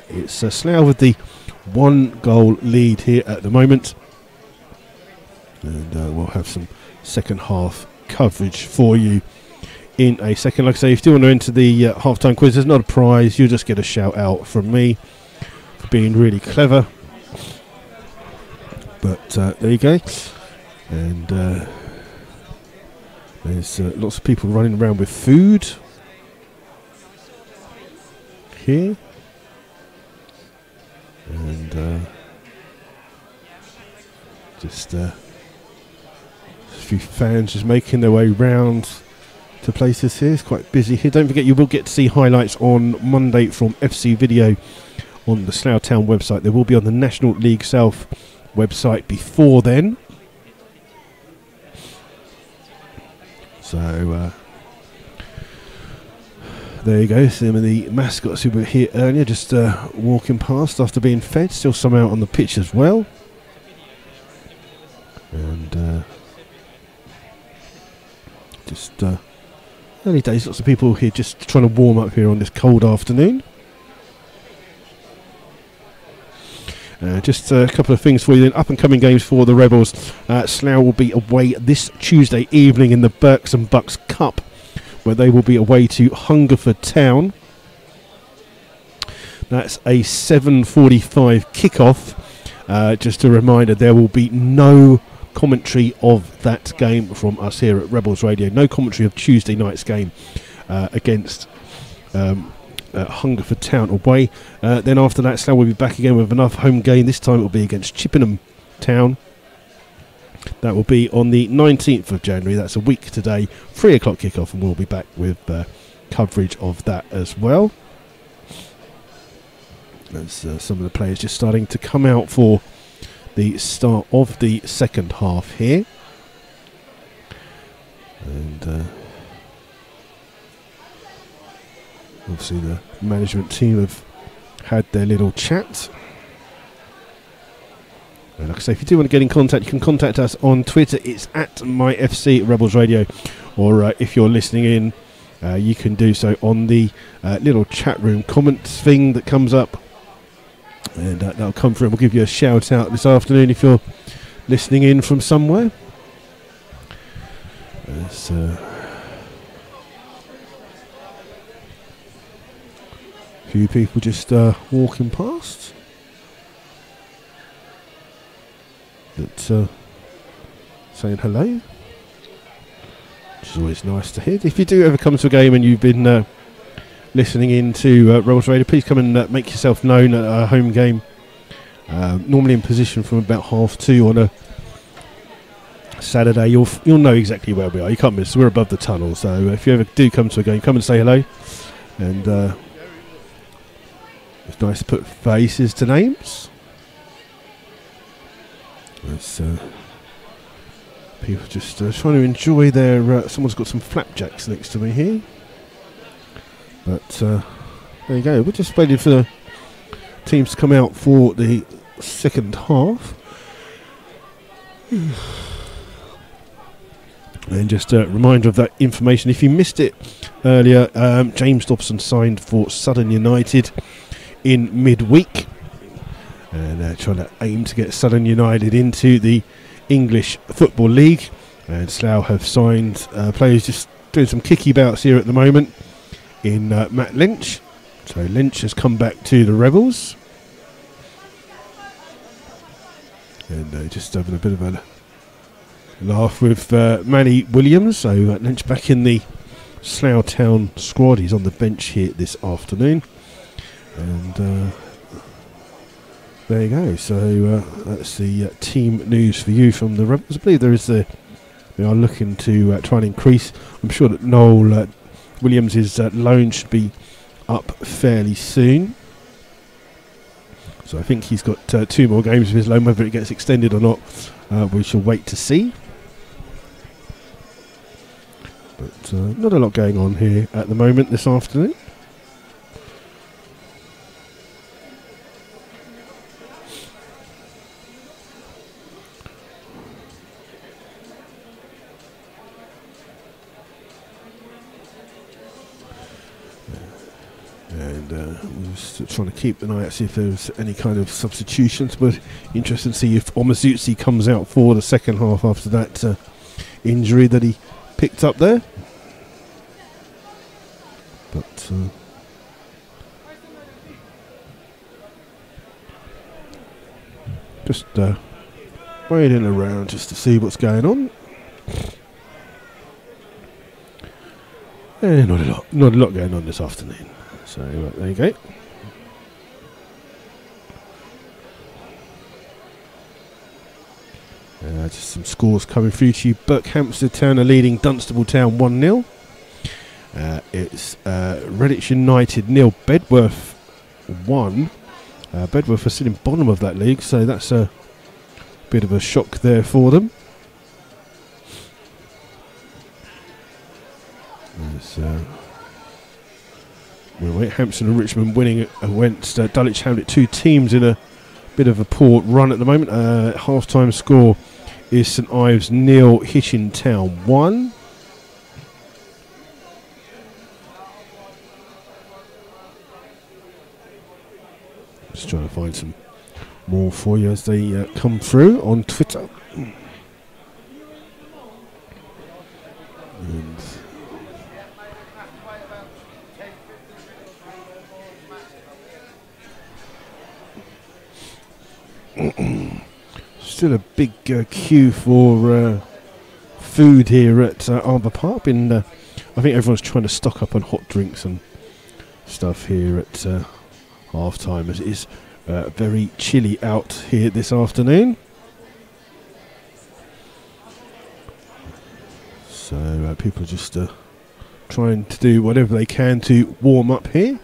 it's Slough with the 1 goal lead here at the moment. And we'll have some second half coverage for you in a second. Like I say, if you want to enter the half-time quiz, there's not a prize. You'll just get a shout out from me for being really clever. But there you go. And there's lots of people running around with food here. And just a few fans just making their way round to places here. It's quite busy here. Don't forget, you will get to see highlights on Monday from FC Video on the Slough Town website. They will be on the National League South website before then. So there you go. Some of the mascots who were here earlier just walking past after being fed. Still some out on the pitch as well. And just early days, lots of people here just trying to warm up here on this cold afternoon. Just a couple of things for you then. Up and coming games for the Rebels. Slough will be away this Tuesday evening in the Berks and Bucks Cup, where they will be away to Hungerford Town. That's a 7:45 kickoff. Just a reminder, there will be no commentary of that game from us here at Rebels Radio. No commentary of Tuesday night's game against Hungerford Town away. Then after that, Slough will be back again with another home game. This time it will be against Chippenham Town. That will be on the 19th of January. That's a week today. 3 o'clock kickoff, and we'll be back with coverage of that as well. There's some of the players just starting to come out for the start of the second half here. And obviously the management team have had their little chat. And like I say, if you do want to get in contact, you can contact us on Twitter. It's at MyFC Rebels Radio. Or if you're listening in, you can do so on the little chat room comments thing that comes up. And that'll come through and we'll give you a shout out this afternoon if you're listening in from somewhere. There's a few people just walking past. That's saying hello, which is always nice to hear. If you do ever come to a game and you've been listening in to Rebels Radio, please come and make yourself known at our home game. Normally in position from about 2:30 on a Saturday. You'll know exactly where we are. You can't miss. We're above the tunnel, so if you ever do come to a game, come and say hello. And it's nice to put faces to names. There's people just trying to enjoy their... someone's got some flapjacks next to me here. But there you go. We're just waiting for the teams to come out for the second half. And just a reminder of that information. If you missed it earlier, James Dobson signed for Southern United in midweek. And trying to aim to get Southern United into the English Football League. And Slough have signed players just doing some kicky bouts here at the moment in Matt Lynch. So Lynch has come back to the Rebels. And just having a bit of a laugh with Manny Williams. So Lynch back in the Slough Town squad. He's on the bench here this afternoon. And there you go. So that's the team news for you from the Rebels. I believe they are looking to try and increase. I'm sure that Noel Williams' loan should be up fairly soon. So I think he's got 2 more games of his loan. Whether it gets extended or not, we shall wait to see. But not a lot going on here at the moment this afternoon. And we're just trying to keep an eye out, see if there's any kind of substitutions. But interesting to see if Omazutsi comes out for the second half after that injury that he picked up there. But just waiting around just to see what's going on. Not a lot going on this afternoon. So there you go. Just some scores coming through to you. Berkhamsted Town are leading Dunstable Town 1-0. It's Redditch United 0, Bedworth 1. Bedworth are sitting bottom of that league, so that's a bit of a shock there for them. Hampson and Richmond winning against Dulwich Hamlet. 2 teams in a bit of a poor run at the moment. Half-time score is St Ives 0, Hitchin Town 1. Just trying to find some more for you as they come through on Twitter. And still a big queue for food here at Arbour Park. I think everyone's trying to stock up on hot drinks and stuff here at half time, as it is very chilly out here this afternoon. So people are just trying to do whatever they can to warm up here.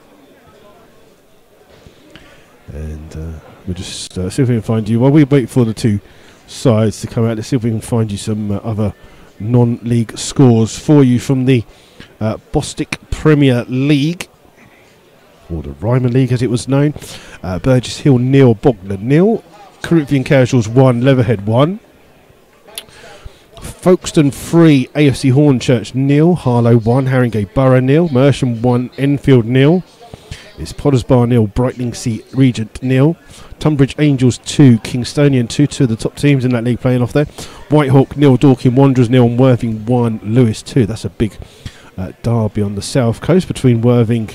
And we'll just see if we can find you, while we wait for the 2 sides to come out, let's see if we can find you some other non-league scores for you from the Bostik Premier League, or the Ryman League as it was known. Burgess Hill 0, Bognor 0, Corinthian Casuals 1, Leatherhead 1, Folkestone 3, AFC Hornchurch 0, Harlow 1, Haringey Borough 0, Mersham 1, Enfield 0. It's Potters Bar 0, Brightlingsea Regent 0, Tunbridge Angels 2, Kingstonian 2, 2 of the top teams in that league playing off there. Whitehawk 0, Dorking Wanderers 0, and Worthing 1, Lewis 2. That's a big derby on the south coast between Worthing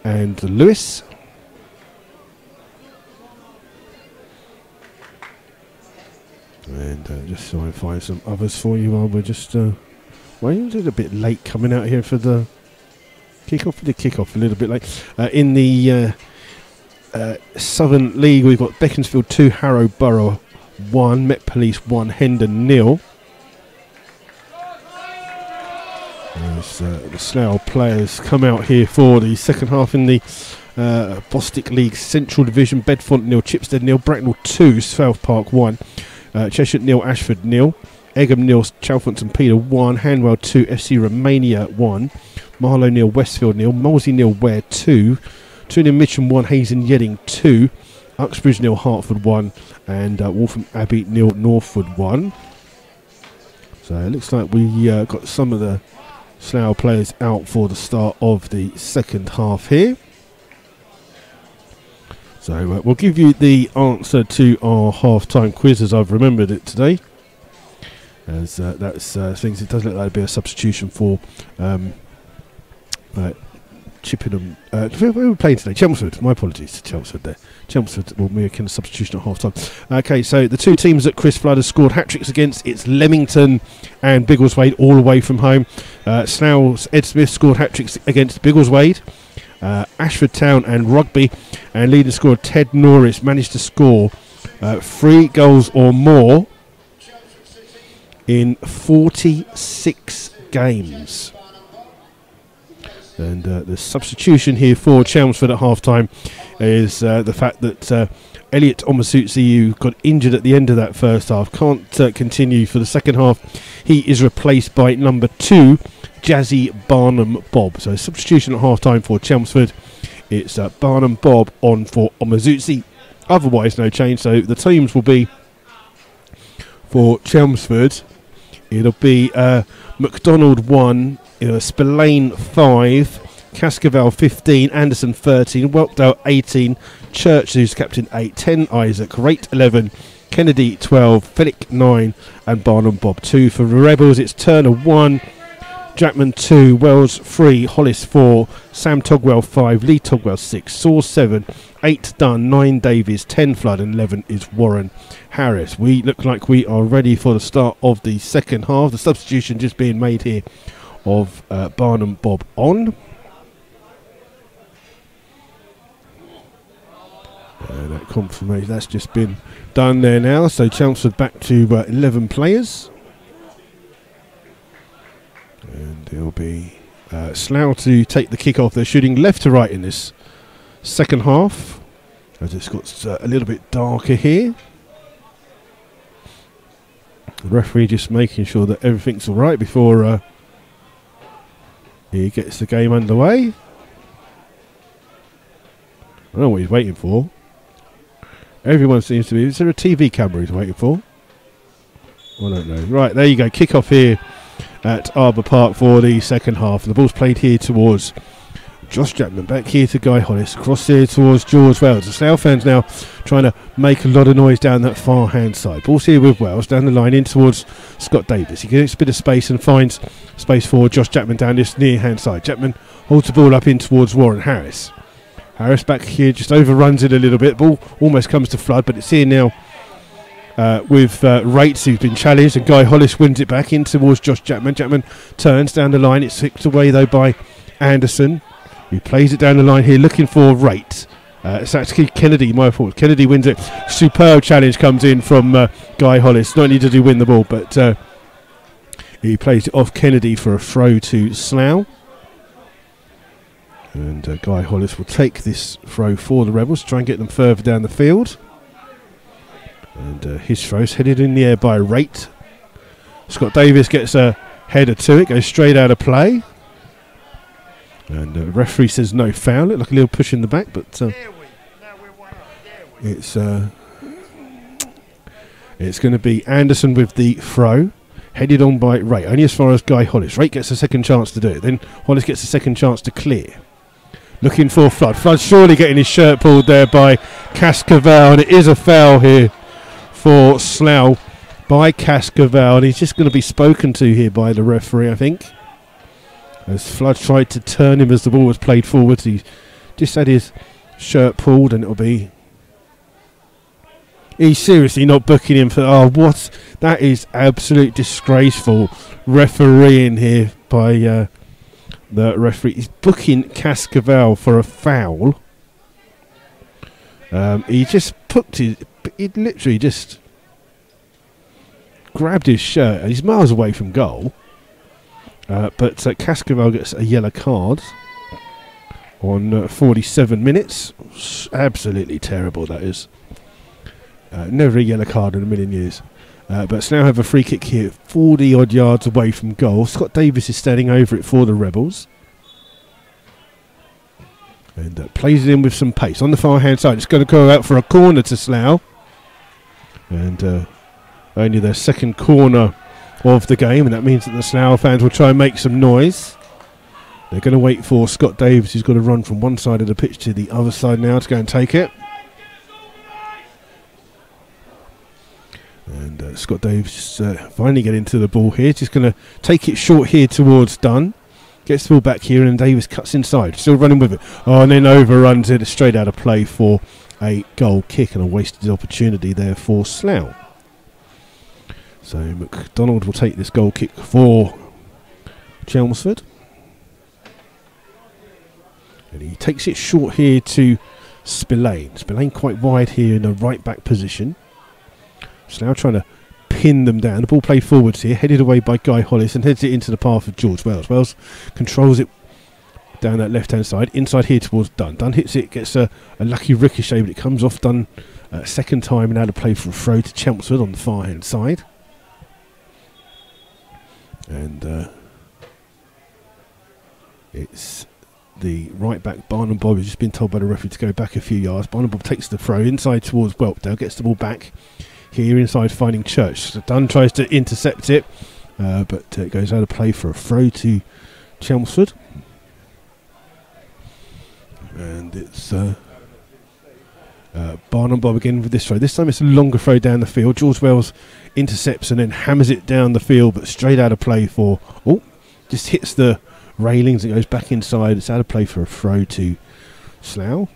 and Lewis. And just so I find some others for you while we're just well, you did a bit late coming out here for the kick-off. We did kick off a little bit late. In the Southern League, we've got Beaconsfield 2, Harrow Borough 1, Met Police 1, Hendon 0. As the Slough players come out here for the second half in the Bostik League Central Division. Bedfont 0, Chipstead 0, Bracknell 2, South Park 1, Cheshire 0, Ashford 0, Egham 0, Chalfont St Peter 1, Hanwell 2, FC Romania 1, Marlow 0, Westfield 0, Molesey 0, Ware 2, 2-0 Mitcham 1, Hazen Yedding 2, Uxbridge 0, Hertford 1, and Waltham Abbey 0, Northwood 1. So it looks like we got some of the Slough players out for the start of the second half here. So we'll give you the answer to our half-time quiz as I've remembered it today. As that's things, it does look like there'll be a substitution for Chippenham. Who were we playing today? Chelmsford. My apologies to Chelmsford there. Chelmsford will make a substitution at half-time. Okay, so the 2 teams that Chris Flood has scored hat-tricks against, it's Leamington and Biggleswade, all away from home. Slough's Ed Smith scored hat-tricks against Biggleswade. Ashford Town and Rugby, and leading scorer Ted Norris managed to score 3 goals or more in 46 games. And the substitution here for Chelmsford at half-time is the fact that Elliot Omasutsi, who got injured at the end of that first half, can't continue for the second half. He is replaced by number 2, Jazzy Barnum Bob. So substitution at half-time for Chelmsford. It's Barnum Bob on for Omasutsi. Otherwise, no change. So the teams will be for Chelmsford. It'll be McDonald 1, Spillane 5, Cascavel 15, Anderson 13, Whelpdale 18, Church, who's captain 8, 10 Isaac, Rate 11, Kennedy 12, Fenwick 9, and Barnum Bob 2. For the Rebels, it's Turner 1, Jackman 2, Wells 3, Hollis 4, Sam Togwell 5, Lee Togwell 6, Saw 7, 8 Dunn, 9 Davies, 10 Flood, and 11 is Warren Harris. We look like we are ready for the start of the second half. The substitution just being made here of Barnum Bob on. That confirmation, that's just been done there now. So Chelmsford back to 11 players. And it'll be Slough to take the kick-off. They're shooting left to right in this second half, as it's got a little bit darker here. The referee just making sure that everything's all right before he gets the game underway. I don't know what he's waiting for. Everyone seems to be... Is there a TV camera he's waiting for? I don't know. Right, there you go. Kick-off here at Melbourne Park for the second half. The ball's played here towards Josh Chapman, back here to Guy Hollis, across here towards George Wells. The Slough fans now trying to make a lot of noise down that far hand side. Ball's here with Wells, down the line in towards Scott Davis. He gets a bit of space and finds space for Josh Chapman down this near hand side. Chapman holds the ball up in towards Warren Harris. Harris back here just overruns it a little bit. Ball almost comes to Flood, but it's here now with Rates, who's been challenged, and Guy Hollis wins it back in towards Josh Chapman. Chapman turns down the line. It's kicked away though by Anderson, who plays it down the line here looking for Rate. It's actually Kennedy, my fault. Kennedy wins it. Superb challenge comes in from Guy Hollis. Not only did he win the ball, but he plays it off Kennedy for a throw to Slough. And Guy Hollis will take this throw for the Rebels, try and get them further down the field. And his throw's headed in the air by Rate. Scott Davis gets a header to it, goes straight out of play. And the referee says no foul. Looked like a little push in the back, but it's going to be Anderson with the throw, headed on by Rate, only as far as Guy Hollis. Rate gets a second chance to do it, then Hollis gets a second chance to clear. Looking for Flood. Flood surely getting his shirt pulled there by Cascavel, and it is a foul here for Slough by Cascavel, and he's just going to be spoken to here by the referee, I think. As Flood tried to turn him as the ball was played forward, he just had his shirt pulled, and it'll be... He's seriously not booking him for... Oh, what? That is absolute disgraceful refereeing here by the referee. He's booking Cascavel for a foul. He just put his... He literally just grabbed his shirt. He's miles away from goal. But Cascavel gets a yellow card on 47 minutes. Absolutely terrible, that is. Never a yellow card in a million years. But Slough have a free kick here, 40 odd yards away from goal. Scott Davis is standing over it for the Rebels. And plays it in with some pace. On the far hand side, it's going to go out for a corner to Slough. And only their second corner of the game, and that means that the Slough fans will try and make some noise. They're going to wait for Scott Davis, who's got to run from one side of the pitch to the other side now to go and take it. And Scott Davis finally getting to the ball here. Just going to take it short here towards Dunn. Gets the ball back here, and Davis cuts inside. Still running with it. Oh, and then overruns it straight out of play for a goal kick, and a wasted opportunity there for Slough. So McDonald will take this goal kick for Chelmsford. And he takes it short here to Spillane. Spillane quite wide here in a right back position. Slough trying to pin them down. The ball played forwards here, headed away by Guy Hollis and heads it into the path of George Wells. Wells controls it down that left hand side, inside here towards Dunn. Dunn hits it, gets a lucky ricochet, but it comes off Dunn second time and out of play for a throw to Chelmsford on the far hand side. And it's the right back Barnum Bob has just been told by the referee to go back a few yards. Barnum Bob takes the throw inside towards Whelpdale, gets the ball back here inside finding Church. So Dunn tries to intercept it, but it goes out of play for a throw to Chelmsford. And it's Barnum Bob again with this throw. This time it's a longer throw down the field. George Wells intercepts and then hammers it down the field, but straight out of play for... Oh, just hits the railings. It goes back inside. It's out of play for a throw to Slough.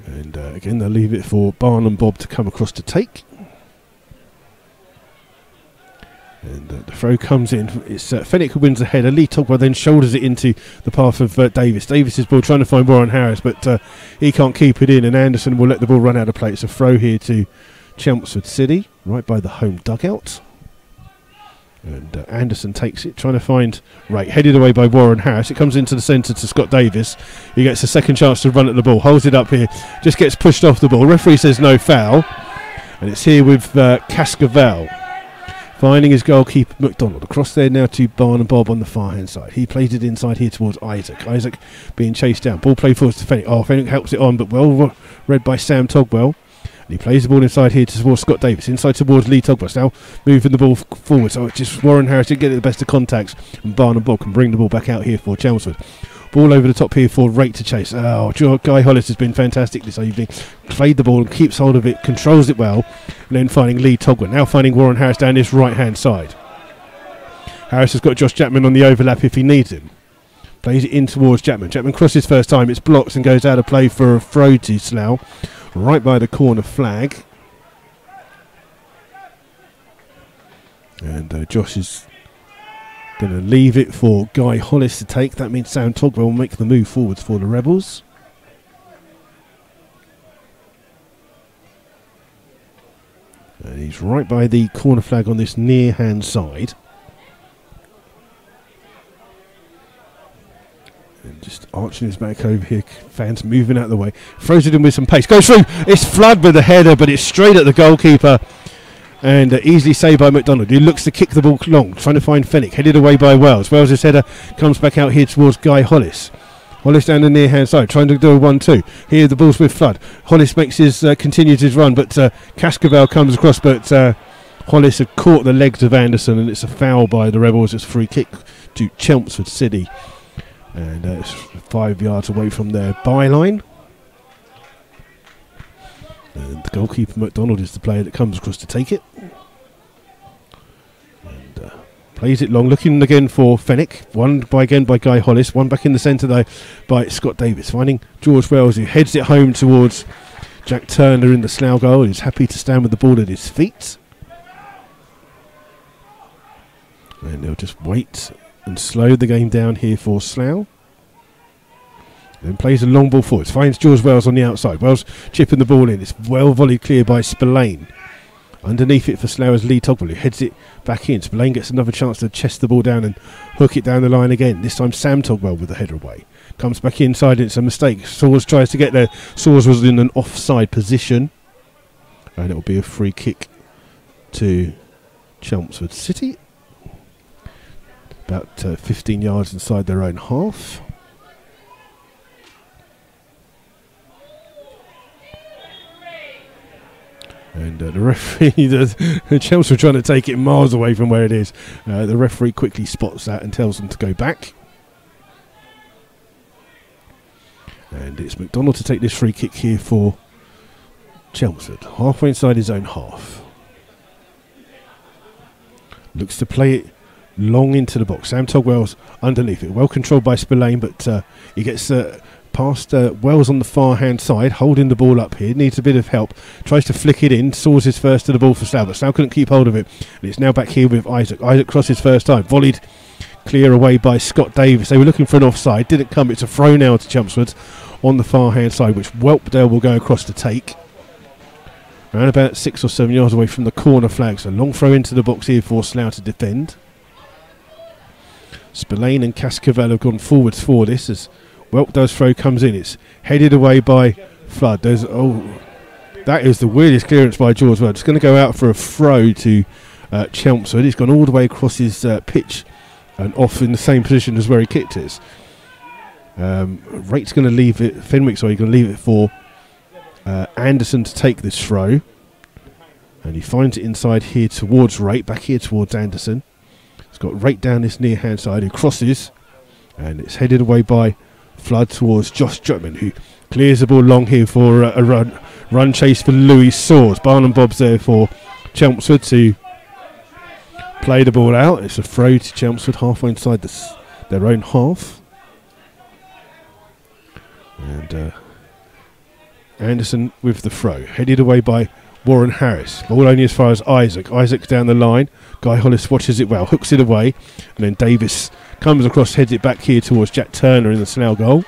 And again, they'll leave it for Barnum Bob to come across to take. And the throw comes in. It's Fenwick who wins the header. Lee Togwell then shoulders it into the path of Davis. Davis's ball trying to find Warren Harris, but he can't keep it in, and Anderson will let the ball run out of play. It's a throw here to Chelmsford City, right by the home dugout. And Anderson takes it, trying to find Ray, headed away by Warren Harris. It comes into the centre to Scott Davis. He gets a second chance to run at the ball, holds it up here, just gets pushed off the ball. Referee says no foul, and it's here with Cascavel finding his goalkeeper McDonald. Across there now to Barnum Bob on the far hand side. He plays it inside here towards Isaac. Isaac being chased down. Ball played forwards to Fenwick. Fenwick helps it on, but well read by Sam Togwell. And he plays the ball inside here towards Scott Davis. Inside towards Lee Togwell. Now moving the ball forward. So it's just Warren Harris didn't get the best of contacts. And Barnum Bob can bring the ball back out here for Chelmsford. Ball over the top here for Rake to chase. Guy Hollis has been fantastic this evening. Played the ball and keeps hold of it, controls it well, and then finding Lee Togwell. Now finding Warren Harris down this right hand side. Harris has got Josh Chapman on the overlap if he needs him. Plays it in towards Chapman. Chapman crosses first time. It's blocked and goes out of play for a throw to Slough, right by the corner flag. And Josh is going to leave it for Guy Hollis to take. That means Sam Togwell will make the move forwards for the Rebels. And he's right by the corner flag on this near hand side. And just arching his back over here. Fans moving out of the way. Throws it in with some pace. Goes through. It's Flood with the header, but it's straight at the goalkeeper. And easily saved by McDonald. He looks to kick the ball long, trying to find Fenwick. Headed away by Wells. Wells' header comes back out here towards Guy Hollis. Hollis down the near hand side, trying to do a 1-2. Here the ball's with Flood. Hollis makes continues his run, but Cascavel comes across, but Hollis had caught the legs of Anderson, and it's a foul by the Rebels. It's a free kick to Chelmsford City. And it's 5 yards away from their byline. And the goalkeeper McDonald is the player that comes across to take it. And plays it long, looking again for Fenwick. One by Guy Hollis. One back in the centre though by Scott Davis. Finding George Wells, who heads it home towards Jack Turner in the Slough goal. He's happy to stand with the ball at his feet. And they'll just wait and slow the game down here for Slough. Then plays a long ball forwards. Finds George Wells on the outside. Wells chipping the ball in. It's well volleyed clear by Spillane. Underneath it for Slough is Lee Togwell, who heads it back in. Spillane gets another chance to chest the ball down and hook it down the line again. This time Sam Togwell with the header away. Comes back inside. It's a mistake. Sawers tries to get there. Sawers was in an offside position. And it will be a free kick to Chelmsford City. About 15 yards inside their own half. And the referee, the Chelmsford trying to take it miles away from where it is. The referee quickly spots that and tells them to go back. And it's McDonald to take this free kick here for Chelmsford. Halfway inside his own half. Looks to play it long into the box. Sam Togwell's underneath it. Well controlled by Spillane, but he gets... past Wells on the far hand side, holding the ball up here, needs a bit of help, tries to flick it in, Sawers his first to the ball for Slough, but Slough couldn't keep hold of it, and it's now back here with Isaac. Isaac crosses first time, volleyed clear away by Scott Davis. They were looking for an offside, didn't come. It's a throw now to Chelmsford on the far hand side, which Whelpdale will go across to take. Around about 6 or 7 yards away from the corner flag. So long throw into the box here for Slough to defend. Spillane and Cascavel have gone forwards for this as Whelpdale's throw comes in. It's headed away by Flood. That is the weirdest clearance by George Wells. It's going to go out for a throw to Chelmsford. He's gone all the way across his pitch and off in the same position as where he kicked it. Rate's going to leave it, Fenwick's going to leave it for Anderson to take this throw. And he finds it inside here towards Rate, back here towards Anderson. He's got Rate down this near hand side who crosses. And it's headed away by Flood towards Josh Jutman, who clears the ball long here for a run chase for Louis Saws. Barnum Bob's there for Chelmsford to play the ball out. It's a throw to Chelmsford halfway inside their own half. And Anderson with the throw. Headed away by Warren Harris. Ball only as far as Isaac. Isaac's down the line. Guy Hollis watches it well. Hooks it away. And then Davis comes across, heads it back here towards Jack Turner in the Slough goal.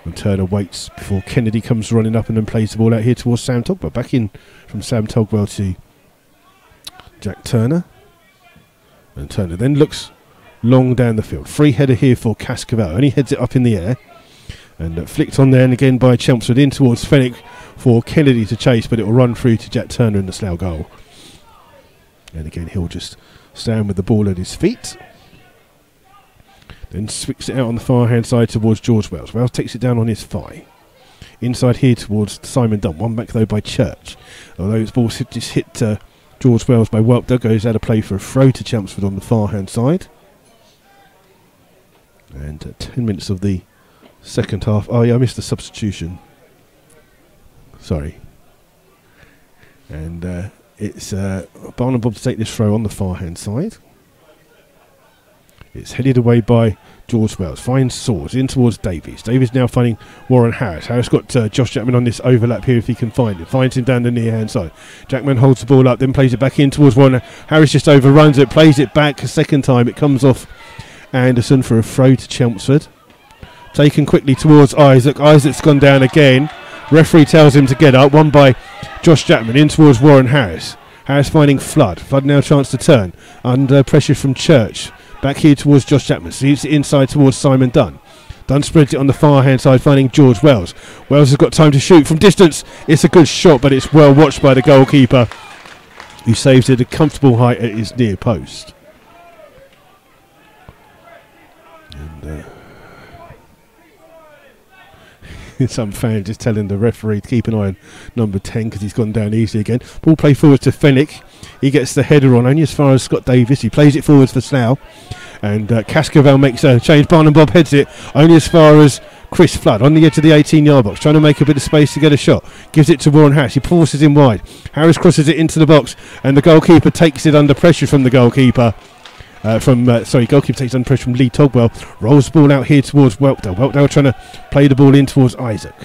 And Turner waits before Kennedy comes running up and then plays the ball out here towards Sam Togwell. Back in from Sam Togwell to Jack Turner. And Turner then looks long down the field. Free header here for Cascavel. Only heads it up in the air. And flicked on there and again by Chelmsford in towards Fenwick for Kennedy to chase, but it will run through to Jack Turner in the Slough goal. And again he'll just stand with the ball at his feet. Then swings it out on the far hand side towards George Wells. Wells takes it down on his thigh. Inside here towards Simon Dunn. One back though by Church. Although his ball just hit George Wells by Whelpdale. Goes out of play for a throw to Chelmsford on the far hand side. And 10 minutes of the second half. Oh yeah, I missed the substitution. Sorry. And it's Barnum Bob to take this throw on the far hand side. It's headed away by George Wells. Finds Saws in towards Davies. Davies now finding Warren Harris. Harris got Josh Jackman on this overlap here if he can find it. Finds him down the near hand side. Jackman holds the ball up, then plays it back in towards Warren. Harris just overruns it, plays it back a second time. It comes off Anderson for a throw to Chelmsford. Taken quickly towards Isaac. Isaac's gone down again. Referee tells him to get up. One by Josh Jackman in towards Warren Harris. Harris finding Flood. Flood now a chance to turn. Under pressure from Church. Back here towards Josh Jackman. Sees it inside towards Simon Dunn. Dunn spreads it on the far hand side, finding George Wells. Wells has got time to shoot from distance. It's a good shot, but it's well watched by the goalkeeper, who saves it at a comfortable height at his near post. And some fan just telling the referee to keep an eye on number 10 because he's gone down easily again. Ball play forward to Fenwick. He gets the header on only as far as Scott Davis. He plays it forwards for Slough. And Cascavel makes a change. Barnum Bob heads it only as far as Chris Flood on the edge of the 18-yard box, trying to make a bit of space to get a shot. Gives it to Warren Harris. He forces him wide. Harris crosses it into the box, and the goalkeeper takes it under pressure from the goalkeeper. Goalkeeper takes under pressure from Lee Togwell. Rolls the ball out here towards Whelpdale. Whelpdale trying to play the ball in towards Isaac.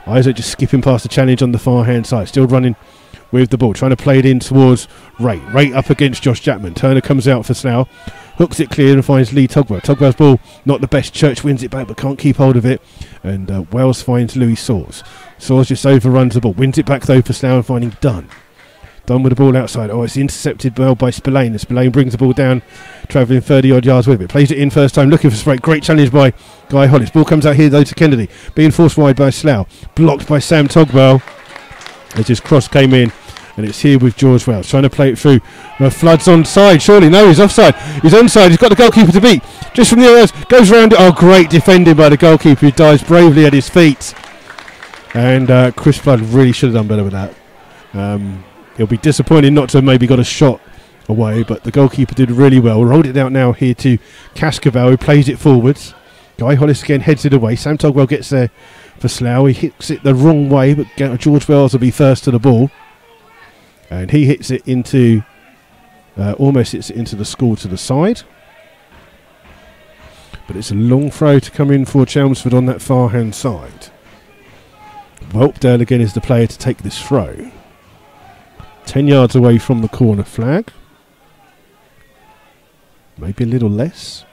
Isaac just skipping past the challenge on the far hand side. Still running with the ball, trying to play it in towards Ray. Ray up against Josh Jackman. Turner comes out for Slough. Hooks it clear and finds Lee Togwell. Togwell's ball not the best. Church wins it back but can't keep hold of it. And Wells finds Louis Saws. Saws just overruns the ball. Wins it back though for Slough and finding Dunn. Dunn with the ball outside. Oh, it's intercepted well by Spillane. And Spillane brings the ball down, travelling 30-odd yards with it. Plays it in first time, looking for straight. Great challenge by Guy Hollis. Ball comes out here though to Kennedy. Being forced wide by Slough. Blocked by Sam Togwell. As his cross came in. And it's here with George Wells, trying to play it through. Flood's onside, surely. No, he's offside. He's onside. He's got the goalkeeper to beat. Just from the areas, goes round it. Oh, great defending by the goalkeeper, who dives bravely at his feet. And Chris Flood really should have done better with that. He'll be disappointed not to have maybe got a shot away, but the goalkeeper did really well. Rolled it out now here to Cascavel, who plays it forwards. Guy Hollis again heads it away. Sam Togwell gets there for Slough. He hits it the wrong way, but George Wells will be first to the ball. And he hits it into, almost hits it into the score to the side. But it's a long throw to come in for Chelmsford on that far hand side. Whelpdale again is the player to take this throw. 10 yards away from the corner flag. maybe a little less.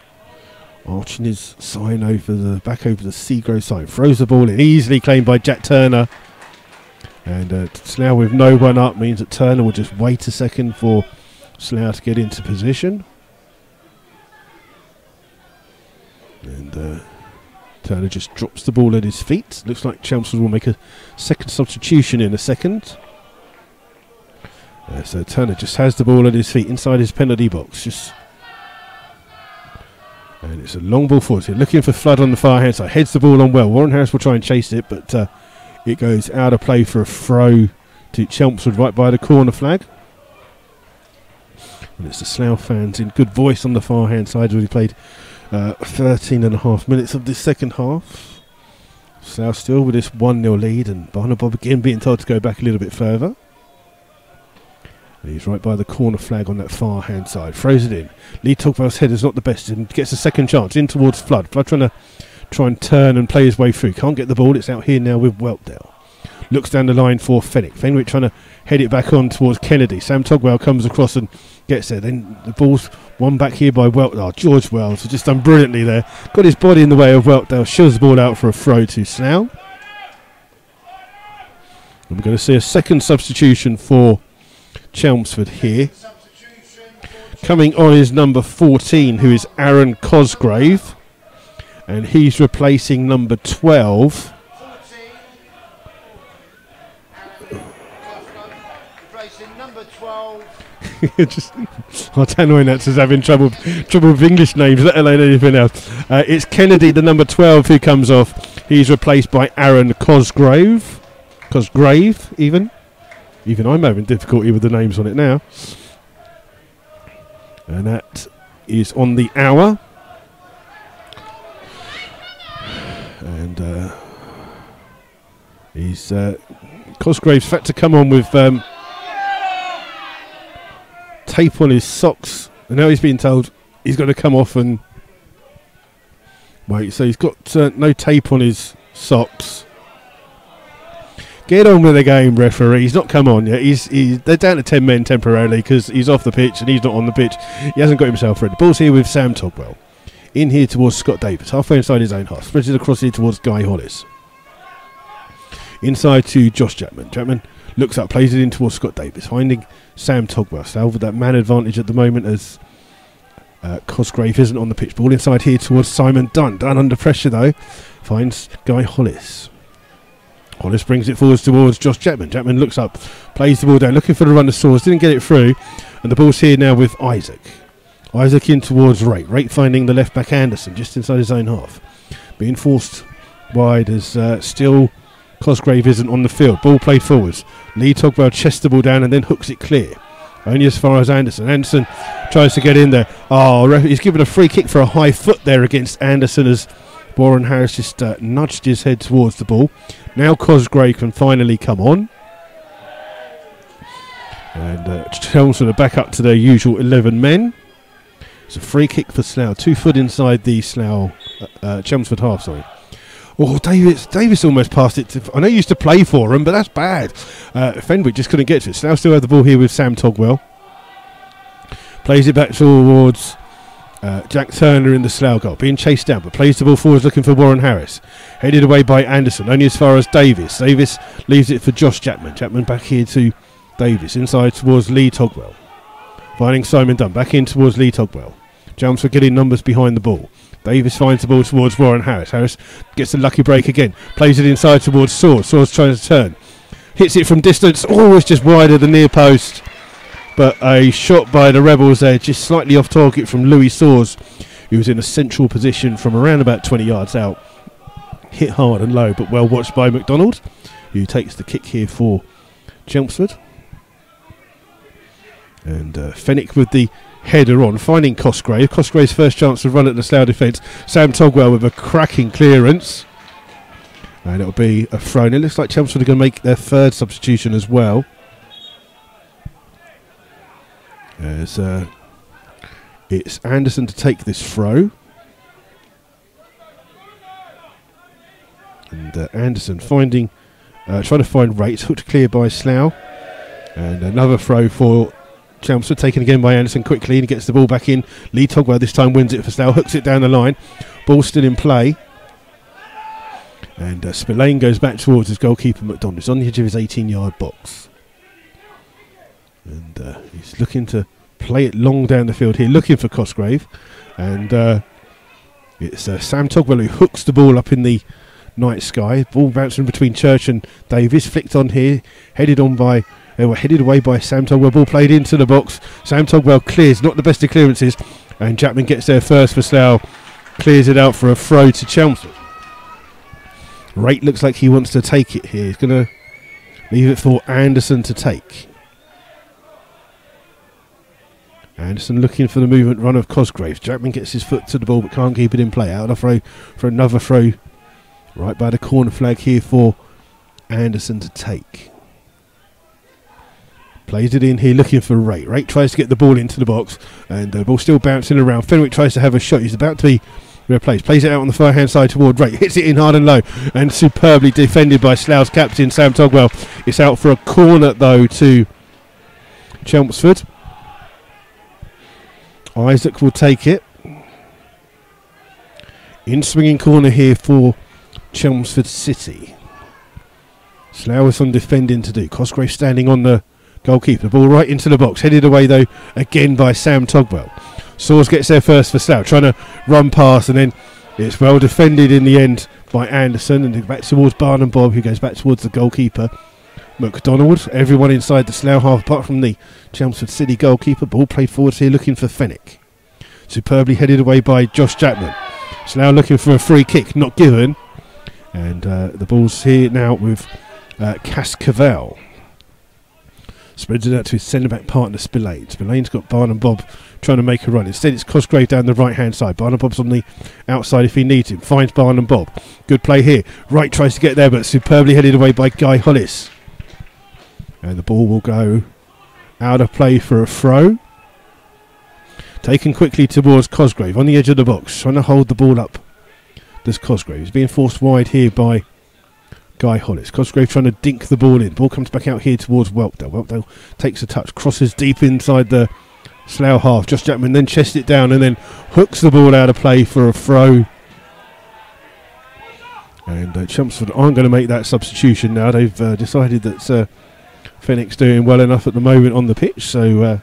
Arching his sign over the Seagrove sign. Throws the ball in, easily claimed by Jack Turner. And Slough with no one up means that Turner will just wait a second for Slough to get into position. And Turner just drops the ball at his feet. Looks like Chelmsford will make a second substitution in a second. So Turner just has the ball at his feet inside his penalty box. And it's a long ball forward. So looking for Flood on the far hand side. Heads the ball on well. Warren Harris will try and chase it, but it goes out of play for a throw to Chelmsford right by the corner flag. And it's the Slough fans in good voice on the far hand side. We played 13 and a half minutes of this second half. Slough still with this 1-0 lead, and Barnabob again being told to go back a little bit further. And he's right by the corner flag on that far hand side. Throws it in. Lee Togwell's header's not the best and gets a second chance in towards Flood. Flood trying to turn and play his way through. Can't get the ball. It's out here now with Weltdale. Looks down the line for Fenwick. Fenwick trying to head it back on towards Kennedy. Sam Togwell comes across and gets there. Then the ball's won back here by Weltdale. George Wells has just done brilliantly there. Got his body in the way of Weltdale. Shoves the ball out for a throw to Slough. And we're going to see a second substitution for Chelmsford here. Coming on is number 14, who is Aaron Cosgrave. And he's replacing number 12. Just, I don't know, that's just having trouble with English names, let alone anything else. It's Kennedy, the number 12, who comes off. He's replaced by Aaron Cosgrave. Even I'm having difficulty with the names on it now. And that is on the hour. And he's Cosgrave's had to come on with tape on his socks, and now he's being told he's got to come off and wait. So he's got no tape on his socks. Get on with the game, referee. He's not come on yet. They're down to 10 men temporarily because he's off the pitch and he's not on the pitch. He hasn't got himself ready. The ball's here with Sam Togwell. In here towards Scott Davis, halfway inside his own half. Spreads it across here towards Guy Hollis. Inside to Josh Chapman. Chapman looks up, plays it in towards Scott Davis, finding Sam Togwell. So with that man advantage at the moment as Cosgrave isn't on the pitch. Ball inside here towards Simon Dunn. Dunn under pressure though. Finds Guy Hollis. Hollis brings it forwards towards Josh Chapman. Chapman looks up, plays the ball down, looking for the run of Swords. Didn't get it through. And the ball's here now with Isaac. Isaac in towards Rake. Rake finding the left back Anderson just inside his own half. Being forced wide as still Cosgrave isn't on the field. Ball played forwards. Lee Togwell chests the ball down and then hooks it clear. Only as far as Anderson. Anderson tries to get in there. Oh, he's given a free kick for a high foot there against Anderson as Warren Harris just nudged his head towards the ball. Now Cosgrave can finally come on. And Chelmsford are back up to their usual 11 men. It's a free kick for Slough. 2 foot inside the Slough Chelmsford half, sorry. Oh, Davis almost passed it to... I know he used to play for him, but that's bad. Fenwick just couldn't get to it. Slough still have the ball here with Sam Togwell. Plays it back towards Jack Turner in the Slough goal. Being chased down, but plays the ball forwards looking for Warren Harris. Headed away by Anderson, only as far as Davis. Davis leaves it for Josh Chapman. Chapman back here to Davis. Inside towards Lee Togwell. Finding Simon Dunn. Back in towards Lee Togwell. Jumps for getting numbers behind the ball. Davis finds the ball towards Warren Harris. Harris gets a lucky break again. Plays it inside towards Swords. Swords trying to turn. Hits it from distance. Oh, it's just wide of the near post. But a shot by the Rebels there, just slightly off target from Louis Swords, who was in a central position from around about 20 yards out. Hit hard and low, but well watched by McDonald, who takes the kick here for Chelmsford. And Fenwick with the header on, finding Cosgrave. Cosgrave's first chance to run at the Slough defence. Sam Togwell with a cracking clearance. And it'll be a throw. And it looks like Chelmsford are going to make their third substitution as well. As it's Anderson to take this throw. And Anderson finding, trying to find Rates, hooked clear by Slough. And another throw for Chelmsford, taken again by Anderson quickly, and he gets the ball back in. Lee Togwell this time wins it for Slough, hooks it down the line. Ball still in play. And Spillane goes back towards his goalkeeper, McDonald. He's on the edge of his 18-yard box. And he's looking to play it long down the field here, looking for Cosgrave. And it's Sam Togwell who hooks the ball up in the night sky. Ball bouncing between Church and Davies, flicked on here, headed away by Sam Togwell. Ball played into the box. Sam Togwell clears, not the best of clearances, and Chapman gets there first for Slough, clears it out for a throw to Chelmsford. Wright looks like he wants to take it here. He's going to leave it for Anderson to take. Anderson looking for the movement run of Cosgrave. Chapman gets his foot to the ball but can't keep it in play. Out of throw for another throw right by the corner flag here for Anderson to take. Plays it in here looking for Wright. Wright tries to get the ball into the box and the ball still bouncing around. Fenwick tries to have a shot. He's about to be replaced. Plays it out on the far hand side toward Wright. Hits it in hard and low and superbly defended by Slough's captain Sam Togwell. It's out for a corner though to Chelmsford. Isaac will take it. In swinging corner here for Chelmsford City. Slough with some defending to do. Cosgrave standing on the goalkeeper. The ball right into the box. Headed away though again by Sam Togwell. Soares gets there first for Slough. Trying to run past and then it's well defended in the end by Anderson. And back towards Barnum Bob, who goes back towards the goalkeeper. McDonald, everyone inside the Slough half apart from the Chelmsford City goalkeeper. Ball played forwards here looking for Fenwick. Superbly headed away by Josh Chapman. Slough looking for a free kick, not given. And the ball's here now with Cascavel. Spreads it out to his centre-back partner Spillane. Spillane's got Barnum Bob trying to make a run. Instead it's Cosgrave down the right-hand side. Barnum Bob's on the outside if he needs him. Finds Barnum Bob. Good play here. Wright tries to get there but superbly headed away by Guy Hollis. And the ball will go out of play for a throw. Taken quickly towards Cosgrave on the edge of the box. Trying to hold the ball up. There's Cosgrave. He's being forced wide here by Guy Hollis. Cosgrave trying to dink the ball in. Ball comes back out here towards Whelpdale. Whelpdale takes a touch. Crosses deep inside the Slough half. Josh Chapman then chests it down and then hooks the ball out of play for a throw. And Chelmsford aren't going to make that substitution now. They've decided that Fenwick's doing well enough at the moment on the pitch, so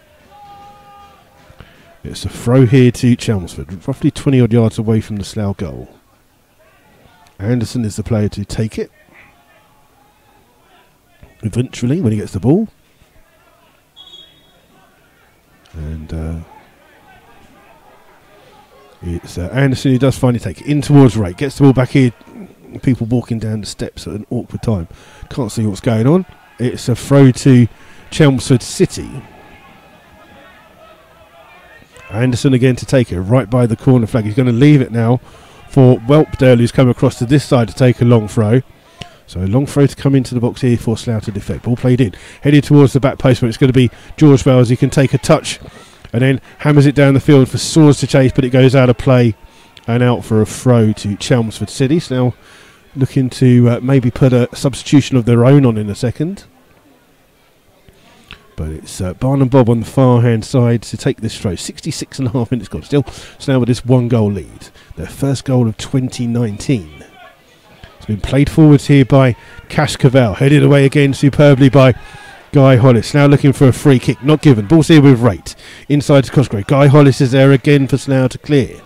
it's a throw here to Chelmsford, roughly 20 odd yards away from the Slough goal. Anderson is the player to take it. Eventually, when he gets the ball. And it's Anderson who does finally take it in towards Wright. Gets the ball back here. People walking down the steps at an awkward time. Can't see what's going on. It's a throw to Chelmsford City. Anderson again to take it right by the corner flag. He's going to leave it now for Whelpdale, who's come across to this side to take a long throw. So a long throw to come into the box here for Slough to defend. Ball played in. Headed towards the back post where it's going to be George Wells. He can take a touch and then hammers it down the field for Soares to chase, but it goes out of play and out for a throw to Chelmsford City. So now looking to maybe put a substitution of their own on in a second. But it's Barnum Bob on the far hand side to take this throw. 66.5 minutes gone. Still Slough with this 1-goal lead. Their first goal of 2019. It's been played forwards here by Cascavel. Headed away again superbly by Guy Hollis. Now looking for a free kick. Not given. Ball's here with Wright. Inside to Cosgrave. Guy Hollis is there again for Slough to clear.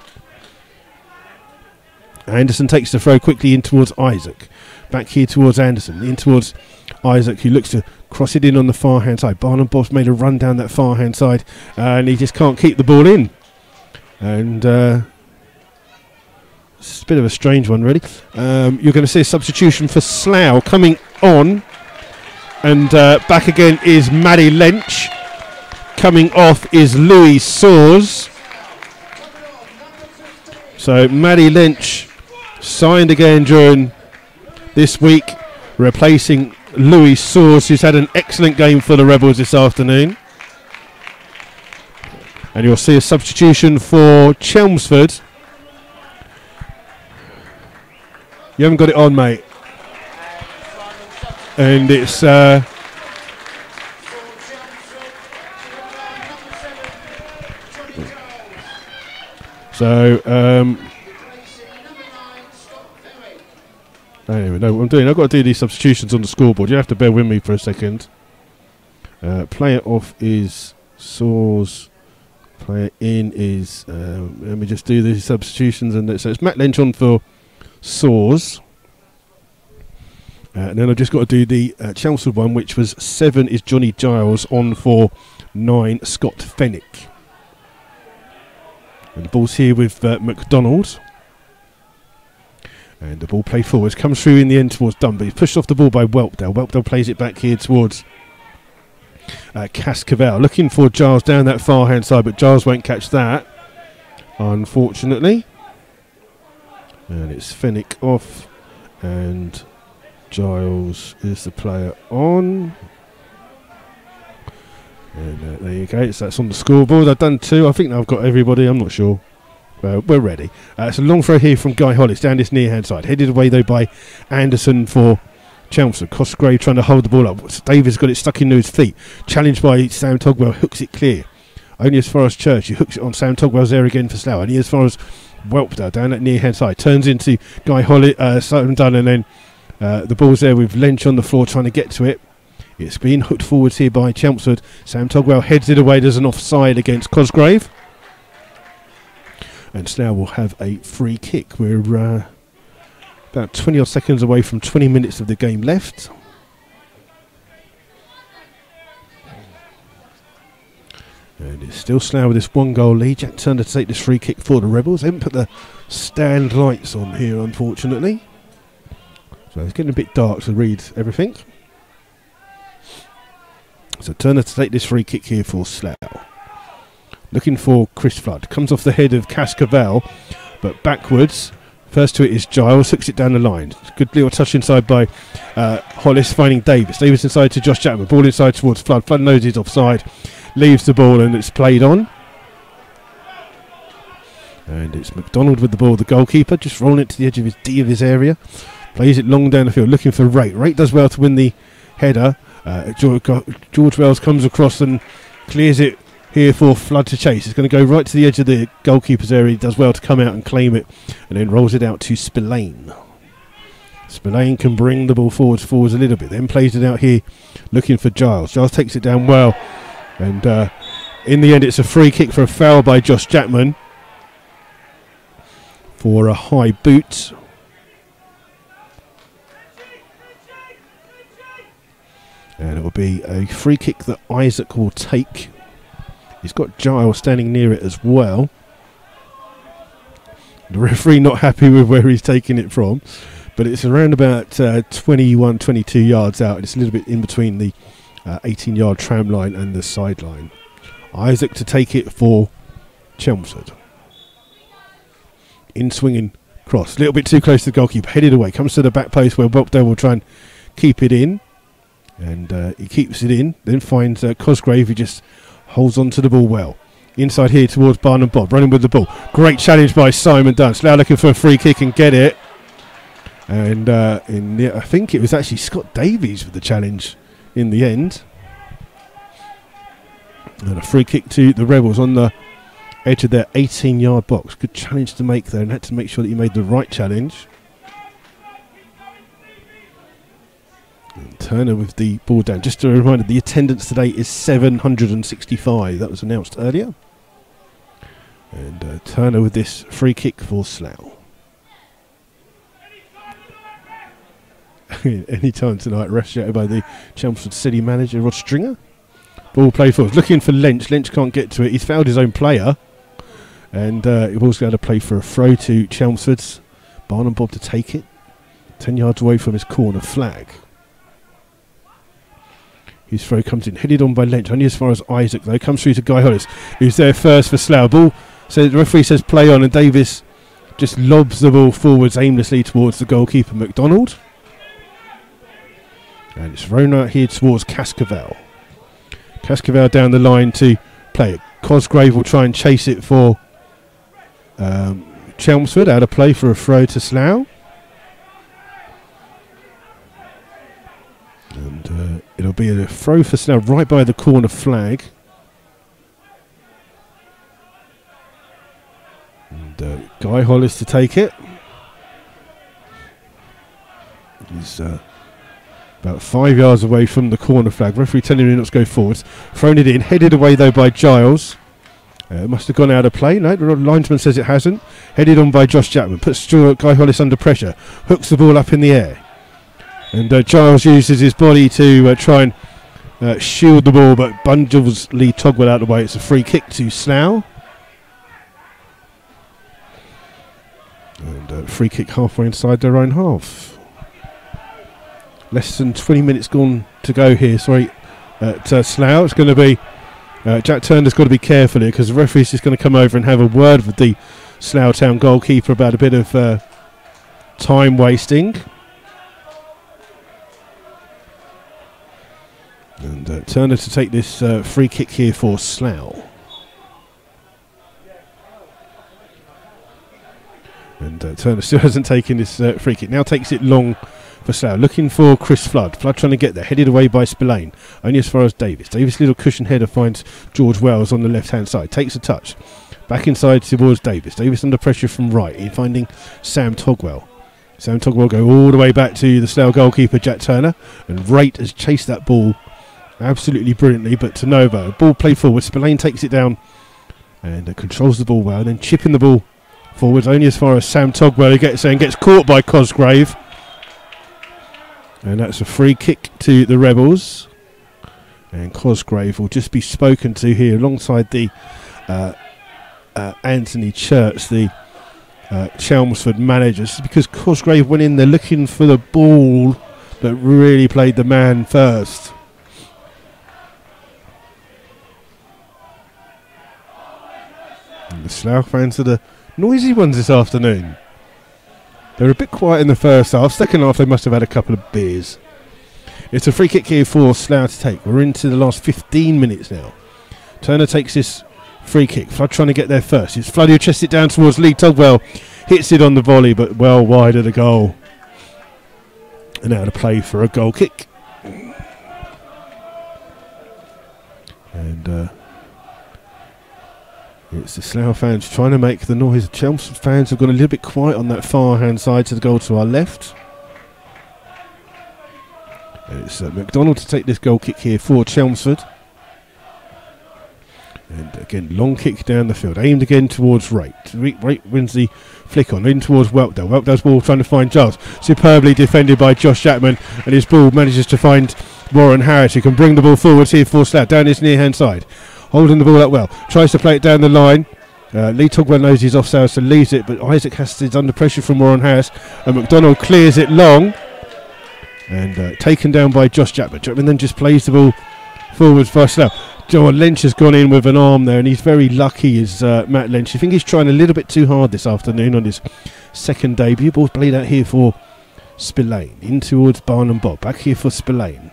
Anderson takes the throw quickly in towards Isaac. Back here towards Anderson. In towards Isaac, who looks to cross it in on the far hand side. Barnum Bob's made a run down that far hand side and he just can't keep the ball in. And it's a bit of a strange one, really. You're going to see a substitution for Slough coming on. And back again is Matty Lench. Coming off is Louis Soares. So Matty Lench signed again during this week, replacing Louis Soares, who's had an excellent game for the Rebels this afternoon. And you'll see a substitution for Chelmsford. You haven't got it on, mate. And it's So, anyway, no, what I'm doing, I've got to do these substitutions on the scoreboard. You have to bear with me for a second. Player off is Saws. Player in is, let me just do these substitutions. And so it's Matt Lynch on for Saws. And then I've just got to do the Chelmsford one, which was 7 is Johnny Giles on for 9 Scott Fennick. And the ball's here with McDonald. And the ball played forwards, comes through in the end towards Dunby. He's pushed off the ball by Whelpdale. Whelpdale plays it back here towards Cascavel. Looking for Giles down that far hand side, but Giles won't catch that, unfortunately. And it's Fennick off, and Giles is the player on. And there you go, so that's on the scoreboard. I've done 2. I think I've got everybody, I'm not sure. We're ready. It's a long throw here from Guy Hollis down this near hand side. Headed away though by Anderson for Chelmsford. Cosgrave trying to hold the ball up. Davis got it stuck into his feet. Challenged by Sam Togwell, hooks it clear. Only as far as Church. He hooks it on. Sam Togwell's there again for Slough. Only as far as Whelpdale down that near hand side. Turns into Guy Hollis, Simon Dunn, and then the ball's there with Lynch on the floor trying to get to it. It's being hooked forwards here by Chelmsford. Sam Togwell heads it away. There's an offside against Cosgrave. And Slough will have a free kick. We're about 20 odd seconds away from 20 minutes of the game left. And it's still Slough with this 1-goal lead. Jack Turner to take this free kick for the Rebels. They haven't put the stand lights on here, unfortunately. So it's getting a bit dark to read everything. So Turner to take this free kick here for Slough. Looking for Chris Flood. Comes off the head of Cascavel, but backwards. First to it is Giles, hooks it down the line. Good little touch inside by Hollis, finding Davis. Davis inside to Josh Chapman. Ball inside towards Flood. Flood knows he's offside. Leaves the ball and it's played on. And it's McDonald with the ball, the goalkeeper, just rolling it to the edge of his area. Plays it long down the field, looking for Raitt. Raitt does well to win the header. George Wells comes across and clears it here for Flood to chase. It's going to go right to the edge of the goalkeeper's area. He does well to come out and claim it, and then rolls it out to Spillane. Spillane can bring the ball forwards a little bit, then plays it out here looking for Giles. Giles takes it down well, and in the end it's a free kick for a foul by Josh Chapman for a high boot. And it will be a free kick that Isaac will take. He's got Giles standing near it as well. The referee not happy with where he's taking it from, but it's around about 21, 22 yards out. It's a little bit in between the 18-yard tram line and the sideline. Isaac to take it for Chelmsford. In swinging cross, a little bit too close to the goalkeeper, headed away, comes to the back post where Whelpdale will try and keep it in, and he keeps it in, then finds Cosgrave, who just holds on to the ball well. Inside here towards Barnum Bob, running with the ball. Great challenge by Simon Dunn. Slough looking for a free kick and get it. And I think it was actually Scott Davies with the challenge in the end. And a free kick to the Rebels on the edge of their 18-yard box. Good challenge to make there, and had to make sure that he made the right challenge. And Turner with the ball down. Just a reminder, the attendance today is 765. That was announced earlier. And Turner with this free kick for Slough. Any time tonight, ref shouted by the Chelmsford City manager, Rod Stringer. Ball played forward. Looking for Lynch. Lynch can't get to it. He's fouled his own player. And he ball's going to play for a throw to Chelmsford's. Barnum Bob to take it. 10 yards away from his corner flag. His throw comes in, headed on by Lynch, only as far as Isaac though. Comes through to Guy Hollis, who's there first for Slough. Ball, so the referee says play on, and Davis just lobs the ball forwards aimlessly towards the goalkeeper McDonald. And it's thrown out here towards Cascavel. Cascavel down the line to play it. Cosgrave will try and chase it for Chelmsford, out of play for a throw to Slough. And it'll be a throw for Slough right by the corner flag. And Guy Hollis to take it. He's about 5 yards away from the corner flag. Referee telling him not to go forwards. Thrown it in, headed away though by Giles. Must have gone out of play. No, the linesman says it hasn't. Headed on by Josh Chapman. Puts Guy Hollis under pressure. Hooks the ball up in the air. And Giles uses his body to try and shield the ball, but bundles Lee Togwell out of the way. It's a free kick to Slough. And free kick halfway inside their own half. Less than 20 minutes gone to go here. Sorry, at Slough. It's going to be Jack Turner's got to be careful here because the referee's just going to come over and have a word with the Slough Town goalkeeper about a bit of time wasting. And Turner to take this free kick here for Slough. And Turner still hasn't taken this free kick. Now takes it long for Slough. Looking for Chris Flood. Flood trying to get there. Headed away by Spillane. Only as far as Davis. Davis, little cushion header, finds George Wells on the left-hand side. Takes a touch. Back inside towards Davis. Davis under pressure from right. In finding Sam Togwell. Sam Togwell go all the way back to the Slough goalkeeper, Jack Turner. And Rate has chased that ball absolutely brilliantly. But to Nova. Ball played forward. Spillane takes it down and controls the ball well. And then chipping the ball forwards only as far as Sam Togwell. He gets there and gets caught by Cosgrave. And that's a free kick to the Rebels. And Cosgrave will just be spoken to here alongside the Anthony Church, the Chelmsford manager. This is because Cosgrave went in there looking for the ball, but really played the man first. And the Slough fans are the noisy ones this afternoon. They were a bit quiet in the first half. Second half, they must have had a couple of beers. It's a free kick here for Slough to take. We're into the last 15 minutes now. Turner takes this free kick. Flood trying to get there first. It's Flood who chests it down towards Lee Togwell. Hits it on the volley, but well wide of the goal. And out of play for a goal kick. And it's the Slough fans trying to make the noise. The Chelmsford fans have gone a little bit quiet on that far hand side to the goal to our left. And it's McDonald to take this goal kick here for Chelmsford. And again, long kick down the field, aimed again towards Rate. Rate wins the flick on, in towards Welkdale. Welkdale's ball trying to find Giles. Superbly defended by Josh Chapman, and his ball manages to find Warren Harris, who can bring the ball forwards here for Slough, down his near hand side. Holding the ball up well, tries to play it down the line. Lee Togwell knows he's offside, so leaves it, but Isaac is under pressure from Warren Harris, and McDonald clears it long, and taken down by Josh Chapman. Chapman then just plays the ball forwards for Slough. John Lynch has gone in with an arm there, and he's very lucky, is Matt Lynch. I think he's trying a little bit too hard this afternoon on his second debut. Ball's played out here for Spillane, in towards Barnum Bob, back here for Spillane.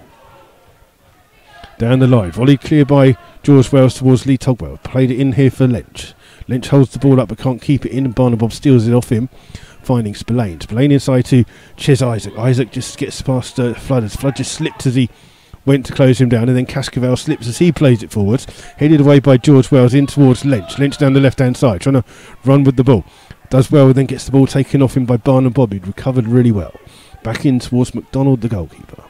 Down the line, volley clear by George Wells towards Lee Togwell. Played it in here for Lynch. Lynch holds the ball up but can't keep it in, and Barnum Bob steals it off him, finding Spillane. Spillane inside to Ches Isaac. Isaac just gets past Flood as Flood just slipped as he went to close him down, and then Cascavel slips as he plays it forwards. Headed away by George Wells in towards Lynch. Lynch down the left hand side, trying to run with the ball. Does well, then gets the ball taken off him by Barnum Bob. He'd recovered really well. Back in towards McDonald, the goalkeeper.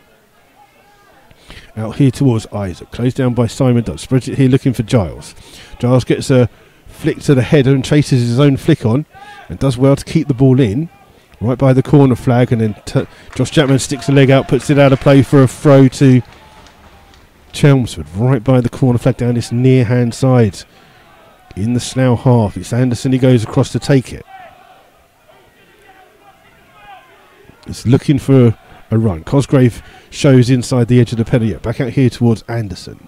Out here towards Isaac, closed down by Simon Dodd. Spreads it here looking for Giles. Giles gets a flick to the header and chases his own flick on, and does well to keep the ball in right by the corner flag, and then Josh Chapman sticks a leg out, puts it out of play for a throw to Chelmsford, right by the corner flag down this near hand side in the Slough half. It's Anderson, he goes across to take it. It's looking for a run. Cosgrave shows inside the edge of the penalty. Back out here towards Anderson.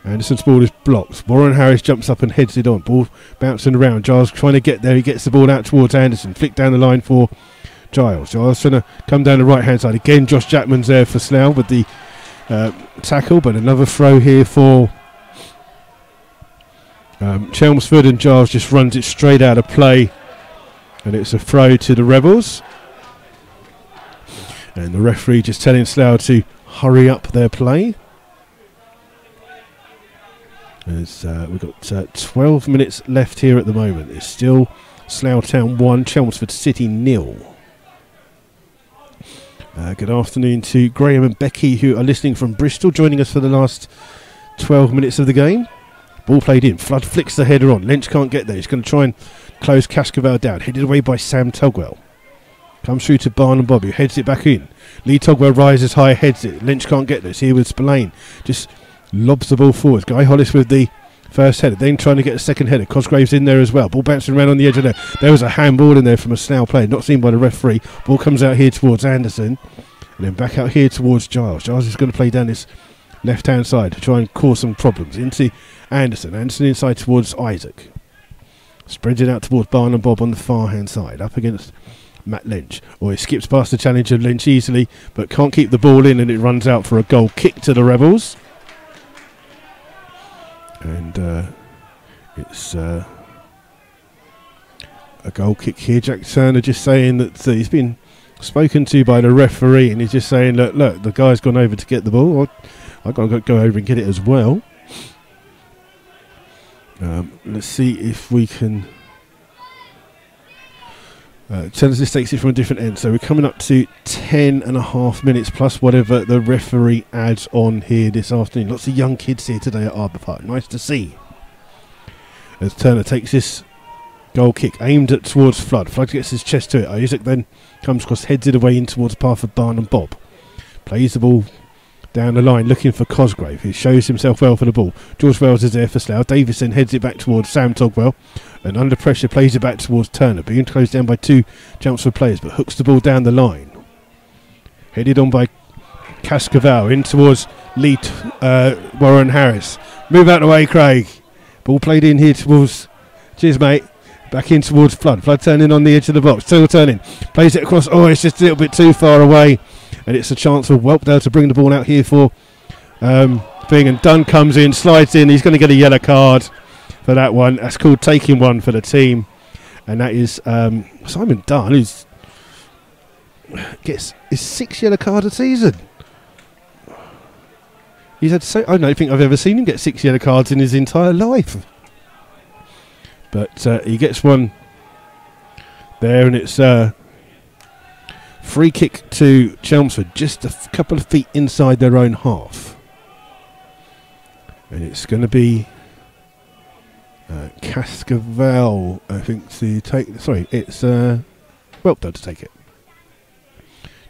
Anderson's ball is blocked. Warren Harris jumps up and heads it on. Ball bouncing around. Giles trying to get there. He gets the ball out towards Anderson. Flick down the line for Giles. Giles trying to come down the right hand side. Again, Josh Chapman's there for Slough with the tackle, but another throw here for Chelmsford, and Giles just runs it straight out of play, and it's a throw to the Rebels. And the referee just telling Slough to hurry up their play. As we've got 12 minutes left here at the moment. It's still Slough Town 1, Chelmsford City 0. Good afternoon to Graham and Becky, who are listening from Bristol, joining us for the last 12 minutes of the game. Ball played in. Flood flicks the header on. Lynch can't get there. He's going to try and close Cascavel down. Headed away by Sam Togwell. Comes through to Barnum Bob, who heads it back in. Lee Togwell rises high, heads it. Lynch can't get there. It's here with Spillane. Just lobs the ball forward. Guy Hollis with the first header. Then trying to get a second header. Cosgrave's in there as well. Ball bouncing around on the edge of there. There was a handball in there from a Slough player. Not seen by the referee. Ball comes out here towards Anderson. And then back out here towards Giles. Giles is going to play down this left-hand side to try and cause some problems. Into Anderson. Anderson inside towards Isaac. Spreads it out towards Barnum Bob on the far-hand side. Up against Matt Lynch. Or he skips past the challenge of Lynch easily, but can't keep the ball in, and it runs out for a goal kick to the Rebels. And it's a goal kick here. Jack Turner just saying that he's been spoken to by the referee, and he's just saying, look, the guy's gone over to get the ball. I've got to go over and get it as well. Let's see if we can... Chelmsford takes it from a different end, so we're coming up to 10.5 minutes plus whatever the referee adds on here this afternoon. Lots of young kids here today at Arbour Park. Nice to see. As Turner takes this goal kick aimed at towards Flood. Flood gets his chest to it. Isaac then comes across, heads it away in towards the path of Barnum Bob. Plays the ball down the line looking for Cosgrave. He shows himself well for the ball. George Wells is there for Slough. Davison heads it back towards Sam Togwell, and under pressure plays it back towards Turner, being closed down by two Chelmsford players, but hooks the ball down the line. Headed on by Cascavel in towards Lee Warren Harris. Move out of the way, Craig. Ball played in here towards... Cheers, mate. Back in towards Flood. Flood turning on the edge of the box. Still turning. Plays it across. Oh, it's just a little bit too far away. And it's a chance for Whelpdale to bring the ball out here for thing. And Dunn comes in, slides in. He's going to get a yellow card for that one. That's called taking one for the team. And that is Simon Dunn, who's gets his 6th yellow card a season. He's had I don't think I've ever seen him get 6 yellow cards in his entire life. But he gets one there, and it's free kick to Chelmsford, just a couple of feet inside their own half. And it's going to be Cascavel, I think, to take... Sorry, it's Whelpdale to take it.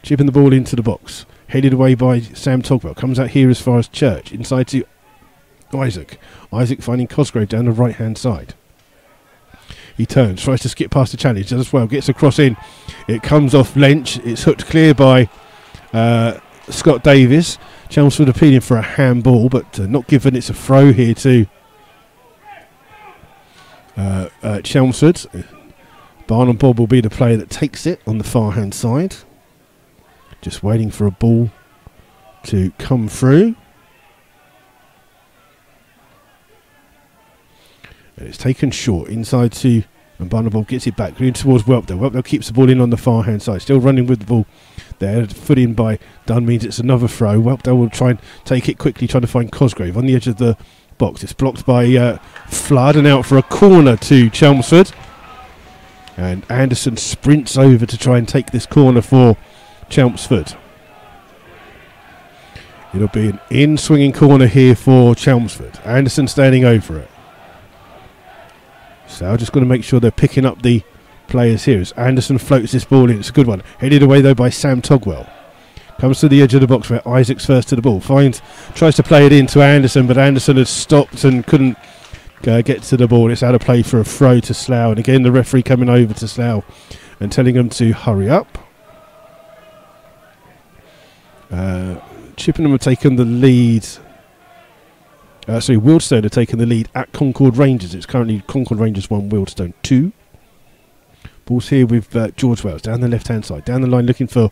Chipping the ball into the box. Headed away by Sam Togwell. Comes out here as far as Church. Inside to Isaac. Isaac finding Cosgrave down the right-hand side. He turns, tries to skip past the challenge, does well, gets a cross in. It comes off Lynch. It's hooked clear by Scott Davis. Chelmsford appealing for a handball, but not given. It's a throw here to Chelmsford. Barnum Bob will be the player that takes it on the far-hand side. Just waiting for a ball to come through. And it's taken short inside to, and Barnum Bob gets it back in towards Whelpdale. Whelpdale keeps the ball in on the far hand side, still running with the ball there. Foot in by Dunn means it's another throw. Whelpdale will try and take it quickly, trying to find Cosgrave on the edge of the box. It's blocked by Flood, and out for a corner to Chelmsford. And Anderson sprints over to try and take this corner for Chelmsford. It'll be an in-swinging corner here for Chelmsford. Anderson standing over it. So I'm just going to make sure they're picking up the players here as Anderson floats this ball in. It's a good one. Headed away though by Sam Togwell. Comes to the edge of the box where Isaac's first to the ball. Tries to play it into Anderson, but Anderson had stopped and couldn't get to the ball. It's out of play for a throw to Slough. And again the referee coming over to Slough and telling them to hurry up. Chippenham have taken the lead. Wealdstone have taken the lead at Concord Rangers. It's currently Concord Rangers 1, Wealdstone 2. Ball's here with George Wells down the left-hand side. Down the line looking for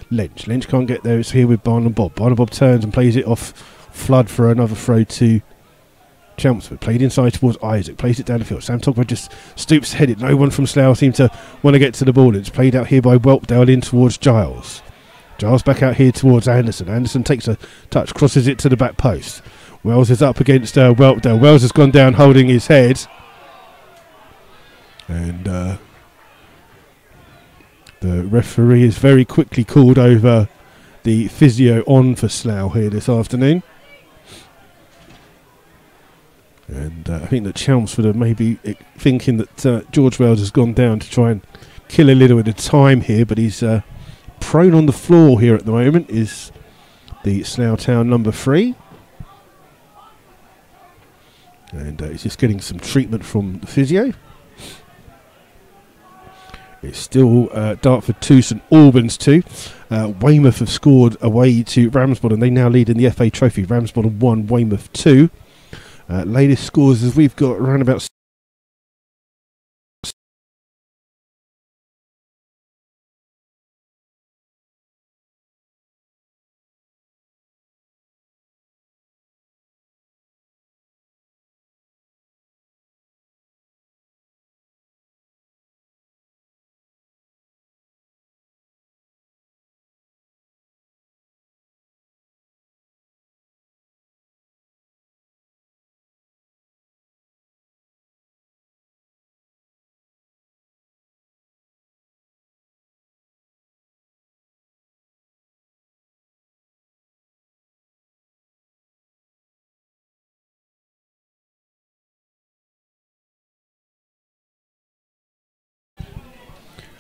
Lynch. Lynch can't get there. It's here with Barnum Bob. Barnum Bob turns and plays it off Flood for another throw to Chelmsford. Played inside towards Isaac. Plays it down the field. Sam Togwell just stoops to head it. No one from Slough seems to want to get to the ball. It's played out here by Whelpdale in towards Giles. Giles back out here towards Anderson. Anderson takes a touch, crosses it to the back post. Wells is up against Whelpdale. Wells has gone down holding his head. And The referee is very quickly called over the physio on for Slough here this afternoon. And I think that Chelmsford are maybe thinking that George Wells has gone down to try and kill a little bit of time here, but he's prone on the floor here at the moment, is the Slough Town number 3. And he's just getting some treatment from the physio. It's still Dartford 2, St Albans 2. Weymouth have scored away to Ramsbottom. They now lead in the FA Trophy. Ramsbottom 1, Weymouth 2. Latest scores as we've got around about...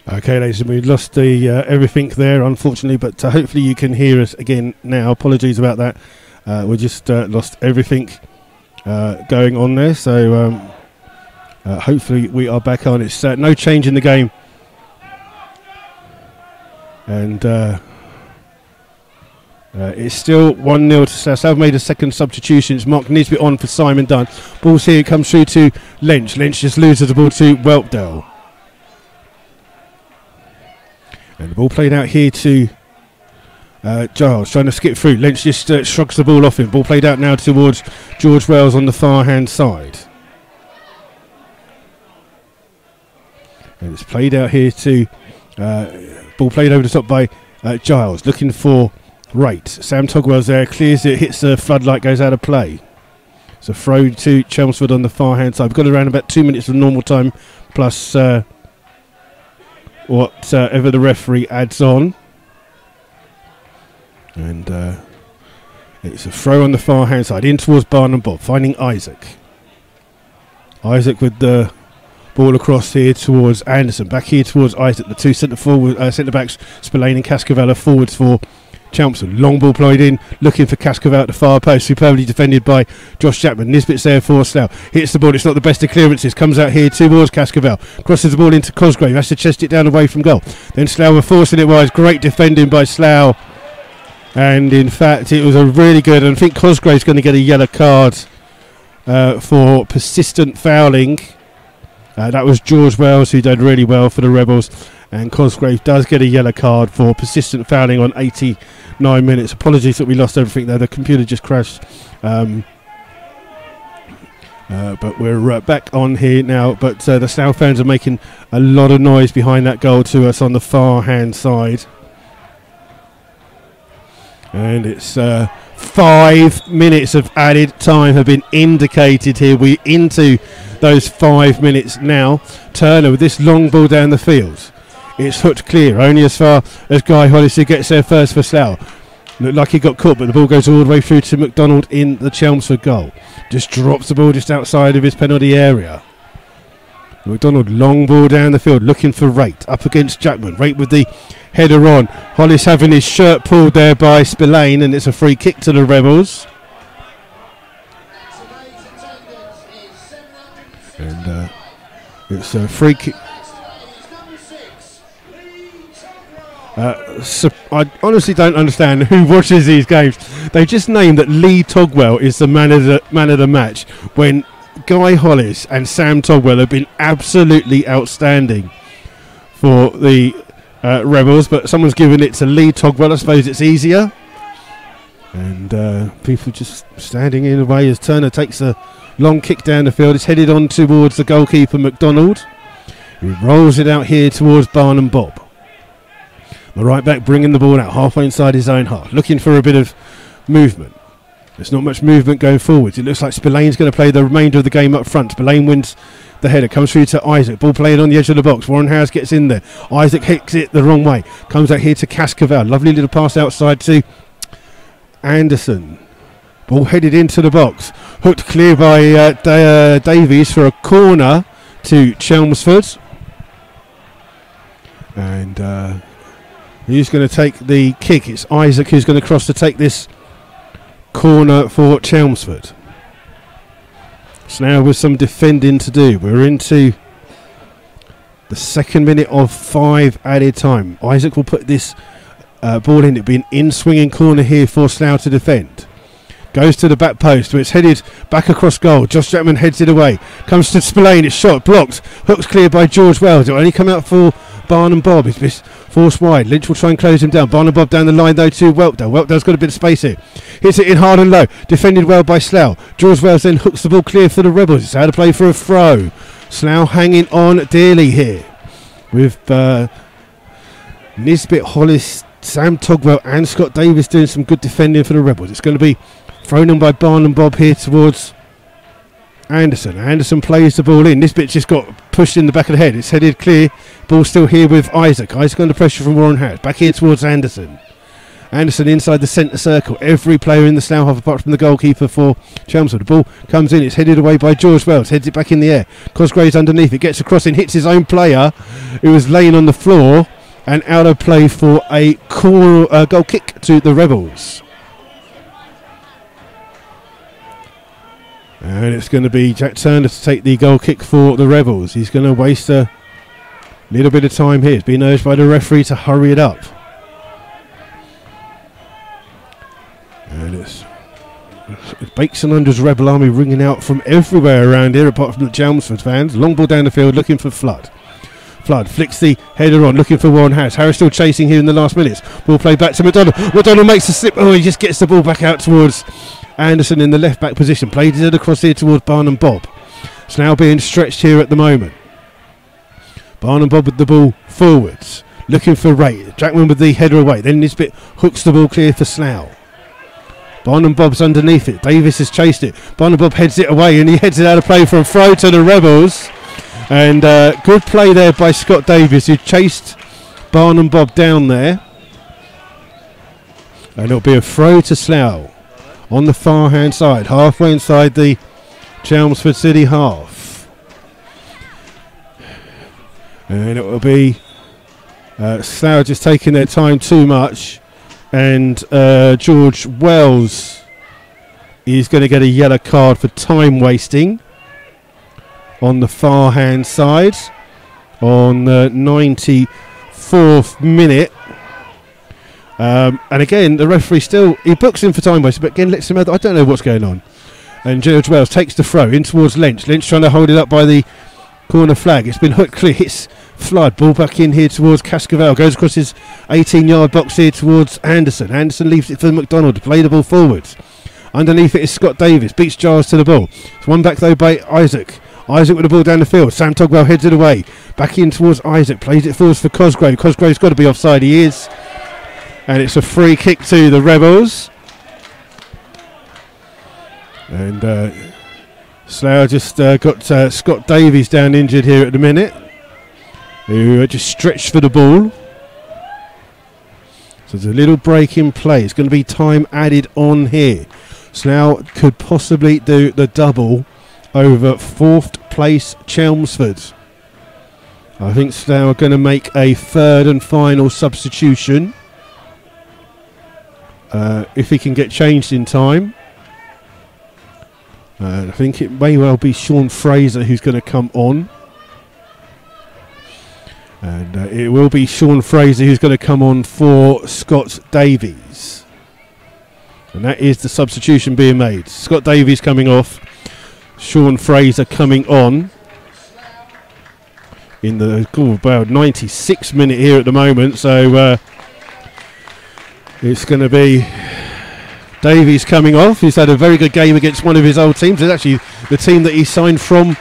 Okay, ladies and gentlemen, we lost the everything there, unfortunately, but hopefully you can hear us again now. Apologies about that. We just lost everything going on there, so hopefully we are back on. It's no change in the game. And it's still 1-0 to Slough. Slough made a second substitution. It's Mark Nisbet on for Simon Dunn. Ball's here, it comes through to Lynch. Lynch just loses the ball to Whelpdale. And the ball played out here to Giles, trying to skip through. Lynch just shrugs the ball off him. Ball played out now towards George Wells on the far hand side. And it's played out here to ball played over the top by Giles, looking for Rate. Sam Togwell's there, clears it, hits the floodlight, goes out of play. So throw to Chelmsford on the far hand side. We've got around about 2 minutes of normal time plus whatever the referee adds on. And it's a throw on the far hand side in towards Barnum Bob, finding Isaac. Isaac with the ball across here towards Anderson, back here towards Isaac. The two centre backs, Spillane and Cascavella, forwards for Chelmsford. Long ball played in, looking for Cascavella at the far post, superbly defended by Josh Chapman. Nisbet's there for Slough, hits the ball, it's not the best of clearances, comes out here towards Cascavella, crosses the ball into Cosgrave, has to chest it down away from goal. Then Slough were forcing it wide, great defending by Slough, and in fact it was a really good, and I think Cosgrave's going to get a yellow card for persistent fouling. That was George Wells who did really well for the Rebels, and Cosgrave does get a yellow card for persistent fouling on 89 minutes. Apologies that we lost everything there, the computer just crashed. But we're back on here now, but the Slough fans are making a lot of noise behind that goal to us on the far hand side. And it's 5 minutes of added time have been indicated here. We're into those 5 minutes now. Turner with this long ball down the field. It's hooked clear, only as far as Guy Hollis who gets there first for Slough. Looked like he got caught, but the ball goes all the way through to McDonald in the Chelmsford goal. Just drops the ball just outside of his penalty area. McDonald, long ball down the field, looking for Rate, up against Jackman. Rate with the header on. Hollis having his shirt pulled there by Spillane, and it's a free kick to the Rebels. And it's a free kick. So I honestly don't understand who watches these games. They just named that Lee Togwell is the man of the match when Guy Hollis and Sam Togwell have been absolutely outstanding for the Rebels, but someone's given it to Lee Togwell. I suppose it's easier. And people just standing in the way as Turner takes a long kick down the field. It's headed on towards the goalkeeper McDonald. He rolls it out here towards Barnum Bob. The right back bringing the ball out halfway inside his own half, looking for a bit of movement. There's not much movement going forwards. It looks like Spillane's going to play the remainder of the game up front. Spillane wins The header comes through to Isaac. Ball playing on the edge of the box. Warren Harris gets in there. Isaac hits it the wrong way. Comes out here to Cascavel. Lovely little pass outside to Anderson. Ball headed into the box. Hooked clear by Davies for a corner to Chelmsford. And who's going to take the kick? It's Isaac who's going to cross to take this corner for Chelmsford. So now with some defending to do. We're into the second minute of 5 added time. Isaac will put this ball in. It'll be an in-swinging corner here for Slough to defend. Goes to the back post where it's headed back across goal. Josh Jackman heads it away. Comes to Spillane. It's shot. Blocked. Hooks clear by George Wells. It'll only come out for Barnum Bob. It's forced wide. Lynch will try and close him down. Barnum Bob down the line though to Weltdale. Weltdale's got a bit of space here. Hits it in hard and low. Defended well by Slough. George Wells then hooks the ball clear for the Rebels. It's out of play for a throw. Slough hanging on dearly here with Nisbet, Hollis, Sam Togwell and Scott Davis doing some good defending for the Rebels. It's going to be thrown on by Barnum Bob here towards Anderson. Anderson plays the ball in. This bit just got pushed in the back of the head. It's headed clear. Ball still here with Isaac. Isaac under pressure from Warren Harris. Back here towards Anderson. Anderson inside the centre circle. Every player in the Slough half apart from the goalkeeper for Chelmsford. The ball comes in. It's headed away by George Wells. Heads it back in the air. Cosgrave's underneath. It gets across and hits his own player who was laying on the floor. And out of play for a goal kick to the Rebels. And it's going to be Jack Turner to take the goal kick for the Rebels. He's going to waste a little bit of time here. He's been urged by the referee to hurry it up. And it's Bakes and Under's Rebel Army ringing out from everywhere around here apart from the Chelmsford fans. Long ball down the field looking for Flood. Flood flicks the header on, looking for Warren Harris. Harris still chasing here in the last minutes. Ball played back to McDonald. McDonald makes a slip. Oh, he just gets the ball back out towards Anderson in the left back position. Played it across here towards Barnum Bob. It's now being stretched here at the moment. Barnum Bob with the ball forwards. Looking for Ray. Jackman with the header away. Then Nisbet hooks the ball clear for Slough. Barnum Bob's underneath it. Davis has chased it. Barnum Bob heads it away and he heads it out of play for a throw to the Rebels. And good play there by Scott Davis who chased Barnum Bob down there. And it'll be a throw to Slough on the far hand side, halfway inside the Chelmsford City half. And it will be Slough just taking their time too much. And George Wells is going to get a yellow card for time wasting on the far hand side on the 94th minute. And again, the referee still, he books him for time wasting, but again lets him out. I don't know what's going on. And George Wells takes the throw in towards Lynch. Lynch trying to hold it up by the corner flag. It's been hooked clear. Hits Flood. Ball back in here towards Cascavel. Goes across his 18-yard box here towards Anderson. Anderson leaves it for McDonald to play the ball forwards. Underneath it is Scott Davis. Beats Giles to the ball. It's one back though by Isaac. Isaac with the ball down the field. Sam Togwell heads it away. Back in towards Isaac. Plays it forwards for Cosgrave. Cosgrave's got to be offside. He is. And it's a free kick to the Rebels. And Slough just got Scott Davies down injured here at the minute, who just stretched for the ball. So there's a little break in play. It's going to be time added on here. Slough could possibly do the double over 4th place Chelmsford. I think Slough are going to make a third and final substitution. If he can get changed in time. I think it may well be Sean Fraser who's going to come on. And it will be Sean Fraser who's going to come on for Scott Davies. And that is the substitution being made. Scott Davies coming off. Sean Fraser coming on. In the about 96th minute here at the moment. So it's going to be Davies coming off. He's had a very good game against one of his old teams. It's actually the team that he signed from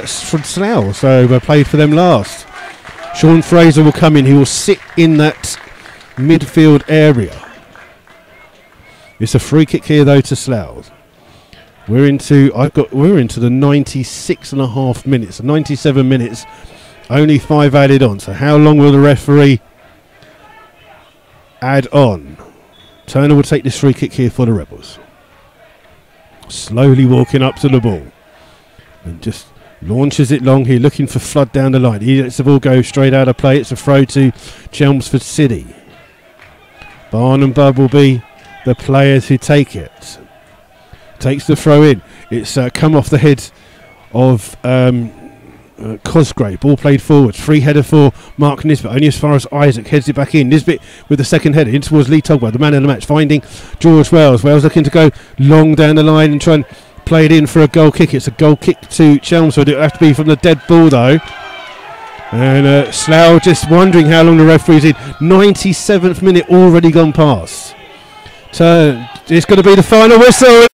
Slough, so played for them last. Sean Fraser will come in. He will sit in that midfield area. It's a free kick here though to Slough. We're into the 96.5 minutes, 97 minutes. Only 5 added on. So how long will the referee add on? Turner will take this free kick here for the Rebels. Slowly walking up to the ball and just launches it long here, looking for Flood down the line. He lets the ball go straight out of play. It's a throw to Chelmsford City. Barn and Bub will be the players who take it. Takes the throw in. It's come off the head of Cosgrave. Ball played forward. Free header for Mark Nisbet. Only as far as Isaac. Heads it back in. Nisbet with the second header in towards Lee Togwell, the man of the match, finding George Wells. Wells looking to go long down the line and try and play it in for a goal kick. It's a goal kick to Chelmsford. It'll have to be from the dead ball though. And Slough just wondering how long the referee's in. 97th minute already gone past. So it's going to be the final whistle.